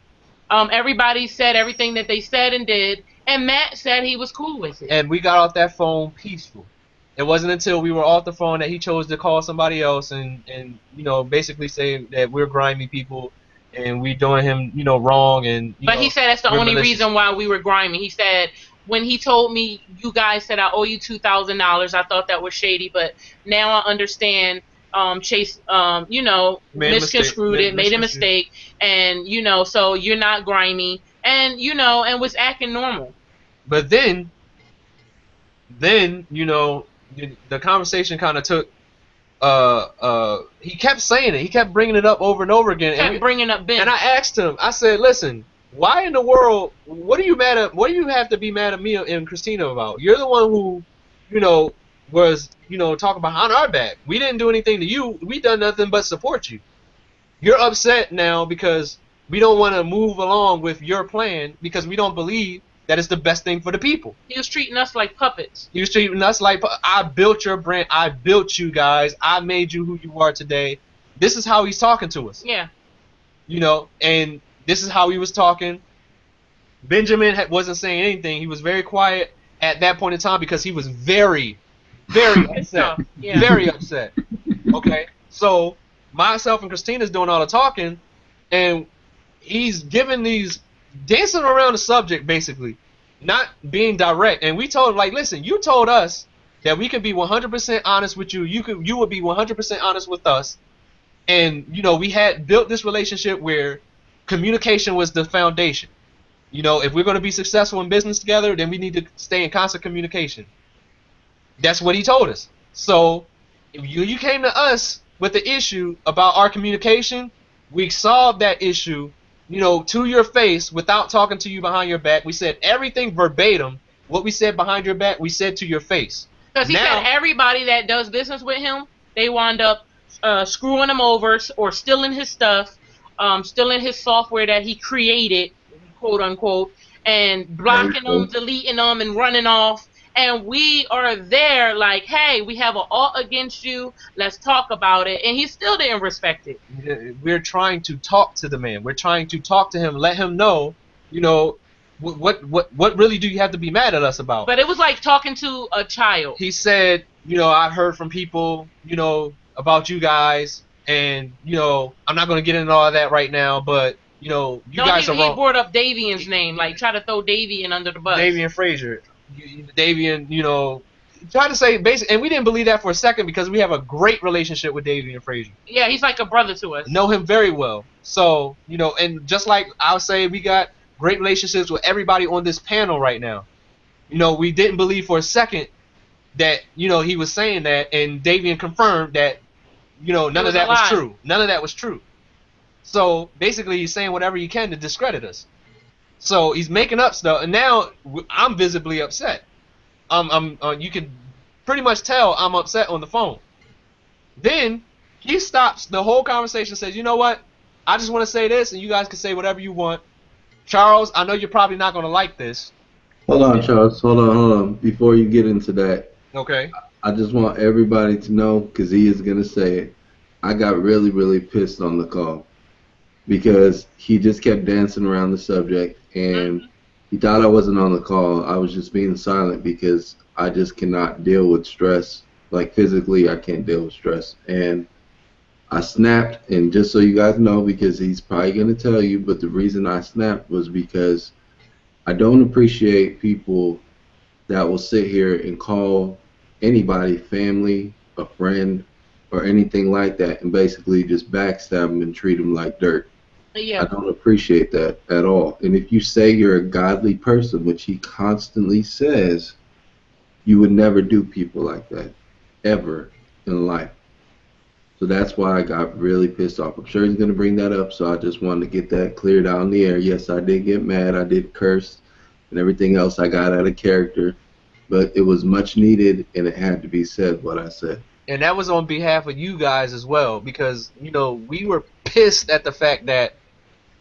S5: Everybody said everything that they said and did, and Matt said he was cool with it.
S1: And we got off that phone peaceful. It wasn't until we were off the phone that he chose to call somebody else and you know, basically say that we're grimy people and we doing him, you know, wrong. And
S5: but he said that's the only reason why we were grimy. He said when he told me you guys said I owe you $2,000, I thought that was shady, but now I understand. Chase, you know, misconstrued it, made a mistake, and you know, so you're not grimy, and you know, and was acting normal.
S1: But then you know, the conversation kind of took. He kept saying it. He kept bringing it up over and over again.
S5: Bringing up Ben.
S1: And I asked him. I said, "Listen, why in the world? What are you mad at? What do you have to be mad at me and Christina about? You're the one who, you know, was, you know, talking behind our back. We didn't do anything to you. We done nothing but support you. You're upset now because we don't want to move along with your plan because we don't believe that it's the best thing for the people."
S5: He was treating us like puppets.
S1: He was treating us like, I built your brand. I built you guys. I made you who you are today. This is how he's talking to us.
S5: Yeah.
S1: You know, and this is how he was talking. Benjamin wasn't saying anything. He was very quiet at that point in time because he was very upset.
S5: Yeah.
S1: Very upset. Okay. So myself and Christina's doing all the talking, and he's giving these dancing around the subject, basically, not being direct. And we told him, like, listen, you told us that we could be 100% honest with you. You would be 100% honest with us. And you know, we had built this relationship where communication was the foundation. You know, if we're going to be successful in business together, then we need to stay in constant communication. That's what he told us. So if you came to us with the issue about our communication, we solved that issue, you know, to your face without talking to you behind your back. We said everything verbatim. What we said behind your back, we said to your face.
S5: Because he said everybody that does business with him, they wind up screwing him over or stealing his stuff, stealing his software that he created, quote unquote, and blocking them, deleting them, and running off. And we are there like, hey, we have an alt against you. Let's talk about it. And he still didn't respect it.
S1: We're trying to talk to the man. We're trying to talk to him, let him know, you know, what really do you have to be mad at us about?
S5: But it was like talking to a child.
S1: He said, you know, I've heard from people, you know, about you guys, and you know, I'm not going to get into all of that right now, but you know, you guys are wrong.
S5: He brought up Davian's name, like try to throw Davian under the bus.
S1: Davian Frazier. Davian, you know, try to say basic, and we didn't believe that for a second because we have a great relationship with Davian Frazier.
S5: Yeah, he's like a brother to us.
S1: Know him very well. So, you know, and just like I'll say, we got great relationships with everybody on this panel right now. You know, we didn't believe for a second that, you know, he was saying that, and Davian confirmed that, you know, none of that was true. None of that was true. So basically, he's saying whatever he can to discredit us. So he's making up stuff, and now I'm visibly upset. You can pretty much tell I'm upset on the phone. Then he stops the whole conversation and says, you know what? I just want to say this, and you guys can say whatever you want. Charles, I know you're probably not going to like this.
S6: Hold on, Charles. Hold on. Before you get into that.
S1: Okay.
S6: I just want everybody to know, because he is going to say it, I got really, really pissed on the call. Because he just kept dancing around the subject, and he thought I wasn't on the call. I was just being silent because I just cannot deal with stress Like physically, I can't deal with stress. And I snapped, and just so you guys know, because he's probably going to tell you, but the reason I snapped was because I don't appreciate people that will sit here and call anybody family, a friend, or anything like that, and basically just backstab them and treat them like dirt. I
S5: Yeah.
S6: don't appreciate that at all. And if you say you're a godly person, which he constantly says, you would never do people like that, ever in life. So that's why I got really pissed off. I'm sure he's going to bring that up, so I just wanted to get that cleared out in the air. Yes, I did get mad. I did curse and everything else. I got out of character, but it was much needed, and it had to be said what I said.
S1: And that was on behalf of you guys as well, because we were pissed at the fact that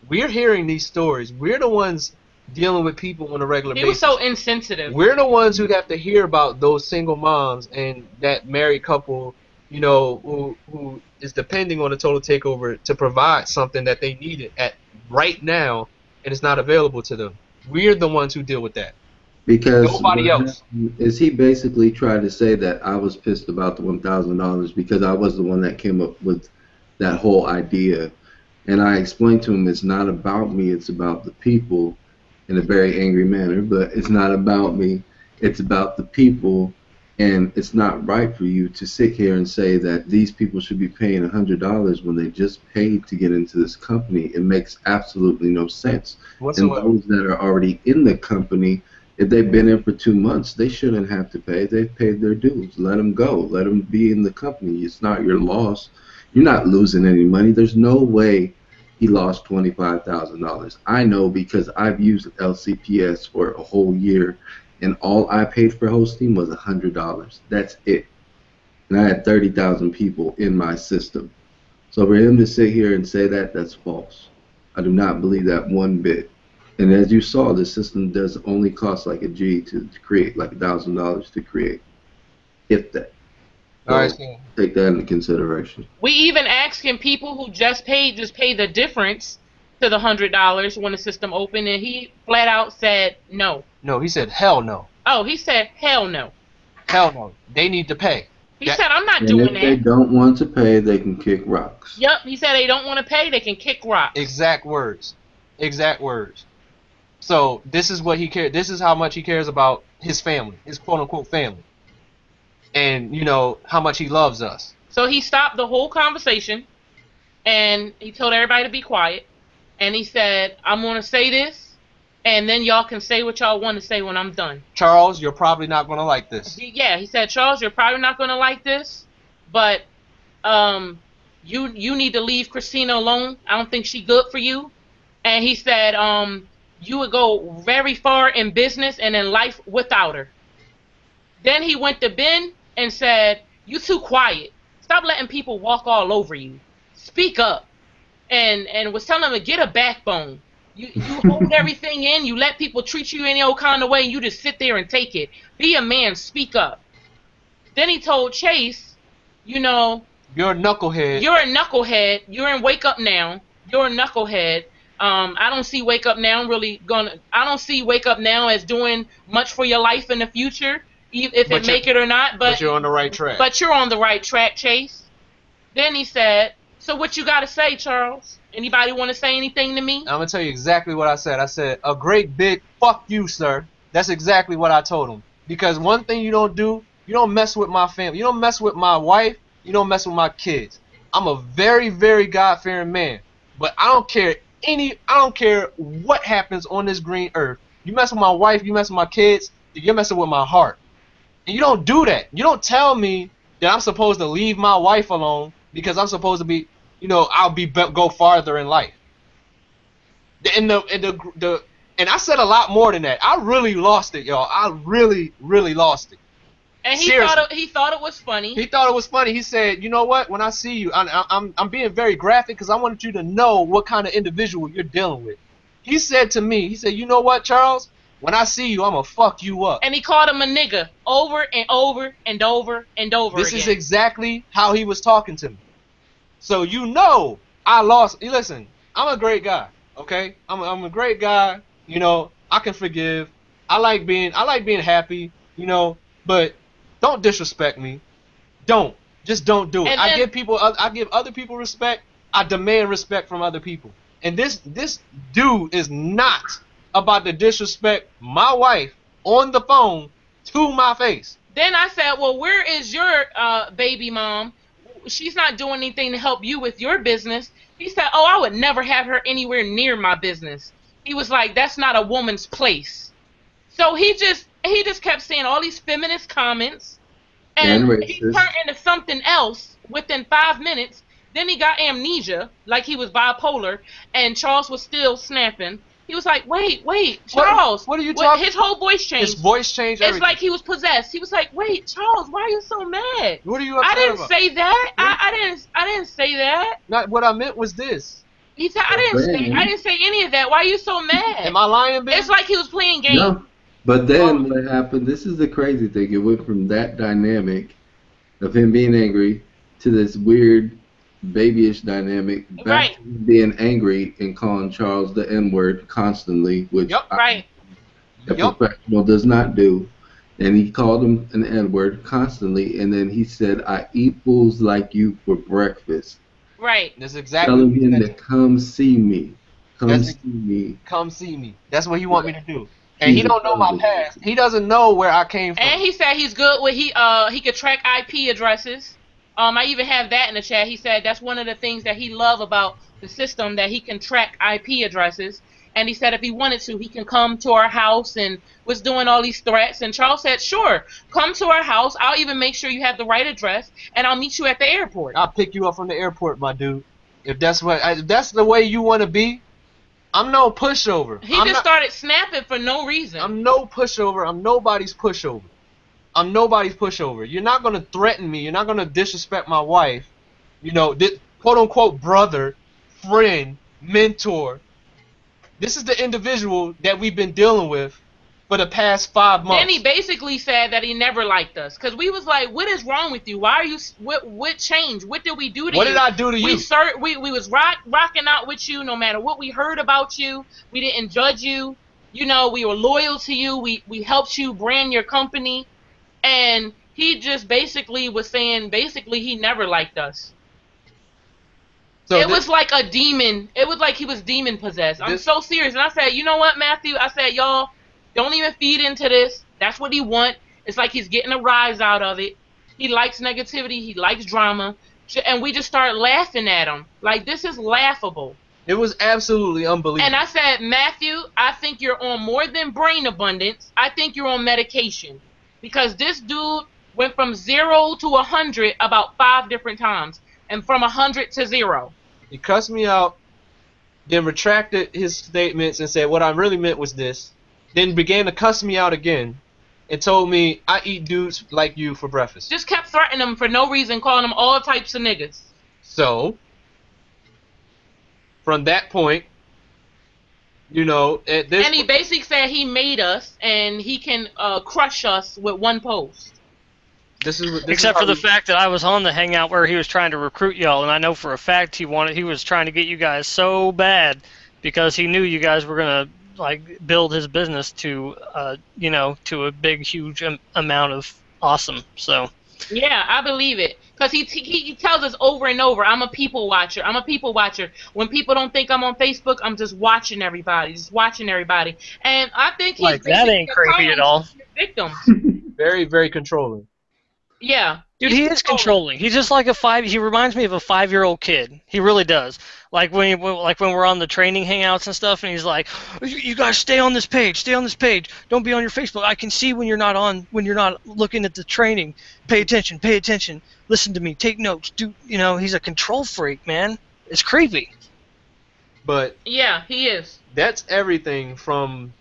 S1: we're hearing these stories. We're the ones dealing with people on a regular
S5: He
S1: basis.
S5: was so insensitive.
S1: We're the ones who have to hear about those single moms and that married couple, who is depending on the total takeover to provide something that they needed at right now, and it's not available to them. We're the ones who deal with that.
S6: Because
S1: Nobody
S6: what
S1: else.
S6: happened is he basically tried to say that I was pissed about the $1,000 because I was the one that came up with that whole idea. And I explained to him it's not about me, it's about the people, in a very angry manner, but it's not about me, it's about the people. And it's not right for you to sit here and say that these people should be paying $100 when they just paid to get into this company. It makes absolutely no sense. And
S1: Whatsoever.
S6: those that are already in the company, if they've been in for 2 months, they shouldn't have to pay. They've paid their dues. Let them go. Let them be in the company. It's not your loss. You're not losing any money. There's no way he lost $25,000. I know because I've used LCPS for a whole year, and all I paid for hosting was $100. That's it. And I had 30,000 people in my system. So for him to sit here and say that, that's false. I do not believe that one bit. And as you saw, the system does only cost like a G to create, like $1,000 to create, if that. So
S1: All right, so
S6: take that into consideration.
S5: We even asked him people who just pay the difference to the $100 when the system opened, and he flat out said no.
S1: no, he said hell no.
S5: Oh, he said hell no.
S1: Hell no. They need to pay.
S5: He said I'm not
S6: And
S5: doing
S6: if they
S5: that.
S6: don't want to pay, they can kick rocks.
S5: Yep, he said they don't want to pay, they can kick rocks.
S1: Exact words. Exact words. So this is what he cares. This is how much he cares about his family, his quote unquote family, and how much he loves us.
S5: So he stopped the whole conversation, and he told everybody to be quiet, and he said, I'm going to say this, and then y'all can say what y'all want to say when I'm done.
S1: Charles, you're probably not going to like this.
S5: He said, Charles, you're probably not going to like this, but you need to leave Christina alone. I don't think she's good for you. And he said, you would go very far in business and in life without her. Then he went to Ben and said, you too quiet. Stop letting people walk all over you. Speak up. And was telling him to get a backbone. You hold everything in. You let people treat you any old kind of way. And you just sit there and take it. Be a man. Speak up. Then he told Chase,
S1: you're a knucklehead.
S5: You're a knucklehead. You're in Wake Up Now. You're a knucklehead. I don't see Wake Up Now I don't see Wake Up Now as doing much for your life in the future, if it make it or not.
S1: But you're on the right track.
S5: But you're on the right track, Chase. Then he said, so what you got to say, Charles? Anybody want to say anything to me?
S1: I'm going to tell you exactly what I said. I said, a great big fuck you, sir. That's exactly what I told him. Because one thing you don't do, you don't mess with my family. You don't mess with my wife. You don't mess with my kids. I'm a very, very God-fearing man. But I don't care what happens on this green earth. You mess with my wife, you mess with my kids, you're messing with my heart. And you don't do that. You don't tell me that I'm supposed to leave my wife alone because I'm supposed to be, go farther in life. And I said a lot more than that. I really lost it, y'all. I really, really lost it.
S5: And he thought it was funny.
S1: He thought it was funny. He said, "You know what? When I see you, I'm being very graphic because I wanted you to know what kind of individual you're dealing with." He said to me, "You know what, Charles? When I see you, I'm gonna fuck you up."
S5: And he called him a nigga over and over and over and over
S1: This
S5: again.
S1: is exactly how he was talking to me. So I lost. Listen, I'm a great guy. Okay, I'm a great guy. I can forgive. I like being happy. But don't disrespect me. don't. Just don't do it.
S5: And
S1: I
S5: then-
S1: give other people respect. I demand respect from other people. And this dude is not about to disrespect my wife on the phone to my face.
S5: Then I said, well, where is your baby mom? She's not doing anything to help you with your business. He said, oh, I would never have her anywhere near my business. He was like, that's not a woman's place. So he just kept saying all these feminist comments, and he
S6: racist.
S5: turned into something else within 5 minutes. Then he got amnesia, like he was bipolar, and Charles was still snapping. He was like, wait, Charles.
S1: What are you talking?
S5: His whole voice changed.
S1: His voice changed.
S5: It's
S1: Everything.
S5: like he was possessed. He was like, wait, Charles, why are you so mad?
S1: What are you
S5: I
S1: upset
S5: didn't
S1: about?
S5: say that. I didn't say that.
S1: Not what I meant was this.
S5: He said I didn't say any of that. Why are you so mad?
S1: Am I lying, Ben?
S5: It's like he was playing games.
S6: No. But then what happened, this is the crazy thing, it went from that dynamic of him being angry to this weird babyish dynamic back
S5: Right.
S6: to him being angry and calling Charles the N-word constantly, which
S5: Right.
S6: a professional does not do. And he called him an N-word constantly, and then he said, I eat fools like you for breakfast.
S5: Right.
S1: That's exactly
S6: Telling
S1: what he
S6: him
S1: said.
S6: to come see me. Come
S1: That's-
S6: see me.
S1: Come see me. That's what he want me to do. And he don't know my past. He doesn't know where I came from.
S5: And he said he's good with he could track IP addresses. I even have that in the chat. He said that's one of the things that he love about the system, that he can track IP addresses. And he said if he wanted to, he can come to our house, and was doing all these threats. And Charles said, sure, come to our house. I'll even make sure you have the right address, and I'll meet you at the airport.
S1: I'll pick you up from the airport, my dude. If that's the way you want to be, I'm no pushover.
S5: He just started snapping for no reason.
S1: I'm no pushover. I'm nobody's pushover. I'm nobody's pushover. You're not gonna threaten me. You're not gonna disrespect my wife. You know, quote unquote brother, friend, mentor. This is the individual that we've been dealing with for the past 5 months.
S5: Then he basically said that he never liked us, because we was like, what is wrong with you? Why are you, what changed? What did we do to you?
S1: What did I do to you?
S5: We was rocking out with you no matter what we heard about you. We didn't judge you. You know, we were loyal to you. We helped you brand your company. And he just basically was saying, he never liked us.
S1: So
S5: it was like a demon. It was like he was demon possessed. I'm so serious. And I said, you know what, Matthew? I said, y'all, don't even feed into this. That's what he want. It's like he's getting a rise out of it. He likes negativity. He likes drama. And we just start laughing at him. Like, this is laughable.
S1: It was absolutely unbelievable.
S5: And I said, Matthew, I think you're on more than brain abundance. I think you're on medication. Because this dude went from 0 to 100 about 5 different times. And from 100 to 0.
S1: He cussed me out, then retracted his statements and said what I really meant was this, then began to cuss me out again and told me I eat dudes like you for breakfast.
S5: Just kept threatening him for no reason, calling him all types of niggas.
S1: So, from that point, you know, at this
S5: and he basically said he made us and he can crush us with one post.
S3: Except for the fact that I was on the hangout where he was trying to recruit y'all, and I know for a fact he was trying to get you guys so bad because he knew you guys were gonna like build his business to to a big huge amount of awesome. So
S5: yeah, I believe it, because he tells us over and over, I'm a people watcher. I'm a people watcher. When people don't think I'm on Facebook, I'm just watching everybody, and I think he's
S3: like that ain't creepy at all.
S5: Victims.
S1: Very, very controlling.
S5: Yeah.
S3: Dude, he is controlling. He's just like he reminds me of a 5-year-old kid. He really does. Like when we're on the training hangouts and stuff, and he's like, "You guys stay on this page. Don't be on your Facebook. I can see when you're not looking at the training. Pay attention. Listen to me. Take notes. He's a control freak, man. It's creepy."
S1: But
S5: yeah, he is.
S1: That's everything from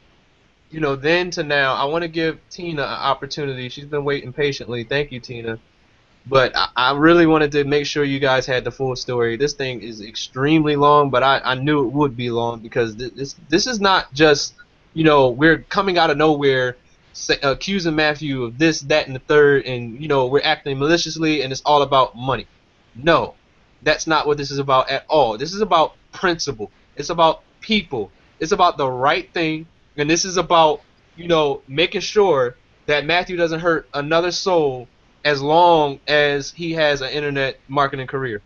S1: then to now. I want to give Tina an opportunity. She's been waiting patiently. Thank you, Tina. But I really wanted to make sure you guys had the full story. This thing is extremely long, but I knew it would be long because this is not just, we're coming out of nowhere accusing Matthew of this, that, and the third, and, we're acting maliciously, and it's all about money. No, that's not what this is about at all. This is about principle. It's about people. It's about the right thing. And this is about, making sure that Matthew doesn't hurt another soul as long as he has an internet marketing career.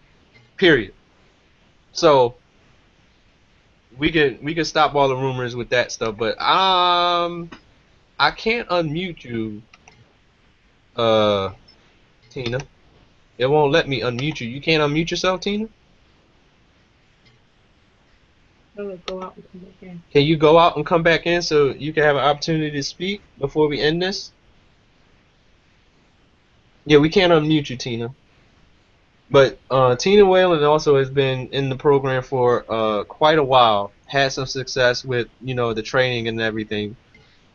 S1: Period. So we can stop all the rumors with that stuff, but I can't unmute you, Tina. It won't let me unmute you. You can't unmute yourself, Tina?
S5: Go out and come back in.
S1: Can you go out and come back in so you can have an opportunity to speak before we end this? Yeah, we can't unmute you, Tina. But Tina Whalen also has been in the program for quite a while. Had some success with the training and everything.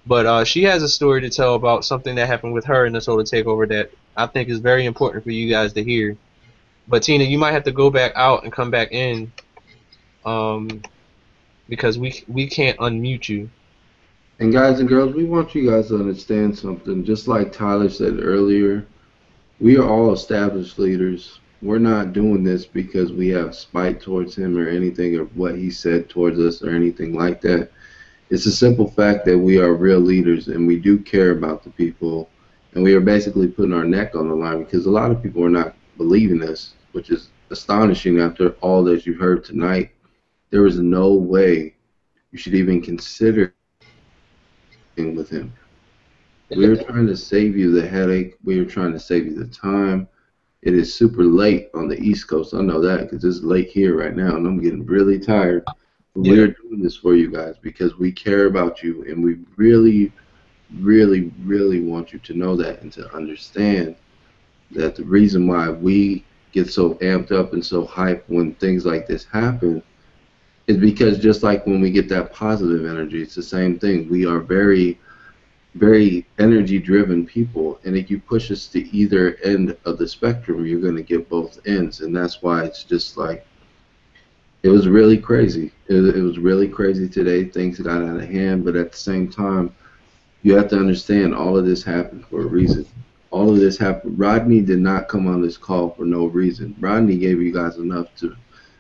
S1: But she has a story to tell about something that happened with her in the Total Takeover that I think is very important for you guys to hear. But Tina, you might have to go back out and come back in, because we can't unmute you.
S6: And guys and girls, we want you guys to understand something. Just like Tyler said earlier, we are all established leaders. We're not doing this because we have spite towards him or anything, or what he said towards us or anything like that. It's a simple fact that we are real leaders and we do care about the people, and we are basically putting our neck on the line because a lot of people are not believing us, which is astonishing after all that you heard tonight. There is no way you should even consider with him. We are trying to save you the headache. We are trying to save you the time. It is super late on the East Coast. I know that because it's late here right now, and I'm getting really tired. But we are doing this for you guys because we care about you, and we really, really, really want you to know that and to understand that the reason why we get so amped up and so hyped when things like this happen is because just like when we get that positive energy, it's the same thing. We are very, very energy-driven people, and if you push us to either end of the spectrum, you're going to get both ends, and that's why it's just like, it was really crazy. It was really crazy today. Things got out of hand, but at the same time, you have to understand all of this happened for a reason. All of this happened. Rodney did not come on this call for no reason. Rodney gave you guys enough to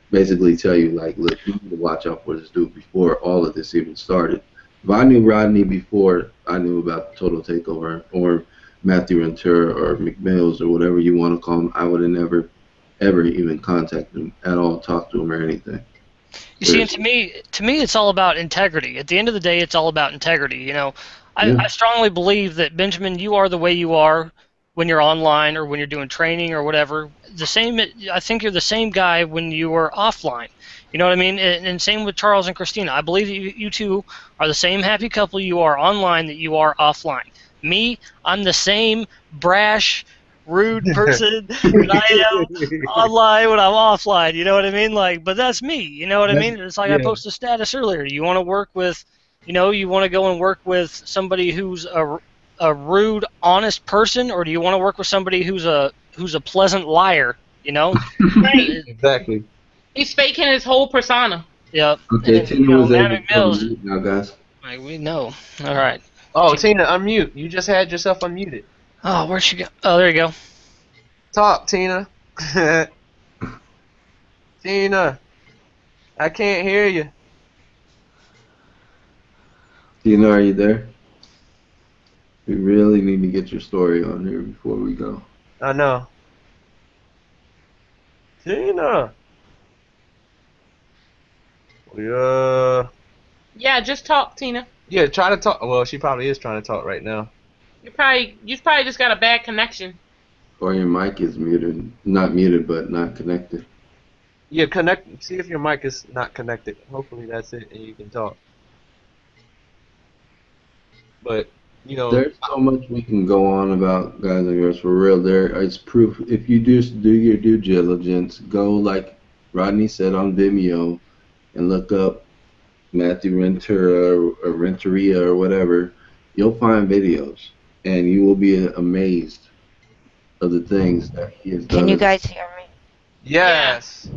S6: basically tell you, like, look, you need to watch out for this dude before all of this even started. If I knew Rodney before I knew about the Total Takeover or Matthew Ventura or McMills or whatever you want to call him, I would have never, ever even contacted him at all, talked to him or anything.
S3: You see, and to me, it's all about integrity. At the end of the day, it's all about integrity. You know, I strongly believe that, Benjamin, you are the way you are when you're online or when you're doing training or whatever. I think you're the same guy when you were offline. You know what I mean? And same with Charles and Christina. I believe that you two are the same happy couple you are online that you are offline. Me, I'm the same brash, rude person that I am online when I'm offline. You know what I mean? Like, but that's me. You know what I mean? It's like I posted a status earlier. You want to work with, you want to go and work with somebody who's a rude, honest person, or do you want to work with somebody who's a pleasant liar? You know?
S5: Right.
S1: Exactly.
S5: He's faking his whole persona.
S3: Yep.
S6: Okay, Tina was able to
S3: McMills,
S6: unmute now, guys.
S3: like, we know. All right.
S1: Oh, Tina, unmute. You just had yourself unmuted.
S3: Oh, where'd she go? Oh, there you go.
S1: Talk, Tina. Tina, I can't hear you.
S6: Tina, are you there? We really need to get your story on here before we go.
S1: I know. Tina.
S5: Yeah, just talk, Tina.
S1: Yeah, try to talk. Well, she probably is trying to talk right now.
S5: You probably just got a bad connection.
S6: Or your mic is muted. Not muted, but not connected.
S1: Yeah, connect. See if your mic is not connected. Hopefully that's it, and you can talk. But
S6: there's so much we can go on about, guys and girls. For real, there is proof. If you just do your due diligence, go like Rodney said on Vimeo, and look up Matthew Ventura or Renteria or whatever. You'll find videos, and you will be amazed of the things that he has done.
S12: Can you guys hear me?
S1: Yes.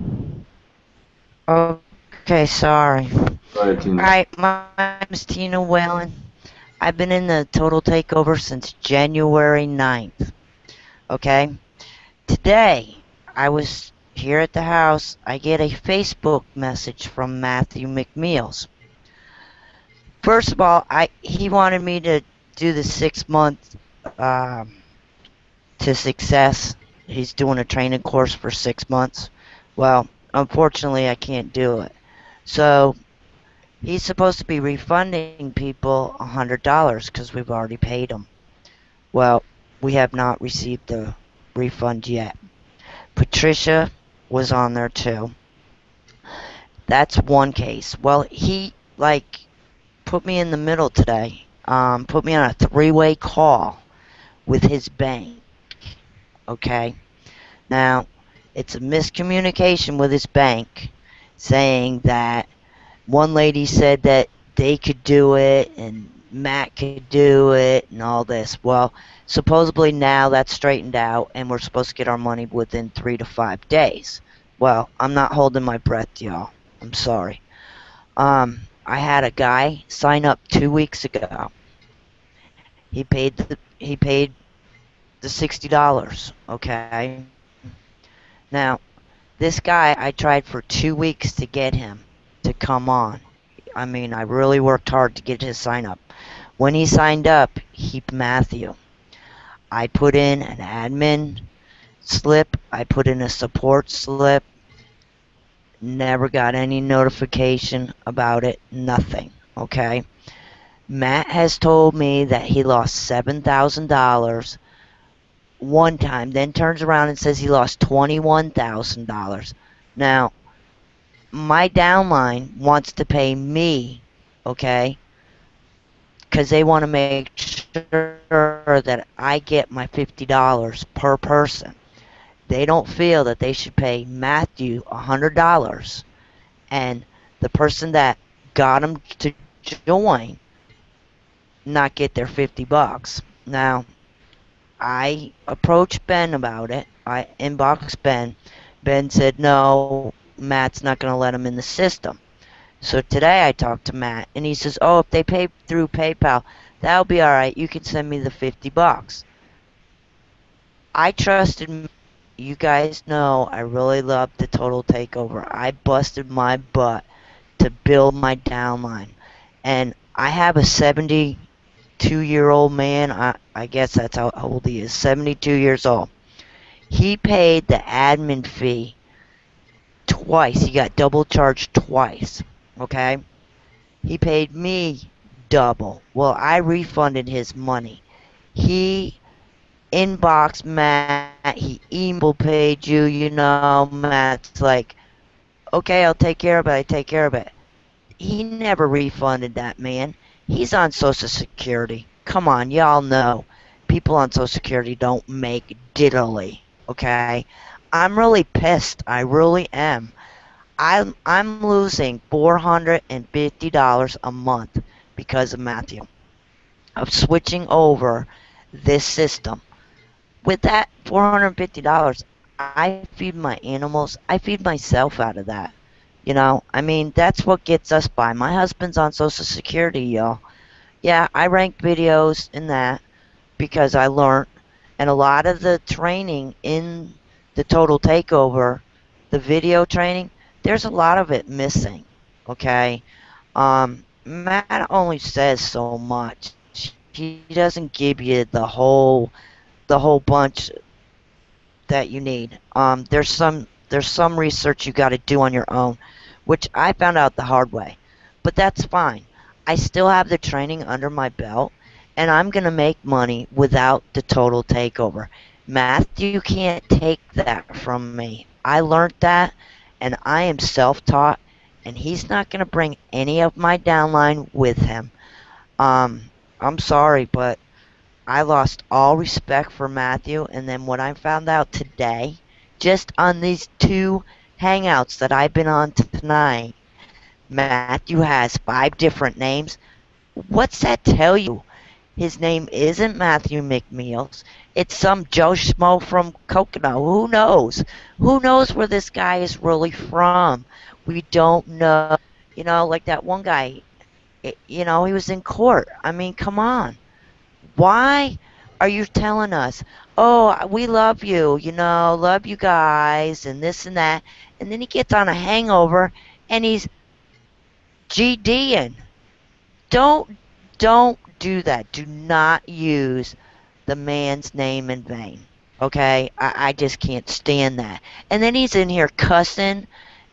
S12: Okay, sorry.
S6: Alright, Tina.
S12: Alright, my name is Tina Whalen. I've been in the Total Takeover since January 9th. Okay? Today, I was here at the house. I get a Facebook message from Matthew McMills. First of all, he wanted me to do the 6-month to success. He's doing a training course for 6 months. Well, unfortunately, I can't do it. So he's supposed to be refunding people $100 because we've already paid him. Well, we have not received the refund yet. Patricia was on there too. That's one case. Well, he like put me in the middle today. Put me on a three-way call with his bank. Okay. Now, it's a miscommunication with his bank, saying that one lady said that they could do it and Matt could do it and all this. Well, supposedly now that's straightened out and we're supposed to get our money within 3 to 5 days. Well, I'm not holding my breath, y'all. I'm sorry. I had a guy sign up 2 weeks ago. He paid the $60. Okay. Now, this guy, I tried for 2 weeks to get him to come on. I mean, I really worked hard to get his sign up. When he signed up, he Matthew. I put in an admin slip, I put in a support slip, never got any notification about it, nothing. Okay? Matt has told me that he lost $7,000 one time, then turns around and says he lost $21,000. Now, my downline wants to pay me, okay, because they want to make sure that I get my $50 per person. They don't feel that they should pay Matthew $100 and the person that got him to join not get their $50. Now, I approached Ben about it. I inboxed Ben. Ben said no, Matt's not going to let him in the system. So today I talked to Matt and he says, "Oh, if they pay through PayPal, that'll be all right. You can send me the $50." I trusted Matt. You guys know I really love the Total Takeover. I busted my butt to build my downline. And I have a 72-year-old man. I guess that's how old he is. 72 years old. He paid the admin fee twice. He got double charged twice. Okay? He paid me double. Well, I refunded his money. He inboxed Matt. He email paid you, Matt's like, okay, I'll take care of it. I take care of it. He never refunded that man. He's on Social Security. Come on, y'all know. People on Social Security don't make diddly, okay? I'm really pissed. I really am. I'm losing $450 a month because of Matthew. Of switching over this system. With that $450, I feed my animals. I feed myself out of that. I mean, that's what gets us by. My husband's on Social Security, y'all. Yeah, I rank videos in that because I learned. And a lot of the training in the Total Takeover, the video training, there's a lot of it missing. Okay? Matt only says so much. He doesn't give you the whole bunch that you need. There's some research you got to do on your own, which I found out the hard way. But that's fine. I still have the training under my belt, and I'm going to make money without the Total Takeover. Matthew can't take that from me. I learned that, and I am self-taught, and he's not going to bring any of my downline with him. I'm sorry, but I lost all respect for Matthew, and then when I found out today, just on these two hangouts that I've been on tonight, Matthew has 5 different names. What's that tell you? His name isn't Matthew McMills. It's some Joe Schmo from Coconut. Who knows? Who knows where this guy is really from? We don't know. Like that one guy, he was in court. I mean, come on. Why are you telling us, oh, we love you, love you guys, and this and that, and then he gets on a hangover and he's GDing? Don't do that. Do not use the man's name in vain. Okay, I just can't stand that. And then he's in here cussing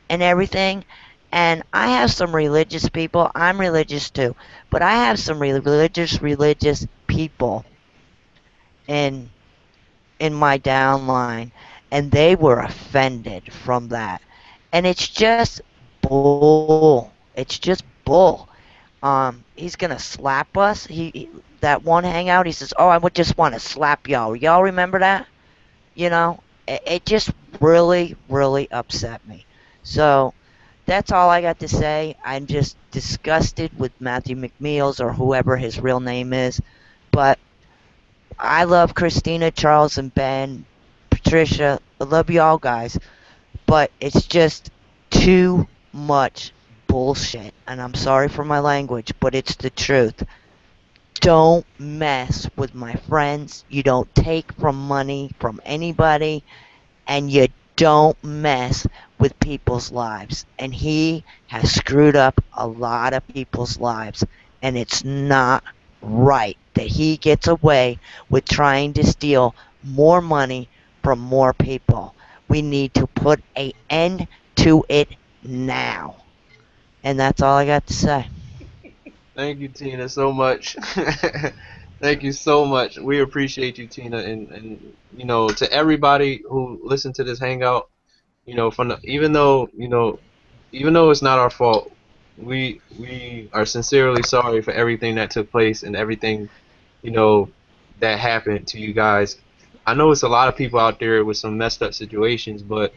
S12: and everything. And I have some religious people. I'm religious too, but I have some religious people in in my downline, and they were offended from that. And it's just bull. It's just bull. He's gonna slap us. That one hangout. He says, "Oh, I would just want to slap y'all." Y'all remember that? You know, it just really upset me. So that's all I got to say. I'm just disgusted with Matthew McMills or whoever his real name is. But I love Christina, Charles, and Ben, Patricia. I love you all guys. But it's just too much bullshit. And I'm sorry for my language, but it's the truth. Don't mess with my friends. You don't take from money from anybody, and you don't mess with people's lives. And he has screwed up a lot of people's lives, and it's not right that he gets away with trying to steal more money from more people. We need to put an end to it now. And that's all I got to say.
S1: Thank you, Tina, so much. Thank you so much. We appreciate you, Tina, and to everybody who listened to this hangout. From even though it's not our fault, we are sincerely sorry for everything that took place and everything you know that happened to you guys. I know it's a lot of people out there with some messed up situations, but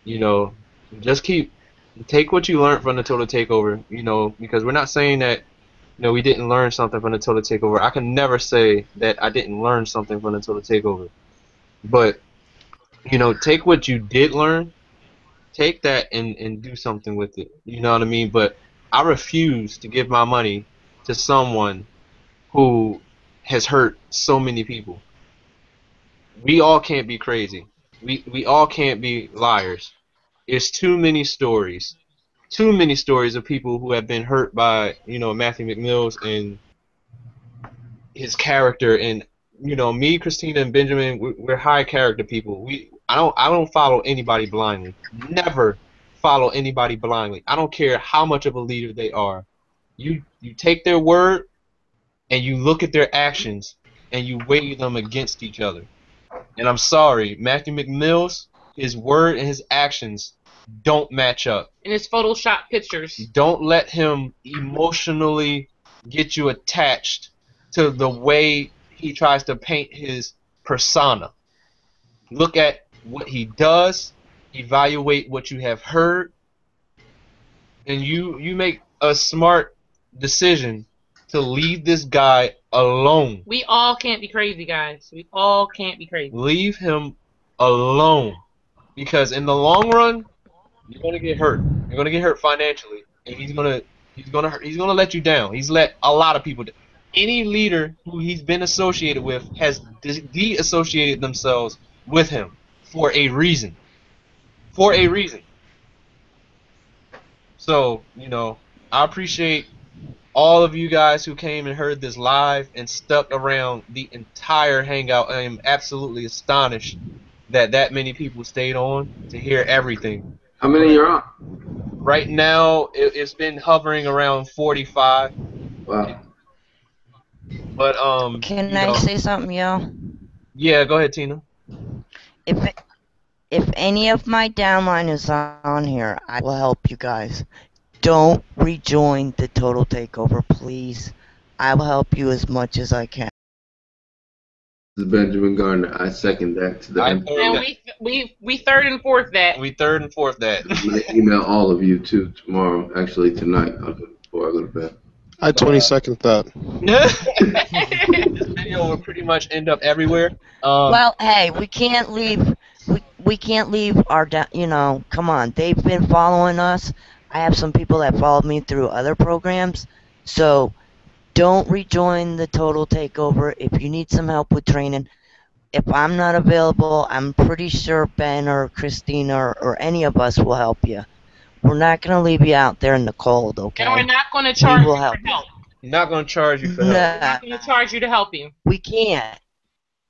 S1: you know, just take what you learned from the total takeover. Because we're not saying that we didn't learn something from the total takeover. I can never say that I didn't learn something from the total takeover, but take what you did learn, take that and do something with it. You know what I mean? But I refuse to give my money to someone who has hurt so many people. We all can't be crazy. We all can't be liars. There's too many stories. Too many stories of people who have been hurt by, Matthew McMills and his character. And me, Christina, and Benjamin, we're high character people. I don't follow anybody blindly. Never follow anybody blindly. I don't care how much of a leader they are. You take their word and you look at their actions and you weigh them against each other. And I'm sorry, Matthew McMills, his word and his actions don't match up.
S5: In his Photoshop pictures.
S1: Don't let him emotionally get you attached to the way he tries to paint his persona. Look at what he does, evaluate what you have heard, and you make a smart decision to leave this guy alone.
S5: We all can't be crazy, guys. We all can't be crazy.
S1: Leave him alone. Because in the long run, you're gonna get hurt. You're gonna get hurt financially, and he's gonna let you down. He's let a lot of people down. Any leader who he's been associated with has de-associated themselves with him for a reason. For a reason. So, I appreciate all of you guys who came and heard this live and stuck around the entire hangout. I am absolutely astonished that many people stayed on to hear everything.
S6: How many you're on?
S1: Right now, it's been hovering around 45.
S6: Wow.
S1: But
S12: Can I say something, yo?
S1: Yeah, go ahead, Tina.
S12: If any of my downline is on here, I will help you guys. Don't rejoin the Total Takeover, please. I will help you as much as I can.
S6: This is Benjamin Gardner. I second that to the end.
S5: And we third and fourth that.
S1: We third and fourth that.
S6: I'm going to email all of you too tomorrow. Actually, tonight before I go to bed.
S10: I 22nd that.
S1: This video will pretty much end up everywhere.
S12: Well, hey, we can't leave. We can't leave our come on. They've been following us. I have some people that followed me through other programs. So don't rejoin the Total Takeover. If you need some help with training, if I'm not available, I'm pretty sure Ben or Christina or any of us will help you. We're not going to leave you out there in the cold, okay?
S5: And we're not going to charge you for help.
S1: Not going to charge you for
S5: help.
S1: help.
S5: We're not going to charge you to help you.
S12: We can't.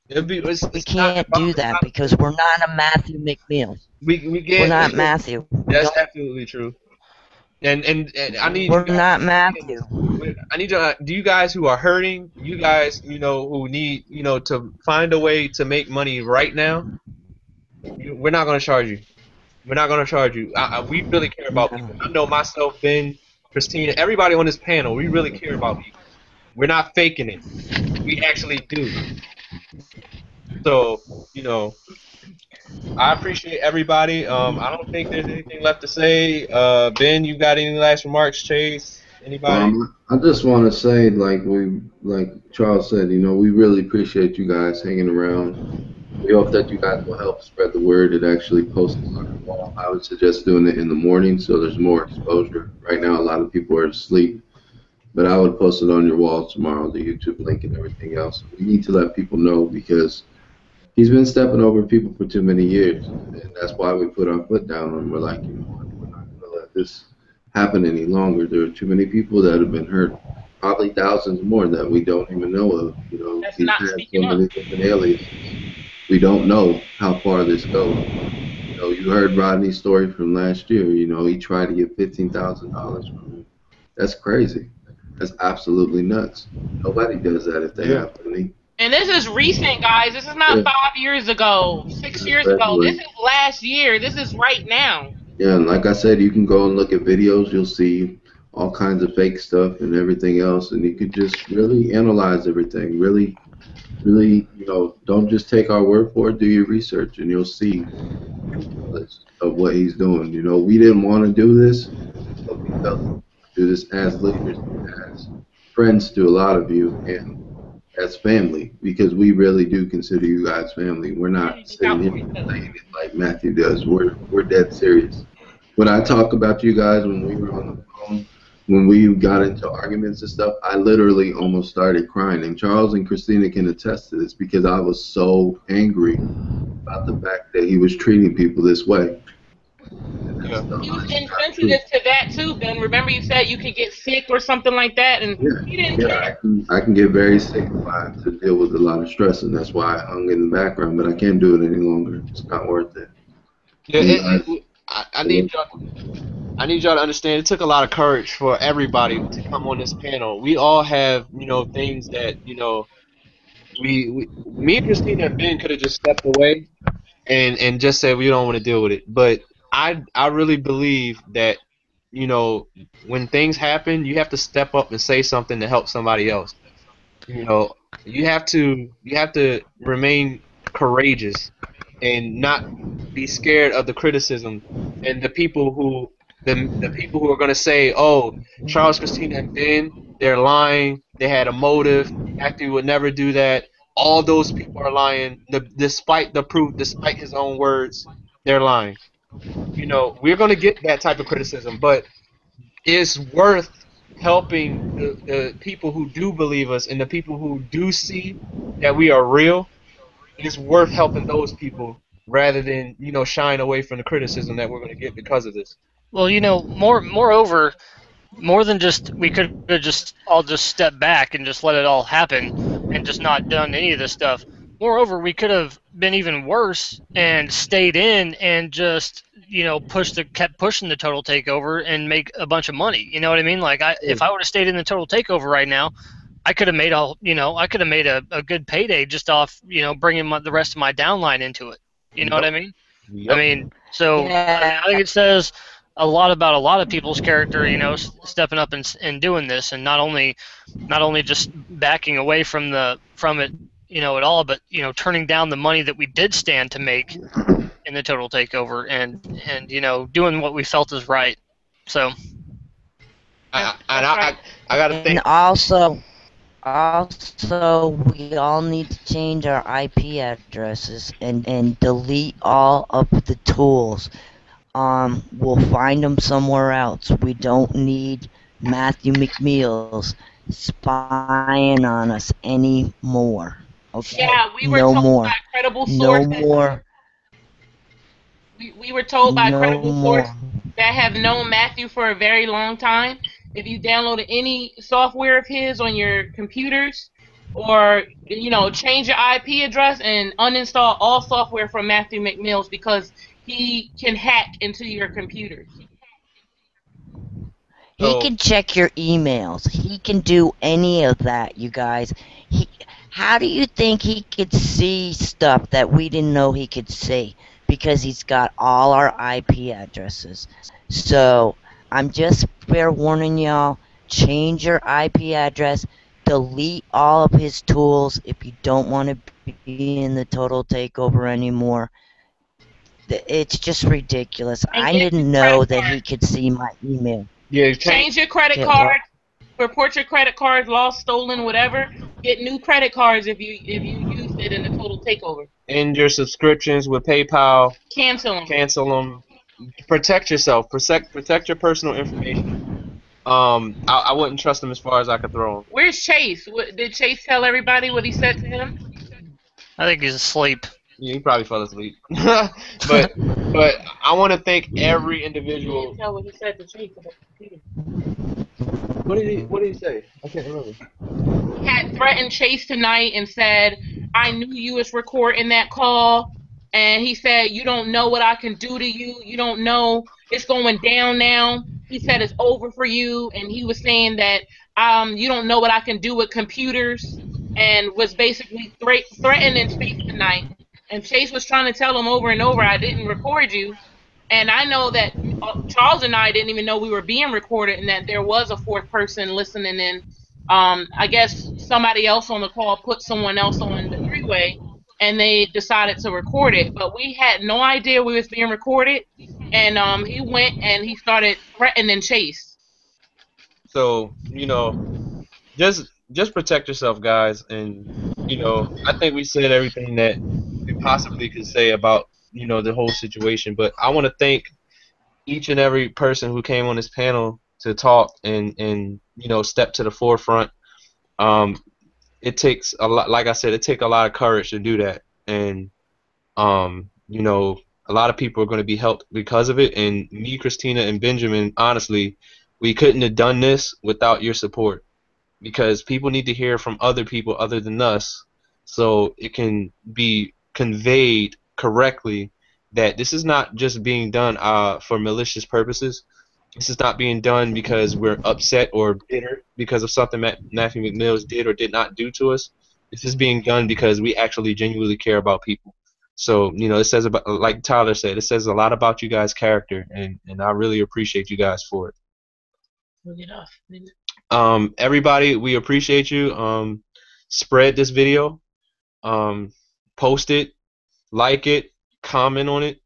S1: It's
S12: We
S1: not
S12: can't
S1: about
S12: do that because we're not a Matthew McMills.
S1: we
S12: We're
S1: get
S12: not Matthew. We
S1: that's
S12: don't.
S1: absolutely true. And I need you
S12: We're
S1: guys
S12: not
S1: to understand
S12: Matthew.
S1: this. I need you, do you guys who are hurting, you guys, who need, to find a way to make money right now, we're not going to charge you. We're not going to charge you. We really care about
S12: No.
S1: people. I know myself, Ben, Christina, everybody on this panel, we really care about people. We're not faking it. We actually do. So, you know, I appreciate everybody. I don't think there's anything left to say. Ben, you got any last remarks? Chase, anybody?
S6: I just want to say, like Charles said, we really appreciate you guys hanging around. We hope that you guys will help spread the word and actually post it on your wall. I would suggest doing it in the morning so there's more exposure. Right now, a lot of people are asleep, but I would post it on your wall tomorrow, the YouTube link and everything else. We need to let people know because he's been stepping over people for too many years, and that's why we put our foot down and we're like, what, we're not going to let this happen any longer. There are too many people that have been hurt, probably thousands more that we don't even know of.
S5: That's
S6: He's
S5: not
S6: had so
S5: speaking up.
S6: many different aliases. We don't know how far this goes. You heard Rodney's story from last year. He tried to get $15,000 from him. That's crazy. That's absolutely nuts. Nobody does that if they
S10: Yeah.
S6: have money.
S5: And this is recent, guys. This is not
S6: Yeah,
S5: 5 years ago, 6 years ago. This
S6: especially.
S5: is last year. This is right now.
S6: Yeah, and like I said, you can go and look at videos. You'll see all kinds of fake stuff and everything else, and you could just really analyze everything. Really, really, don't just take our word for it. Do your research, and you'll see of what he's doing. We didn't want to do this, but we felt to do this as leaders, as friends to a lot of you, and as family, because we really do consider you guys family. We're not
S5: Look out
S6: sitting here
S5: for each other.
S6: saying it like Matthew does. We're dead serious. When I talk about you guys when we were on the phone, when we got into arguments and stuff, I literally almost started crying. And Charles and Christina can attest to this because I was so angry about the fact that he was treating people this way. And
S1: Yeah.
S5: He was
S6: that's not true.
S5: insensitive to that too, Ben. Remember you said you could get sick or something like that, and
S6: Yeah,
S5: he didn't
S6: yeah,
S5: care.
S6: I can get very sick if I have to deal with a lot of stress, and that's why I hung in the background. But I can't do it any longer. It's not worth it.
S1: Yeah,
S6: You guys,
S1: I need y'all to understand. It took a lot of courage for everybody to come on this panel. We all have, things that, me and Christina and Ben could have just stepped away and just said we don't want to deal with it. But I really believe that, you know, when things happen, you have to step up and say something to help somebody else. You know, you have to remain courageous and not be scared of the criticism and the people who are going to say, "Oh, Charles, Christina, and Ben, they're lying. They had a motive. Matthew would never do that." All those people are lying. Despite the proof, despite his own words, they're lying. We're going to get that type of criticism, but it's worth helping the people who do believe us and the people who do see that we are real. It's worth helping those people rather than shying away from the criticism that we're going to get because of this.
S3: Well, moreover, more than just we could have just all just stepped back and just let it all happen and just not done any of this stuff. Moreover, we could have been even worse and stayed in and just kept pushing the total takeover and make a bunch of money. You know what I mean? Like if I would have stayed in the total takeover right now, I could have made a good payday just off bringing the rest of my downline into it. You know what I mean? I
S1: Yep.
S3: mean, so
S12: Yeah.
S3: I think it says a lot about a lot of people's character, stepping up and doing this, and not only just backing away from it, at all, but turning down the money that we did stand to make in the total takeover, and doing what we felt is right. So
S1: I got to
S12: And
S1: thank.
S12: also, we all need to change our IP addresses and delete all of the tools. We'll find them somewhere else. We don't need Matthew McMills spying on us anymore. Okay?
S5: Yeah, we were
S12: No
S5: told by
S12: more.
S5: credible
S12: No
S5: sources.
S12: more.
S5: We were told by
S12: No
S5: credible sources
S12: more.
S5: that have known Matthew for a very long time. If you downloaded any software of his on your computers or change your IP address and uninstall all software from Matthew McMills because he can hack into your computers.
S12: He
S1: So
S12: can check your emails. He can do any of that, you guys. How do you think he could see stuff that we didn't know he could see? Because he's got all our IP addresses. So I'm just fair warning y'all, change your IP address, delete all of his tools if you don't want to be in the total takeover anymore. It's just ridiculous.
S5: And
S12: I
S5: get new
S12: didn't
S5: credit
S12: know that he
S5: cards.
S12: could see my email.
S1: yeah,
S5: Change your credit
S12: Get what?
S5: card. Report your credit cards lost, stolen, whatever. Get new credit cards if you used it in the total takeover.
S1: end your subscriptions with PayPal.
S5: Cancel them.
S1: Cancel them. Protect yourself. Protect your personal information. I wouldn't trust him as far as I could throw him.
S5: Where's Chase? Did Chase tell everybody what he said to him?
S3: I think he's asleep.
S1: Yeah, he probably fell asleep. but I want to thank every
S5: He
S1: individual.
S5: didn't tell what he said to Chase about the computer.
S1: What did he say? I can't remember.
S5: He had threatened Chase tonight and said, I knew you was recording that call. And he said, you don't know what I can do to you. You don't know. It's going down now. He said it's over for you. And he was saying that you don't know what I can do with computers. And was basically threatening Chase tonight. And Chase was trying to tell him over and over, I didn't record you. And I know that Charles and I didn't even know we were being recorded and that there was a fourth person listening in. I guess somebody else on the call put someone else on the three-way, and they decided to record it. But we had no idea we was being recorded, and he went and he started threatening Chase.
S1: So just protect yourself, guys, and I think we said everything that we possibly could say about the whole situation. But I want to thank each and every person who came on this panel to talk and step to the forefront. It takes a lot, like I said, it takes a lot of courage to do that, and a lot of people are going to be helped because of it. And me, Christina, and Benjamin, honestly, we couldn't have done this without your support, because people need to hear from other people other than us, so it can be conveyed correctly that this is not just being done for malicious purposes. This is not being done because we're upset or bitter because of something Matthew McMills did or did not do to us. This is being done because we actually genuinely care about people. So, it says about, like Tyler said, it says a lot about you guys' character, and I really appreciate you guys for it. Everybody, we appreciate you. Spread this video, post it, like it, comment on it,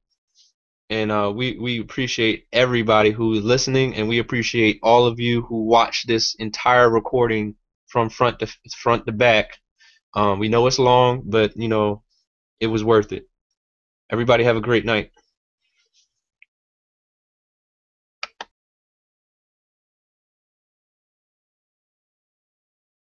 S1: and we appreciate everybody who is listening, and we appreciate all of you who watched this entire recording from front to back. We know it's long, but it was worth it. Everybody have a great night.